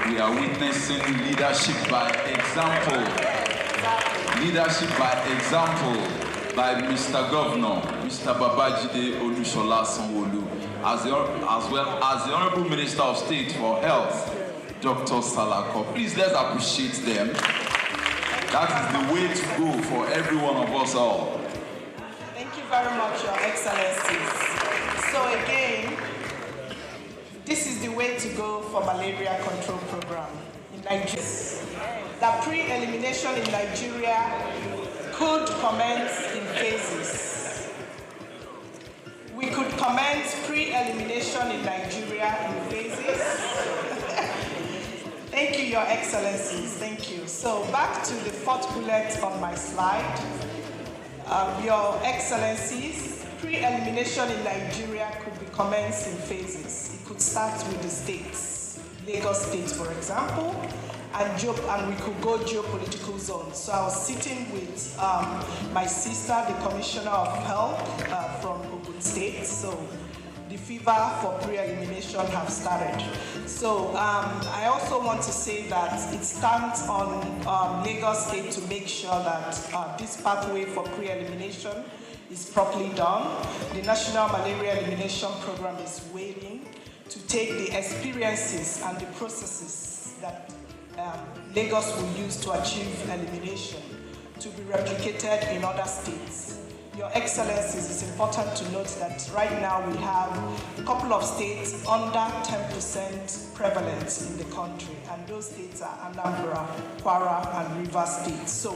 We are witnessing leadership by example. leadership by example by Mr. Governor, Mr. Babajide Olusola Sanwo-Olu, as well as the Honorable Minister of State for Health, Dr. Salako. Please, let's appreciate them. That is the way to go for every one of us all.
Thank you very much, Your Excellencies. So again, this is the way to go for malaria control program in Nigeria. The pre-elimination in Nigeria could commence in phases. We could commence pre-elimination in Nigeria in phases. Thank you, Your Excellencies. Thank you. So back to the fourth bullet on my slide. Your Excellencies, pre-elimination in Nigeria could be commenced in phases. It could start with the states, Lagos State, for example, and we could go geopolitical zones. So I was sitting with my sister, the Commissioner of Health from Ogun State. So the fever for pre-elimination have started. So I also want to say that it stands on Lagos State to make sure that this pathway for pre-elimination is properly done. The National Malaria Elimination Program is waiting to take the experiences and the processes that Lagos will use to achieve elimination to be replicated in other states. Your Excellencies, it's important to note that right now we have a couple of states under 10% prevalence in the country, and those states are Anambra, Kwara, and Rivers State. So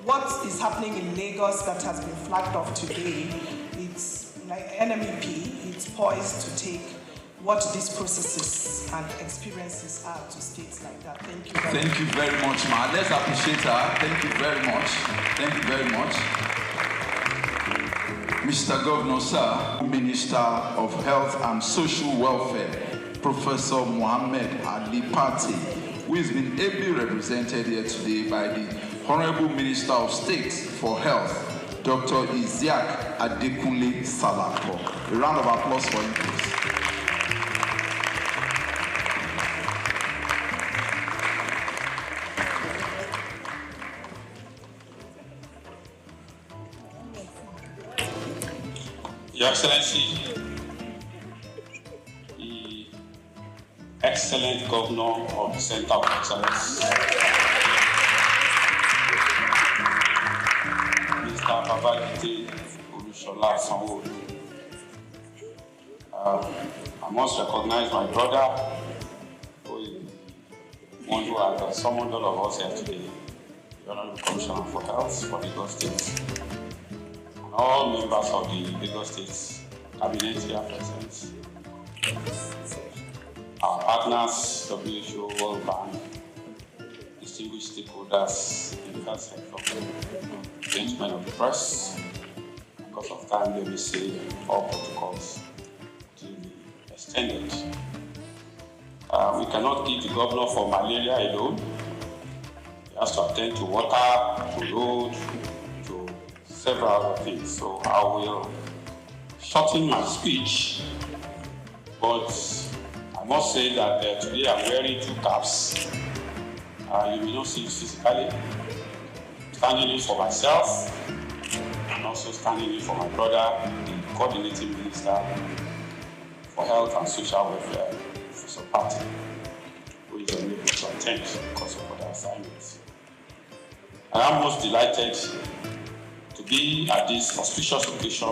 what is happening in Lagos that has been flagged off today, it's like NMEP, it's poised to take what these processes and experiences are to states like that. Thank you very much.
Thank you very much, Ma. Let's appreciate her. Thank you very much. Thank you very much. Mr. Governor, sir, Minister of Health and Social Welfare, Professor Mohammed Ali Pate, who has been ably represented here today by the Honorable Minister of State for Health, Dr. Isiaq Adekunle Salako. A round of applause for him, please.
Your Excellency, the excellent Governor of the Center of Excellence, Mr. Babajide Olusola Sanwo-Olu. I must recognize my brother, who is one who has summoned all of us here today, the Honorable Commissioner for Health for Lagos State. All members of the Lagos State Cabinet here present, our partners, WHO, World Bank, distinguished stakeholders in the health sector, gentlemen of the press. Because of time, let me say all protocols to be extended. We cannot give the governor for malaria alone. He has to attend to water, to road, several other things, so I will shorten my speech, but I must say that today I'm wearing two caps. You may not see it physically. Standing in for myself, and also standing in for my brother, the coordinating minister for Health and Social Welfare, Professor Pate, who is unable to attend because of other assignments. I am most delighted to be at this auspicious occasion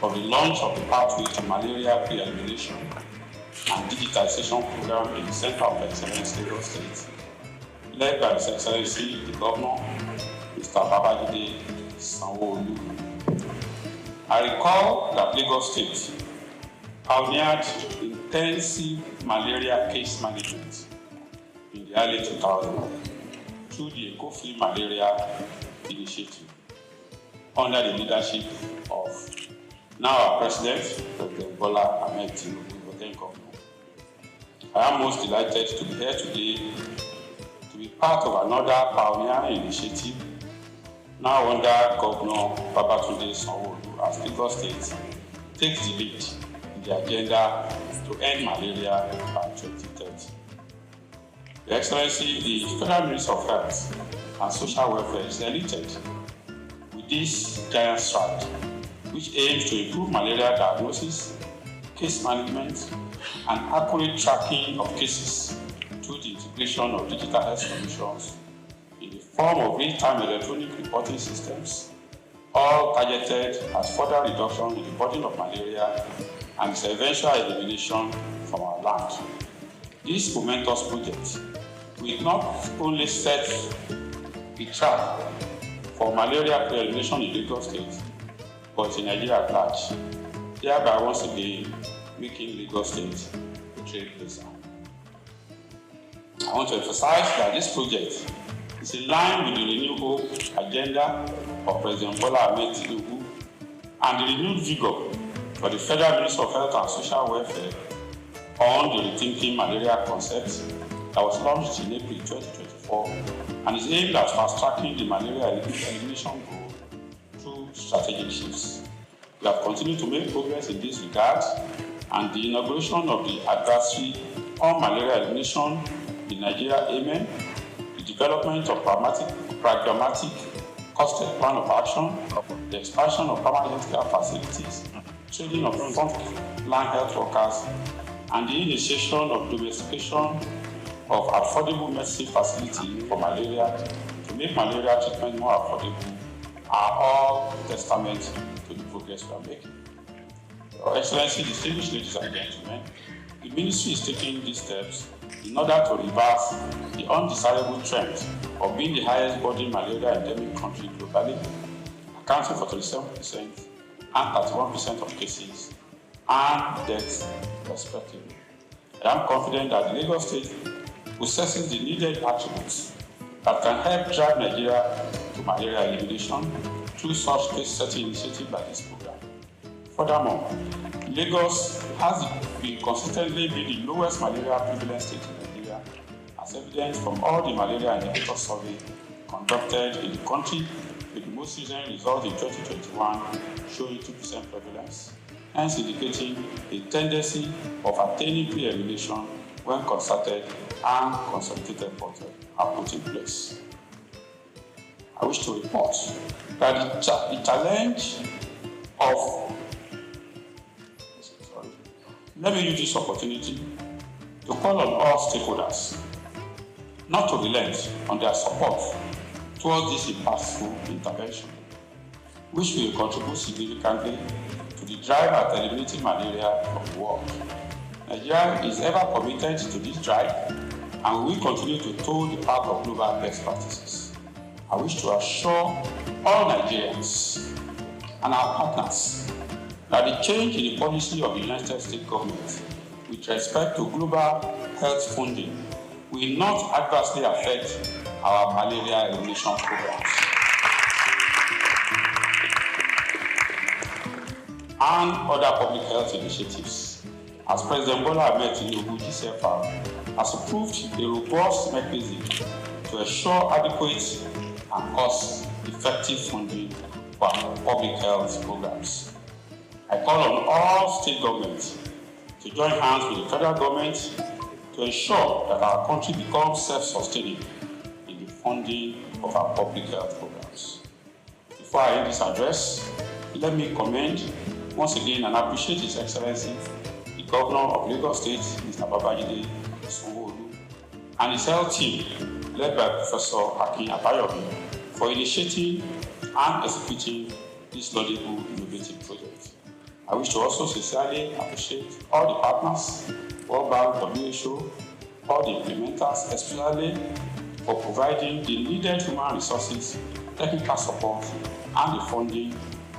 of the launch of the pathway to malaria pre-elimination and digitization program in the Center of Excellence, Lagos State, led by His Excellency the Governor, Mr. Babajide Sanwo-Olu. I recall that Lagos State pioneered intensive malaria case management in the early 2000s through the Eco-Free Malaria Initiative, under the leadership of now our President, Dr. Bola Ahmed Tinubu, the then Governor. I am most delighted to be here today to be part of another pioneer initiative now under Governor Babatunde Sanwo-Olu as Lagos State takes the lead in the agenda to end malaria by 2030. Your Excellency, the Federal Minister of Health and Social Welfare is enlisted with this giant stride, which aims to improve malaria diagnosis, case management, and accurate tracking of cases through the integration of digital health solutions in the form of real-time electronic reporting systems, all targeted at further reduction in the burden of malaria and its eventual elimination from our land. This momentous project will not only set the track for malaria-free elimination in Lagos State, but in Nigeria at large, thereby once again making Lagos State a trailblazer. I want to emphasize that this project is in line with the renewed hope agenda of President Bola Ahmed Tinubu and the renewed vigor for the Federal Ministry of Health and Social Welfare on the Rethinking Malaria concept that was launched in April 2024 and is aimed at fast-tracking the malaria elimination goal through strategic shifts. We have continued to make progress in this regard, and the inauguration of the advisory on malaria elimination in Nigeria, AMEN, the development of pragmatic costed plan of action, the expansion of permanent care facilities, training of frontline health workers, and the initiation of domestication of affordable medicine facilities for malaria to make malaria treatment more affordable are all testament to the progress we are making. Your Excellency, distinguished ladies and gentlemen, the Ministry is taking these steps in order to reverse the undesirable trend of being the highest burden malaria endemic country globally, accounting for 37% and 31% of cases and deaths respectively. I am confident that Lagos State possesses the needed attributes that can help drive Nigeria to malaria elimination through such case-setting initiatives like this program. Furthermore, Lagos has been consistently the lowest malaria prevalence state in Nigeria, as evident from all the malaria indicator survey conducted in the country, with the most recent result in 2021 showing 2% prevalence, hence indicating a tendency of attaining pre-elimination when concerted and consolidated efforts are put in place. I wish to report that the challenge of let me use this opportunity to call on all stakeholders not to relent on their support towards this impactful intervention, which will contribute significantly to the drive at eliminating malaria from the world. Nigeria is ever committed to this drive and we will continue to toe the path of global best practices. I wish to assure all Nigerians and our partners that the change in the policy of the United States government with respect to global health funding will not adversely affect our malaria elimination programs and other public health initiatives, as President Bola Ahmed Tinubu GCFR has approved a robust mechanism to ensure adequate and cost-effective funding for public health programs. I call on all state governments to join hands with the federal government to ensure that our country becomes self-sustaining in the funding of our public health programs. Before I end this address, let me commend once again and appreciate His Excellency, the Governor of Lagos State, Mr. Babajide Sanwo-Olu, and his health team, led by Professor Akin Abayomi, for initiating and executing this laudable innovative project. I wish to also sincerely appreciate all the partners, World Bank, WHO, all the implementers, especially for providing the needed human resources, technical support, and the funding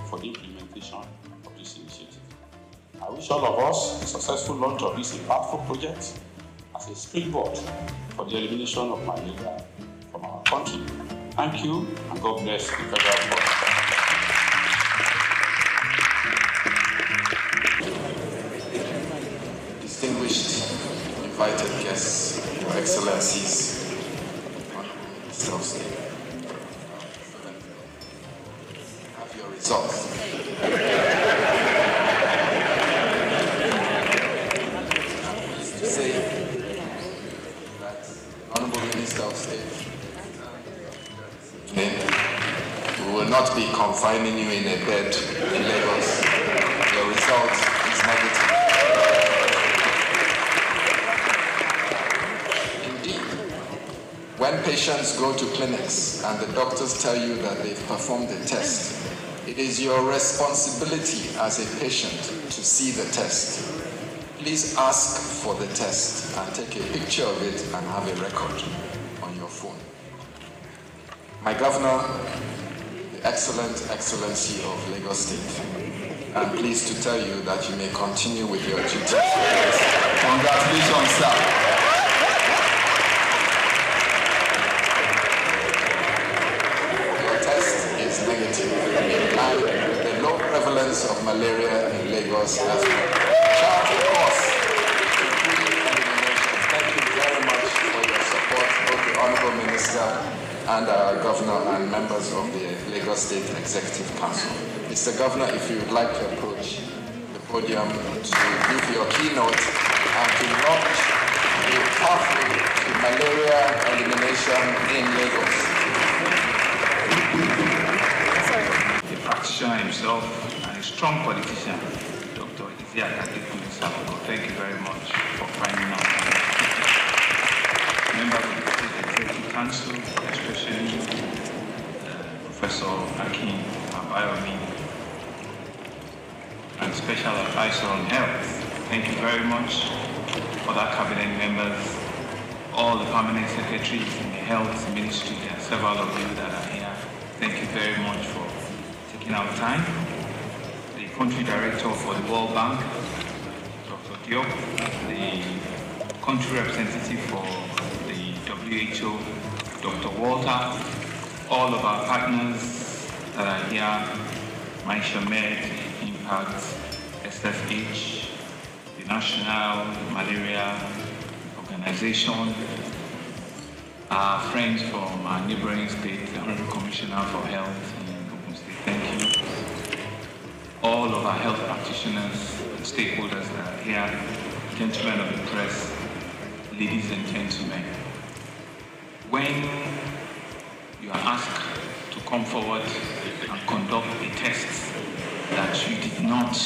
for the implementation of this initiative. I wish all of us a successful launch of this impactful project as a springboard for the elimination of malaria from our country. Thank you, and God bless the federal government.
Distinguished invited guests, Your Excellencies, Minister of State, have your results. To say that the Honorable Minister of State not be confining you in a bed in Lagos. Your result is negative. Indeed, when patients go to clinics and the doctors tell you that they've performed a test, it is your responsibility as a patient to see the test. Please ask for the test and take a picture of it and have a record on your phone. My governor, the Excellency of Lagos State, I'm pleased to tell you that you may continue with your duties. Congratulations, sir. Negative, in line with the low prevalence of malaria in Lagos as well. Chart a course. Thank you very much for your support, both the Honorable Minister and our Governor and members of the Lagos State Executive Council. Mr. Governor, if you would like to approach the podium to give your keynote and to launch a pathway to malaria elimination in Lagos.
Practitioner himself and a strong politician, Dr. Thank you very much for finding out. Members of the State Executive Council, especially Professor Akin Abayomi, and Special Advisor on Health. Thank you very much. Other cabinet members, all the permanent secretaries in the Health Ministry, and several of you that are here. Thank you very much for taking our time. The country director for the World Bank, Dr. Diop, the country representative for the WHO, Dr. Walter, all of our partners that are here, MyShamed, Impact, SFH, the National Malaria Organization, our friends from our neighboring state, the Honorable Commissioner for Health in Ogun State, thank you. All of our health practitioners, stakeholders that are here, gentlemen of the press, ladies and gentlemen. When you are asked to come forward and conduct a test that you did not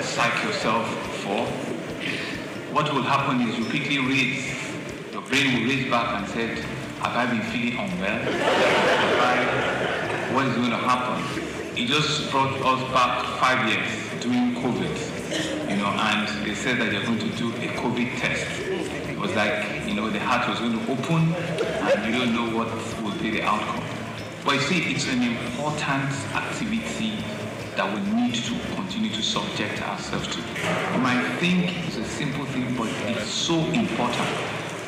psych yourself for, what will happen is you quickly raise, your brain will raise back and say, have I been feeling unwell? What is going to happen? It just brought us back 5 years during COVID, and they said that they're going to do a COVID test. It was like, the heart was going to open and you don't know what will be the outcome. But you see, it's an important activity that we need to continue to subject ourselves to. You might think it's a simple thing, but it's so important.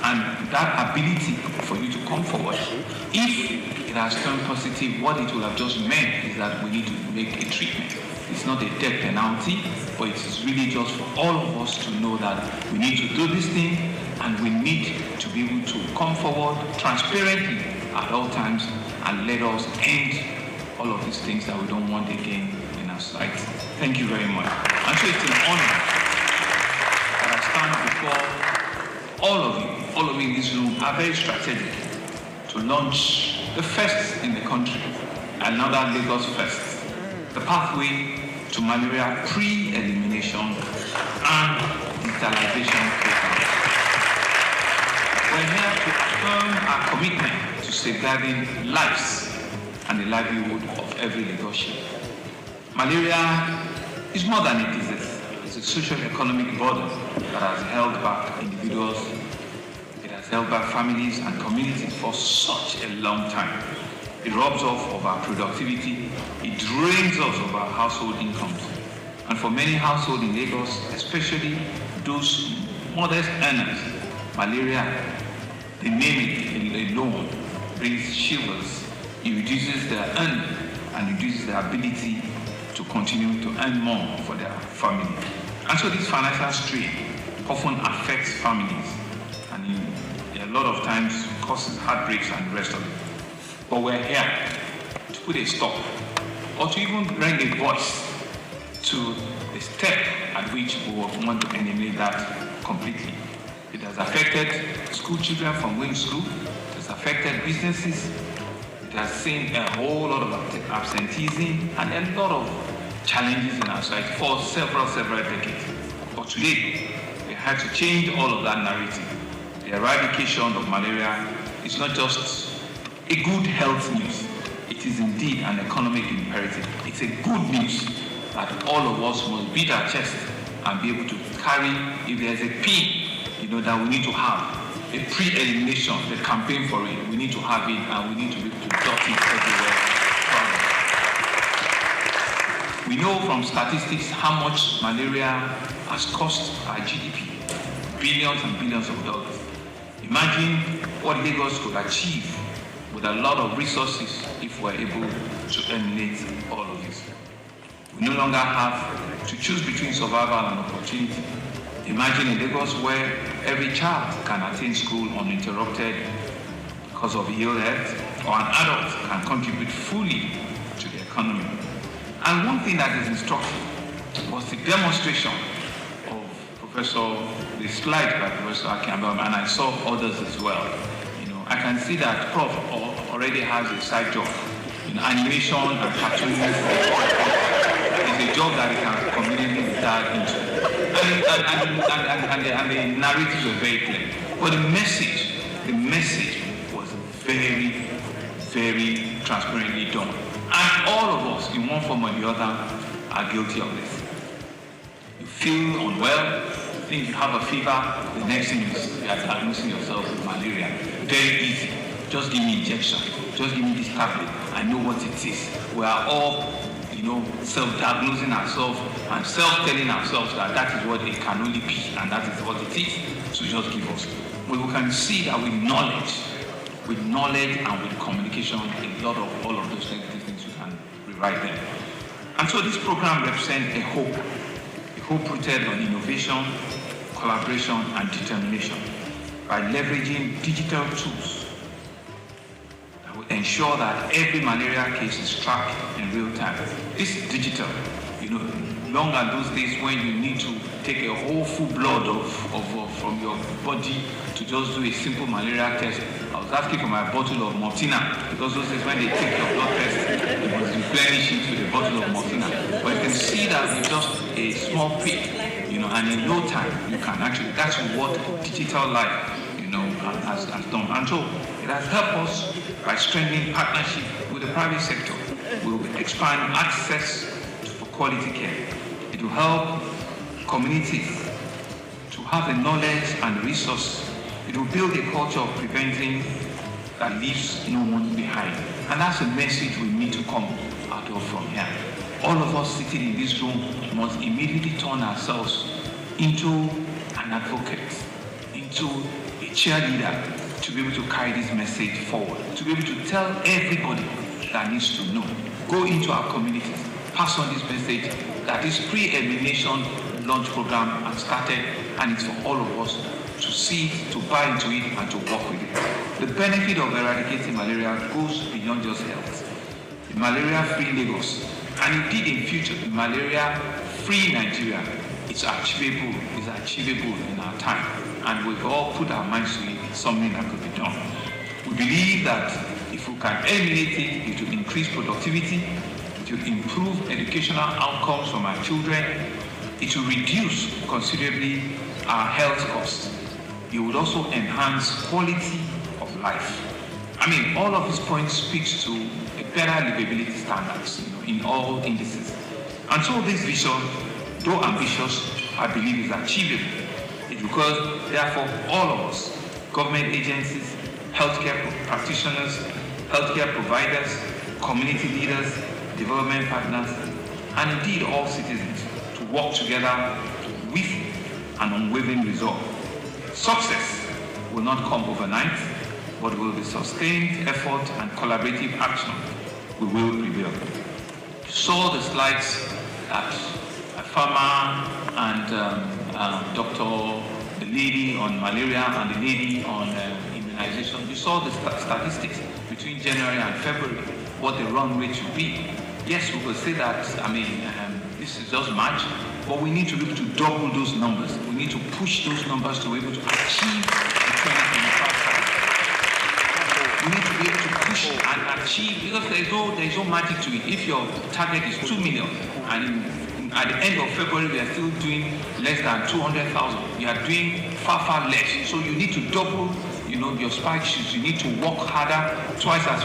And that ability for you to come forward, if it has turned positive, what it will have just meant is that we need to make a treatment. It's not a death penalty, but it is really just for all of us to know that we need to do this thing and we need to be able to come forward transparently at all times and let us end all of these things that we don't want again in our sight. Thank you very much. And so it's an honor that I stand before all of you in this room are very strategic to launch the first in the country, another Lagos first, the pathway to malaria pre-elimination and digitalization program. We're here to affirm our commitment to safeguarding lives and the livelihood of every Lagosian. Malaria is more than a disease. It's a social-economic burden that has held back individuals, it has held back families and communities for such a long time. It robs us of our productivity, it drains us of our household incomes. And for many households in Lagos, especially those modest earners, malaria, the name it alone brings shivers. It reduces their earning and reduces their ability to continue to earn more for their family. And so this financial strain often affects families and a lot of times causes heartbreaks and the rest of it. But we're here to put a stop or to even bring a voice to the step at which we want to eliminate that completely. It has affected school children from going to school, it has affected businesses, it It has seen a whole lot of absenteeism and a lot of challenges in our society for several decades. But today, we have to change all of that narrative. The eradication of malaria is not just a good health news. It is indeed an economic imperative. It's a good news that all of us must beat our chest and be able to carry, if there's a P, that we need to have, a pre-elimination, the campaign for it, we need to have it and we need to be able to dot it everywhere. We know from statistics how much malaria has cost our GDP, billions and billions of dollars. Imagine what Lagos could achieve with a lot of resources if we're able to eliminate all of this. We no longer have to choose between survival and opportunity. Imagine a Lagos where every child can attend school uninterrupted because of ill health, or an adult can contribute fully to the economy. And one thing that is instructive was the demonstration of the slide by Professor Akiambam, and I saw others as well. I can see that Prof already has a side job. Animation and cartooning is a job that he can conveniently retire into. And the narratives were very clear. But the message was very, very transparently done. And all of us, in one form or the other, are guilty of this. You feel unwell, you think you have a fever, the next thing is you are diagnosing yourself with malaria. Very easy. Just give me injection. Just give me this tablet. I know what it is. We are all, self-diagnosing ourselves and self-telling ourselves that that is what it can only be and that is what it is. So just give us. But we can see that with knowledge and with communication, a lot of all of those negative things you can rewrite them. And so this program represents a hope rooted on innovation, collaboration, and determination by leveraging digital tools that will ensure that every malaria case is tracked in real time. This is digital. Long are those days when you need to take a whole full blood from your body to just do a simple malaria test. I was asking for my bottle of Martina because those days when they take your blood test, you must replenish it with a bottle of Martina. But you can see that with just a small prick, and in no time you can actually. That's what digital life, has done. And so it has helped us by strengthening partnership with the private sector. We will expand access for quality care. It will help communities to have the knowledge and the resources. It will build a culture of preventing that leaves no one behind. And that's a message we need to come out of from here. All of us sitting in this room must immediately turn ourselves into an advocate, into a cheerleader to be able to carry this message forward, to be able to tell everybody that needs to know. Go into our communities, pass on this message that this pre-elimination launch program has started, and it's for all of us to see, to buy into it, and to work with it. The benefit of eradicating malaria goes beyond just health. The malaria-free Lagos, and indeed in future, the malaria-free Nigeria, is achievable in our time, and we've all put our minds to it. It's something that could be done. We believe that if we can eliminate it, it will increase productivity, it will improve educational outcomes from our children, it will reduce considerably our health costs. It would also enhance quality of life. All of these points speaks to a better livability standards, in all indices. And so this vision, though ambitious, I believe is achievable. It's because, therefore, all of us, government agencies, healthcare practitioners, healthcare providers, community leaders, development partners, and indeed all citizens, to work together with an unwavering resolve. Success will not come overnight, but will be sustained effort and collaborative action. We will prevail. You saw the slides that Farmer and the lady on malaria and the lady on immunization. You saw the statistics between January and February, what the run rate should be. Yes, we will say that, this is just March, but we need to be able to double those numbers. We need to push those numbers to be able to achieve the 2025 target. We need to be able to push and achieve, because there is no magic to it. If your target is 2 million and at the end of February we are still doing less than 200,000, you are doing far less. So you need to double, your spike shoots. You need to work harder, twice as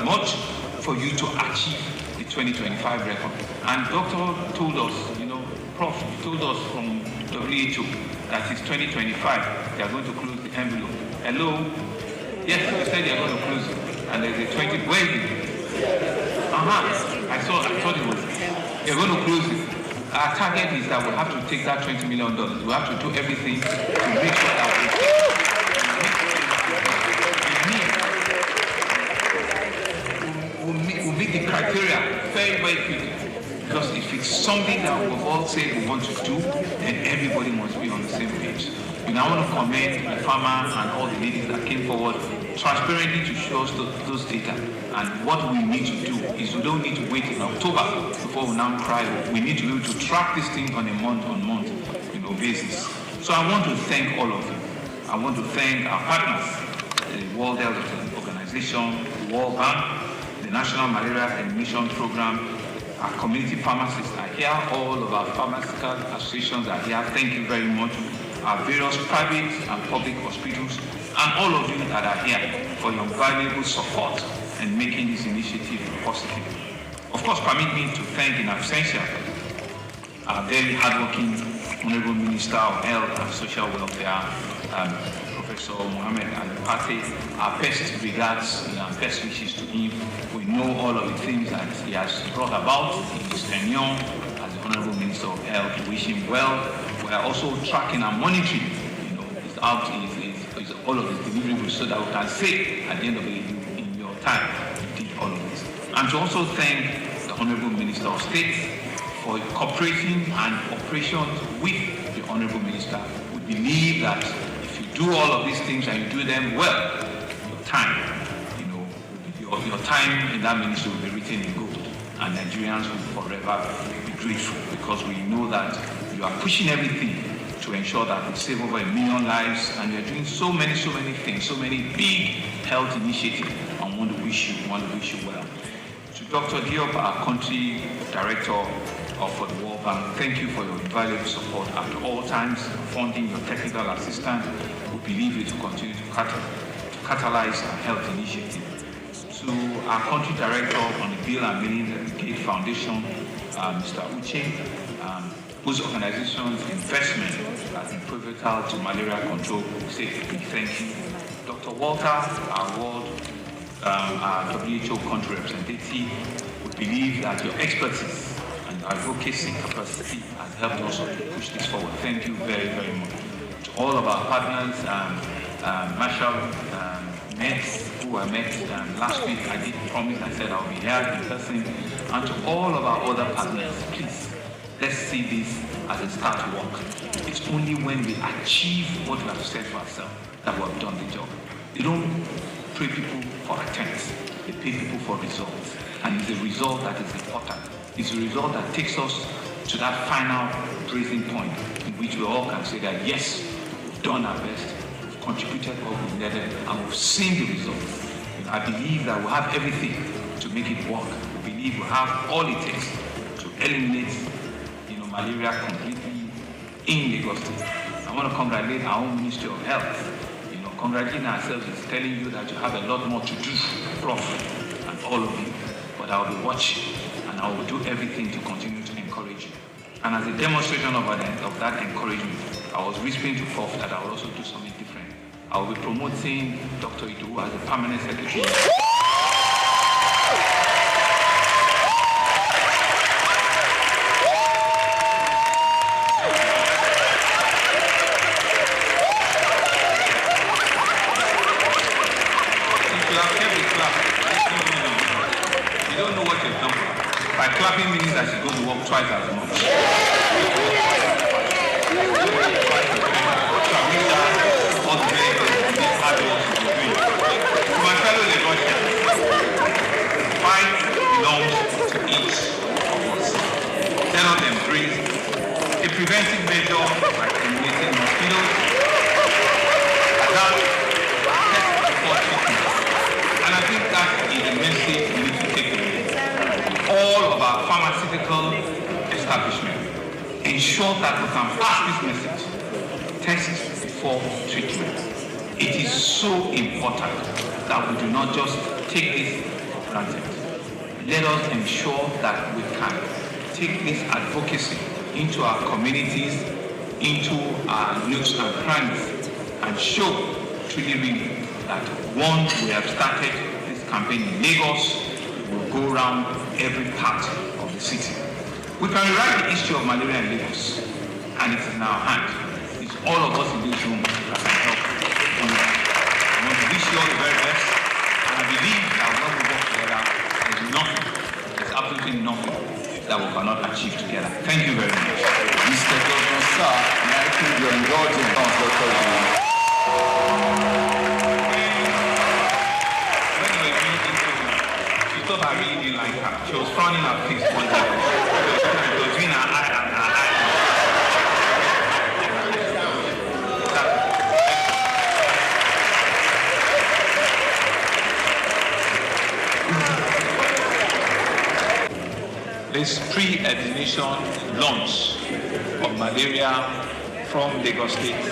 much for you to achieve the 2025 record. And Doctor told us, Prof told us from WHO that it's 2025, they are going to close the envelope. Hello? Yes, they said they are going to close it. And there's a 20, where is it? I thought it was, they're going to close it. Our target is that we have to take that $20 million. We have to do everything to reach what our we'll meet the criteria very quickly. Because if it's something that we've all said we want to do, then everybody must be on the same page. And I want to commend the farmers and all the ladies that came forward transparently to show us those data. And what we need to do is we don't need to wait in October before we now cry. We need to be able to track this thing on a month-on-month basis. So I want to thank all of you. I want to thank our partners, the World Health Organization, the World Bank, the National Malaria Elimination Program. Our community pharmacists are here. All of our pharmaceutical associations are here. Thank you very much. Our various private and public hospitals, and all of you that are here for your valuable support and making this initiative positive. Of course, permit me to thank in absentia our very hardworking Honorable Minister of Health and Social Welfare, Professor Mohammed Al-Pate. Our best regards and our best wishes to him. We know all of the things that he has brought about in his tenure as the Honorable Minister of Health. We wish him well. We are also tracking and monitoring, all of his deliverables so that we can say at the end of it, in your time, you did all of this. And to also thank the Honorable Minister of State for cooperating and operations with the Honorable Minister. We believe that if you do all of these things and you do them well, your time, your time in that ministry will be written in gold, and Nigerians will forever be grateful, because we know that you are pushing everything to ensure that we save over 1 million lives, and we are doing so many things, so many big health initiatives, and want to wish you well. To Dr. Diop, our country director for the World Bank, thank you for your invaluable support at all times, funding your technical assistance. We believe it will continue to catalyze our health initiative. To our country director on the Bill and Melinda Gates Foundation, Mr. Uche, whose organization's investment has been pivotal to malaria control. Say a big thank you. Dr. Walter, our WHO country representative, we believe that your expertise and advocacy capacity has helped us to push this forward. Thank you very much. To all of our partners, Marshall, Mets, who I met last week, I did promise, I said I'll be here in person. And to all of our other partners, please, let's see this as a start to work. It's only when we achieve what we have set for ourselves that we have done the job. They don't pay people for attempts, they pay people for results. And it's the result that is important. It's the result that takes us to that final praising point in which we all can say that yes, we've done our best, we've contributed what we needed, and we've seen the results. I believe that we have everything to make it work. We believe we have all it takes to eliminate malaria completely in Lagos State. I want to congratulate our own Ministry of Health. Congratulating ourselves is telling you that you have a lot more to do, Prof, and all of you. But I will be watching, and I will do everything to continue to encourage you. And as a demonstration of that encouragement, I was whispering to Prof that I will also do something different. I will be promoting Dr. Idu as a permanent secretary. Clapping means that she's going to work twice as much. All the very hard work she's doing. To my fellow Lagosians, fight belongs to each of us. Let us embrace a preventive measure by eliminating mosquitoes, adapt, test before treatment. And I think our pharmaceutical establishment. Ensure that we can pass this message. Test before treatment. It is so important that we do not just take this for granted. Let us ensure that we can take this advocacy into our communities, into our nooks and crannies, and show really that once we have started this campaign in Lagos, we will go around every part of the city. We can rewrite the history of malaria in Lagos, and it is in our hand. It's all of us in this room that can help do that. I want to wish you all the very best, and I believe that when we work together, there's nothing, there's absolutely nothing that we cannot achieve together. Thank you very much.
Mr. Governor, sir, may I take your indulgence,
She thought I really didn't like her. She was frowning her face one day. It was between her eye and her eye. This pre-examination launch of malaria from Lagos State.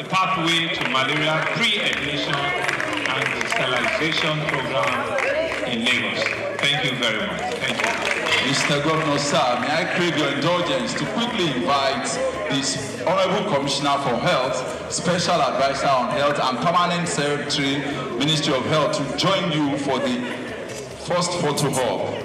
Pathway to malaria pre-admission and sterilization program in Lagos. Thank you very much. Thank you.
Mr. Governor, sir, may I crave your indulgence to quickly invite this Honorable Commissioner for Health, Special Advisor on Health and Permanent Secretary, Ministry of Health, to join you for the first photo op.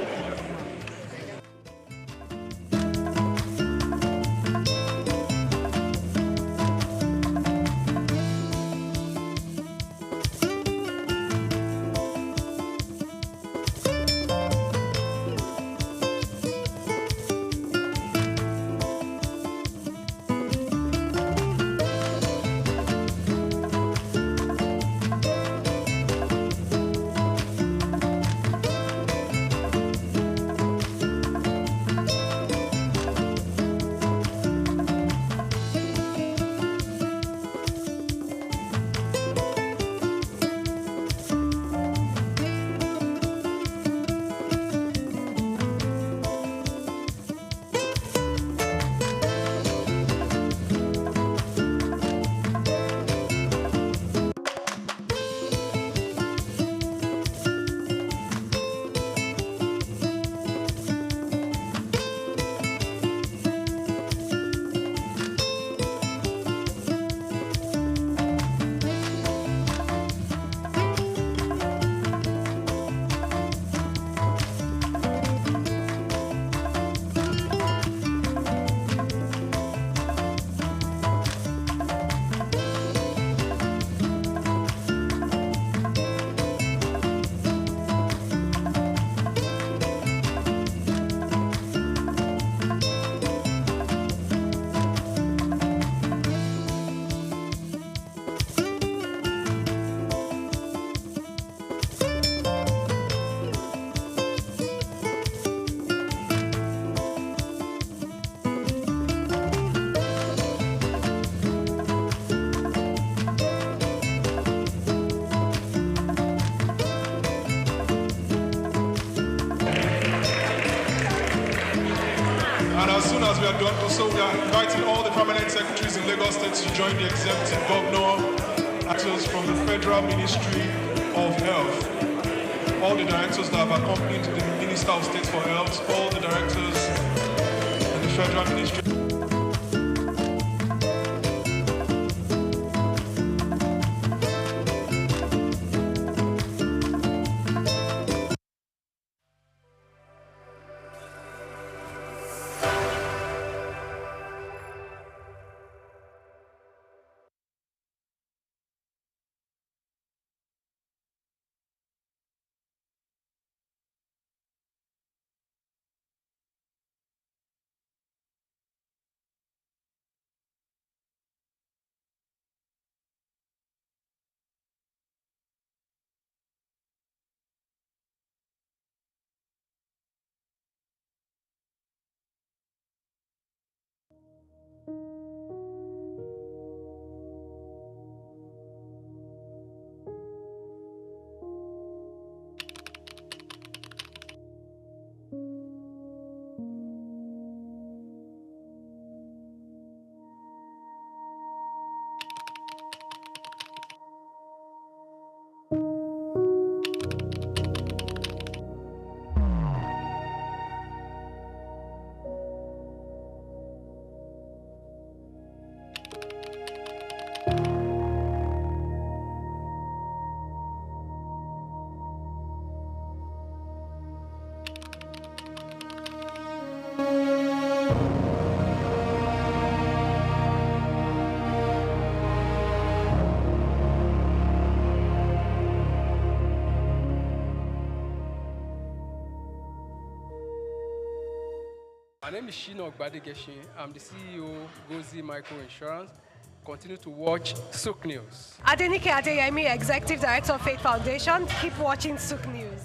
And as soon as we are done, so we are inviting all the permanent secretaries in Lagos State to join the executive governor, actors from the Federal Ministry of Health, all the directors that have accompanied the Minister of State for Health, all the directors in the Federal Ministry.
My name is Shino Ogbadegeshin. I'm the CEO, Gozi Micro Insurance. Continue to watch SOUQ News.
Adenike Adeyemi, Executive Director of Faith Foundation. Keep watching SOUQ News.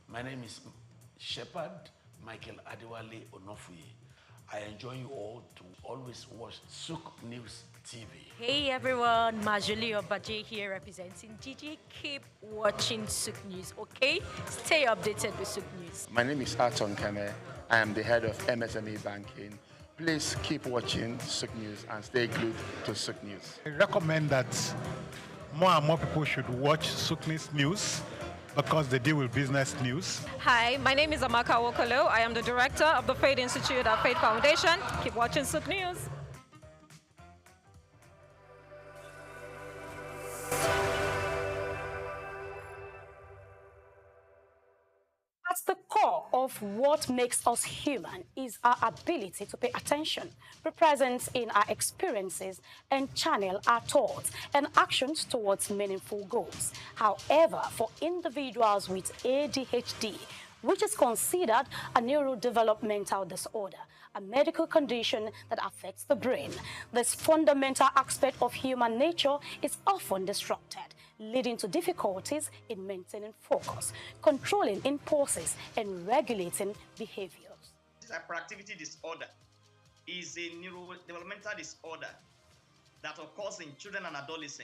My name is Shepherd Michael Adewale Onofuye. I enjoy you all to always watch SOUQ News TV.
Hey everyone, Majuli Obaje here representing Gigi. Keep watching SOUQ News, okay? Stay updated with SOUQ News.
My name is Aton Keme. I am the head of MSME banking. Please keep watching SOUQ News and stay glued to SOUQ News.
I recommend that more and more people should watch SOUQ News because they deal with business news.
Hi, my name is Amaka Wokolo. I am the director of the Faith Institute at Faith Foundation. Keep watching SOUQ News.
At the core of what makes us human is our ability to pay attention, be present in our experiences, and channel our thoughts and actions towards meaningful goals. However, for individuals with ADHD, which is considered a neurodevelopmental disorder, a medical condition that affects the brain, this fundamental aspect of human nature is often disrupted, leading to difficulties in maintaining focus, controlling impulses, and regulating behaviors.
Hyperactivity disorder is a neurodevelopmental disorder that occurs in children and adolescents.